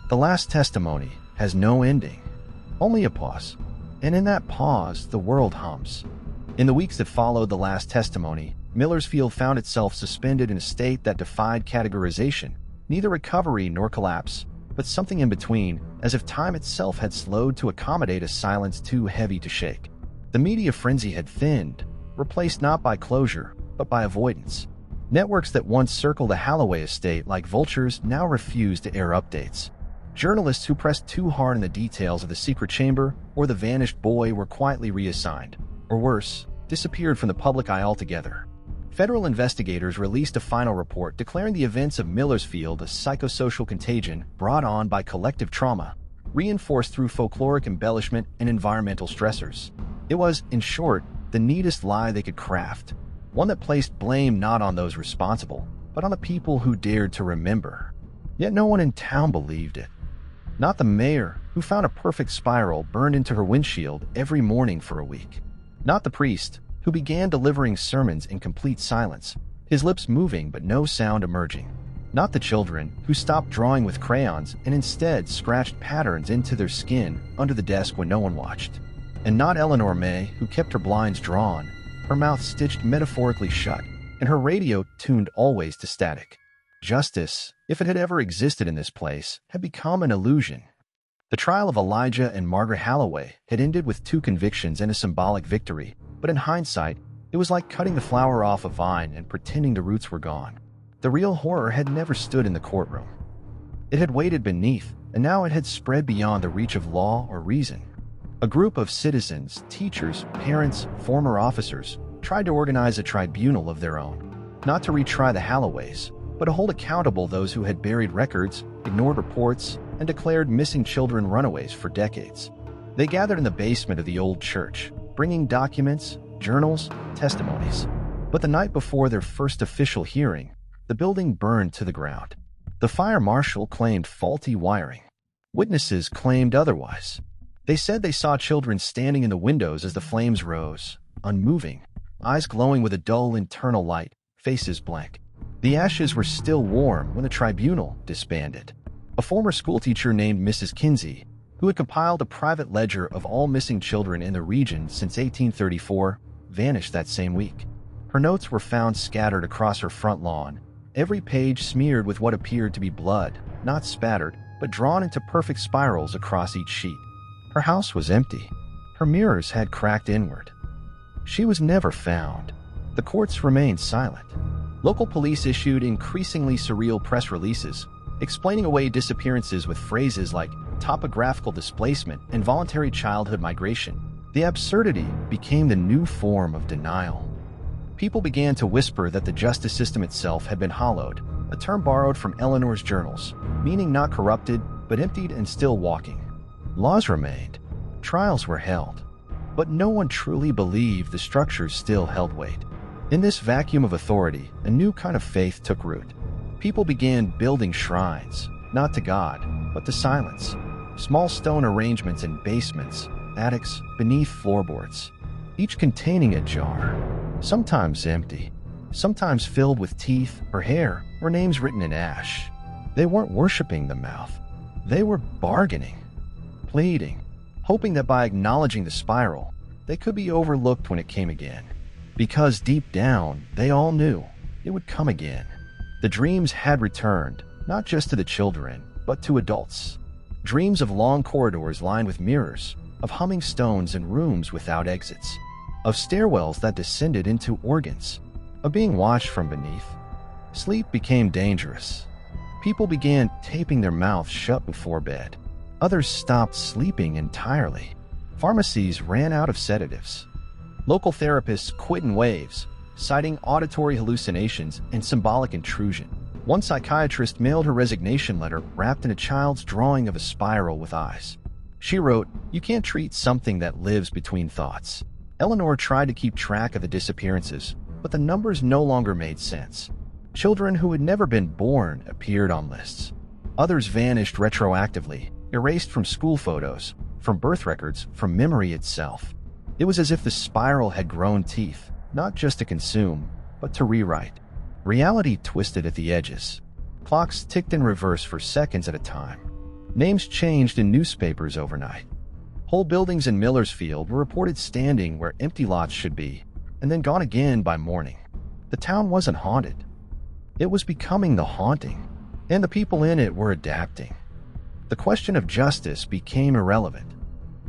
The last testimony has no ending, only a pause. And in that pause, the world hums. In the weeks that followed the last testimony, Millersfield found itself suspended in a state that defied categorization, neither recovery nor collapse, but something in between, as if time itself had slowed to accommodate a silence too heavy to shake. The media frenzy had thinned, replaced not by closure, but by avoidance. Networks that once circled the Halloway estate like vultures now refused to air updates. Journalists who pressed too hard on the details of the secret chamber or the vanished boy were quietly reassigned, or worse, disappeared from the public eye altogether. Federal investigators released a final report declaring the events of Millersfield a psychosocial contagion brought on by collective trauma, reinforced through folkloric embellishment and environmental stressors. It was, in short, the neatest lie they could craft, one that placed blame not on those responsible, but on the people who dared to remember. Yet no one in town believed it. Not the mayor, who found a perfect spiral burned into her windshield every morning for a week. Not the priest, who began delivering sermons in complete silence, his lips moving but no sound emerging. Not the children, who stopped drawing with crayons and instead scratched patterns into their skin under the desk when no one watched. And not Eleanor May, who kept her blinds drawn, her mouth stitched metaphorically shut, and her radio tuned always to static. Justice, if it had ever existed in this place, had become an illusion. The trial of Elijah and Margaret Halloway had ended with 2 convictions and a symbolic victory, but in hindsight, it was like cutting the flower off a vine and pretending the roots were gone. The real horror had never stood in the courtroom. It had waited beneath, and now it had spread beyond the reach of law or reason. A group of citizens, teachers, parents, former officers, tried to organize a tribunal of their own, not to retry the Halloways, but to hold accountable those who had buried records, ignored reports, and declared missing children runaways for decades. They gathered in the basement of the old church, bringing documents, journals, testimonies. But the night before their first official hearing, the building burned to the ground. The fire marshal claimed faulty wiring. Witnesses claimed otherwise. They said they saw children standing in the windows as the flames rose, unmoving, eyes glowing with a dull internal light, faces blank. The ashes were still warm when the tribunal disbanded. A former schoolteacher named Mrs. Kinsey, who had compiled a private ledger of all missing children in the region since 1834, vanished that same week. Her notes were found scattered across her front lawn, every page smeared with what appeared to be blood, not spattered, but drawn into perfect spirals across each sheet. Her house was empty. Her mirrors had cracked inward. She was never found. The courts remained silent. Local police issued increasingly surreal press releases, explaining away disappearances with phrases like topographical displacement and voluntary childhood migration. The absurdity became the new form of denial. People began to whisper that the justice system itself had been hollowed, a term borrowed from Eleanor's journals, meaning not corrupted, but emptied and still walking. Laws remained. Trials were held. But no one truly believed the structures still held weight. In this vacuum of authority, a new kind of faith took root. People began building shrines, not to God, but to silence. Small stone arrangements in basements, attics, beneath floorboards, each containing a jar, sometimes empty, sometimes filled with teeth or hair or names written in ash. They weren't worshiping the mouth. They were bargaining, pleading, hoping that by acknowledging the spiral, they could be overlooked when it came again. Because deep down, they all knew it would come again. The dreams had returned, not just to the children, but to adults. Dreams of long corridors lined with mirrors, of humming stones and rooms without exits, of stairwells that descended into organs, of being watched from beneath. Sleep became dangerous. People began taping their mouths shut before bed. Others stopped sleeping entirely. Pharmacies ran out of sedatives. Local therapists quit in waves, citing auditory hallucinations and symbolic intrusion. One psychiatrist mailed her resignation letter wrapped in a child's drawing of a spiral with eyes. She wrote, "You can't treat something that lives between thoughts." Eleanor tried to keep track of the disappearances, but the numbers no longer made sense. Children who had never been born appeared on lists. Others vanished retroactively, erased from school photos, from birth records, from memory itself. It was as if the spiral had grown teeth, not just to consume, but to rewrite. Reality twisted at the edges. Clocks ticked in reverse for seconds at a time. Names changed in newspapers overnight. Whole buildings in Millersfield were reported standing where empty lots should be, and then gone again by morning. The town wasn't haunted. It was becoming the haunting, and the people in it were adapting. The question of justice became irrelevant.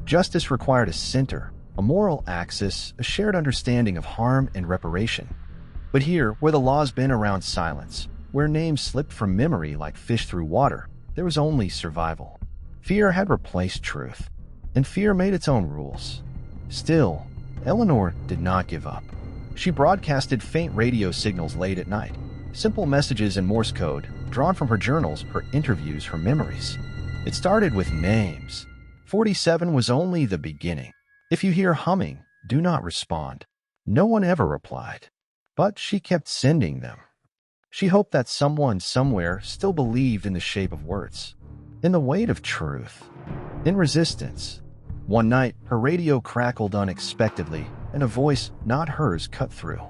Justice required a center, a moral axis, a shared understanding of harm and reparation. But here, where the laws bent around silence, where names slipped from memory like fish through water, there was only survival. Fear had replaced truth, and fear made its own rules. Still, Eleanor did not give up. She broadcasted faint radio signals late at night, simple messages in Morse code, drawn from her journals, her interviews, her memories. It started with names. 47 was only the beginning. If you hear humming, do not respond. No one ever replied. But she kept sending them. She hoped that someone somewhere still believed in the shape of words, in the weight of truth, in resistance. One night, her radio crackled unexpectedly, and a voice not hers cut through.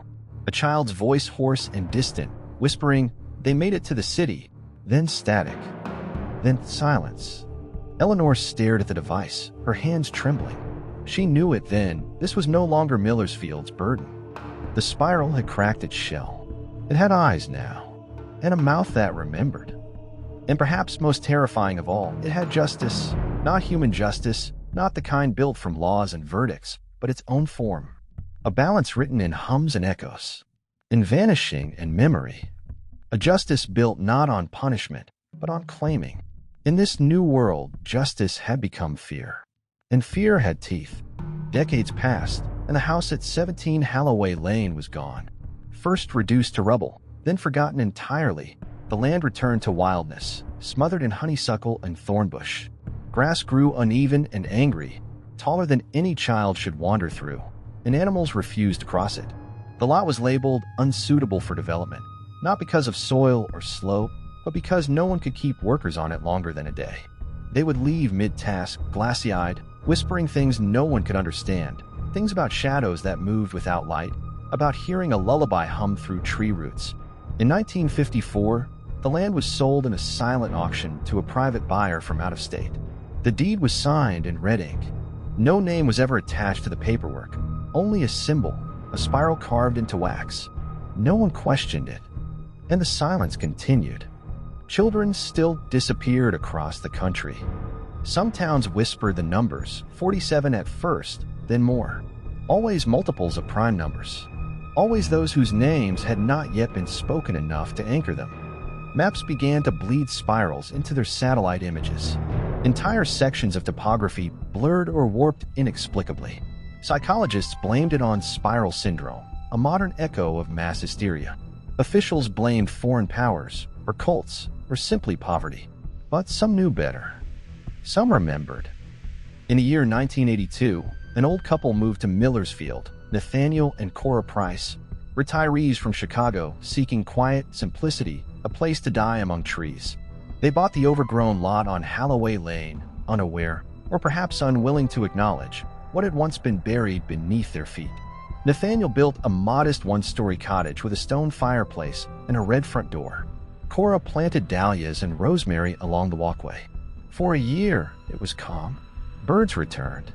A child's voice, hoarse and distant, whispering, "They made it to the city." Then static. Then silence. Eleanor stared at the device, her hands trembling. She knew it then. This was no longer Millersfield's burden. The spiral had cracked its shell. It had eyes now, and a mouth that remembered. And perhaps most terrifying of all, it had justice. Not human justice, not the kind built from laws and verdicts, but its own form. A balance written in hums and echoes, in vanishing and memory. A justice built not on punishment, but on claiming. In this new world, justice had become fear. And fear had teeth. Decades passed, and the house at 17 Halloway Lane was gone. First reduced to rubble, then forgotten entirely. The land returned to wildness, smothered in honeysuckle and thornbush. Grass grew uneven and angry, taller than any child should wander through, and animals refused to cross it. The lot was labeled unsuitable for development, not because of soil or slope, but because no one could keep workers on it longer than a day. They would leave mid-task, glassy-eyed, whispering things no one could understand, things about shadows that moved without light, about hearing a lullaby hum through tree roots. In 1954, the land was sold in a silent auction to a private buyer from out of state. The deed was signed in red ink. No name was ever attached to the paperwork, only a symbol, a spiral carved into wax. No one questioned it. And the silence continued. Children still disappeared across the country. Some towns whispered the numbers, 47 at first, then more. Always multiples of prime numbers. Always those whose names had not yet been spoken enough to anchor them. Maps began to bleed spirals into their satellite images. Entire sections of topography blurred or warped inexplicably. Psychologists blamed it on spiral syndrome, a modern echo of mass hysteria. Officials blamed foreign powers, or cults, or simply poverty. But some knew better. Some remembered. In the year 1982, an old couple moved to Millersfield, Nathaniel and Cora Price, retirees from Chicago seeking quiet, simplicity, a place to die among trees. They bought the overgrown lot on Halloway Lane, unaware, or perhaps unwilling to acknowledge, what had once been buried beneath their feet. Nathaniel built a modest one-story cottage with a stone fireplace and a red front door. Cora planted dahlias and rosemary along the walkway. For a year, it was calm. Birds returned.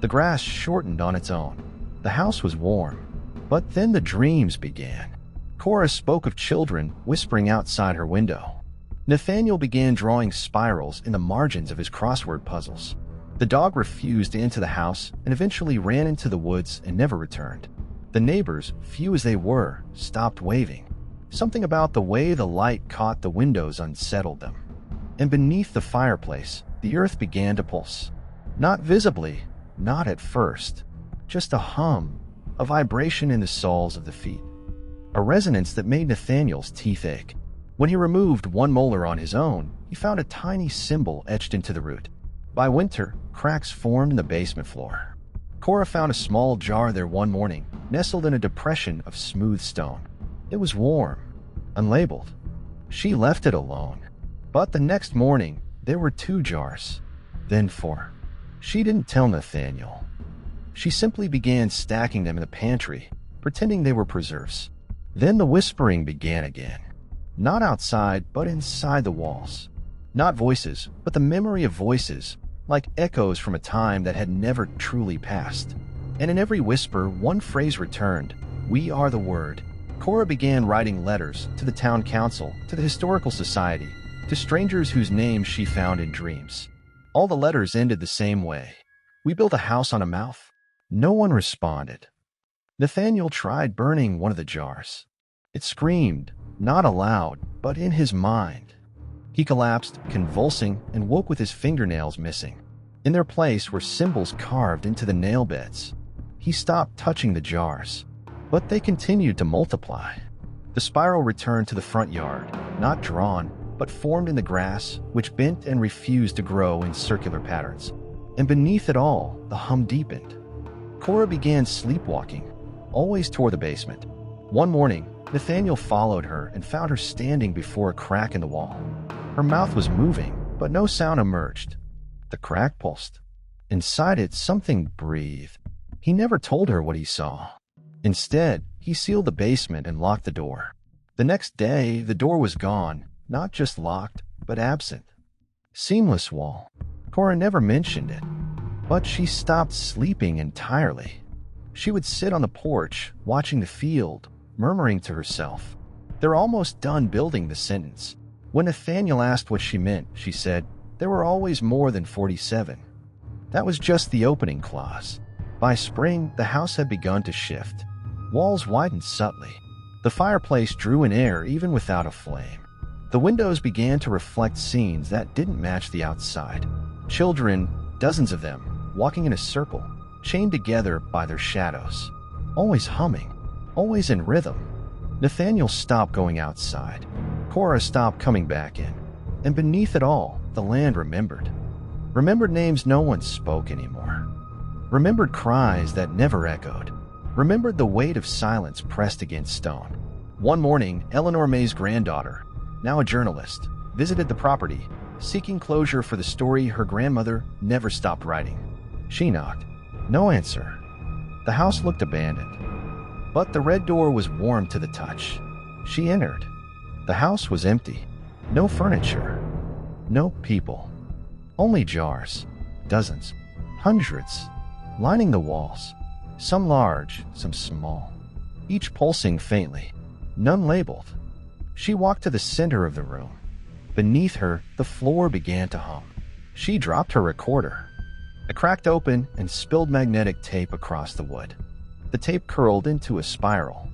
The grass shortened on its own. The house was warm. But then the dreams began. Cora spoke of children whispering outside her window. Nathaniel began drawing spirals in the margins of his crossword puzzles. The dog refused to enter the house and eventually ran into the woods and never returned. The neighbors, few as they were, stopped waving. Something about the way the light caught the windows unsettled them. And beneath the fireplace, the earth began to pulse. Not visibly, not at first. Just a hum, a vibration in the soles of the feet. A resonance that made Nathaniel's teeth ache. When he removed one molar on his own, he found a tiny symbol etched into the root. By winter, cracks formed in the basement floor. Cora found a small jar there one morning, nestled in a depression of smooth stone. It was warm, unlabeled. She left it alone. But the next morning, there were 2 jars, then 4. She didn't tell Nathaniel. She simply began stacking them in the pantry, pretending they were preserves. Then the whispering began again. Not outside, but inside the walls. Not voices, but the memory of voices, like echoes from a time that had never truly passed. And in every whisper, one phrase returned: "We are the word." Cora began writing letters to the town council, to the historical society, to strangers whose names she found in dreams. All the letters ended the same way. "We built a house on a mouth." No one responded. Nathaniel tried burning one of the jars. It screamed, not aloud, but in his mind. He collapsed, convulsing, and woke with his fingernails missing. In their place were symbols carved into the nail beds. He stopped touching the jars, but they continued to multiply. The spiral returned to the front yard, not drawn, but formed in the grass, which bent and refused to grow in circular patterns. And beneath it all, the hum deepened. Cora began sleepwalking, always toward the basement. One morning, Nathaniel followed her and found her standing before a crack in the wall. Her mouth was moving, but no sound emerged. The crack pulsed. Inside it, something breathed. He never told her what he saw. Instead, he sealed the basement and locked the door. The next day, the door was gone, not just locked, but absent. Seamless wall. Cora never mentioned it. But she stopped sleeping entirely. She would sit on the porch, watching the field, murmuring to herself. "They're almost done building the sentence." When Nathaniel asked what she meant, she said, "There were always more than 47. That was just the opening clause. By spring, the house had begun to shift. Walls widened subtly. The fireplace drew in air even without a flame. The windows began to reflect scenes that didn't match the outside. Children, dozens of them, walking in a circle, chained together by their shadows. Always humming, always in rhythm. Nathaniel stopped going outside. Cora stopped coming back in. And beneath it all, the land remembered. Remembered names no one spoke anymore. Remembered cries that never echoed. Remembered the weight of silence pressed against stone. One morning, Eleanor May's granddaughter, now a journalist, visited the property, seeking closure for the story her grandmother never stopped writing. She knocked. No answer. The house looked abandoned. But the red door was warm to the touch. She entered. The house was empty. No furniture. No people. Only jars. Dozens. Hundreds. Lining the walls. Some large, some small. Each pulsing faintly. None labeled. She walked to the center of the room. Beneath her, the floor began to hum. She dropped her recorder. It cracked open and spilled magnetic tape across the wood. The tape curled into a spiral.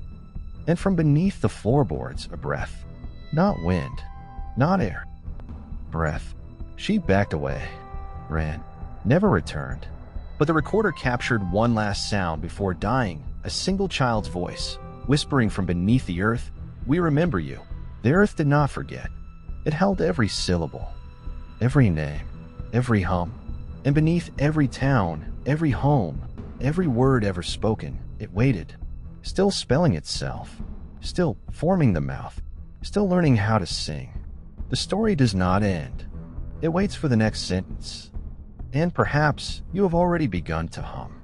And from beneath the floorboards, a breath. Not wind, not air. Breath. She backed away, ran, never returned. But the recorder captured one last sound before dying, a single child's voice, whispering from beneath the earth, "We remember you." The earth did not forget. It held every syllable, every name, every hum, and beneath every town, every home, every word ever spoken, it waited, still spelling itself, still forming the mouth, still learning how to sing. The story does not end. It waits for the next sentence. And perhaps you have already begun to hum.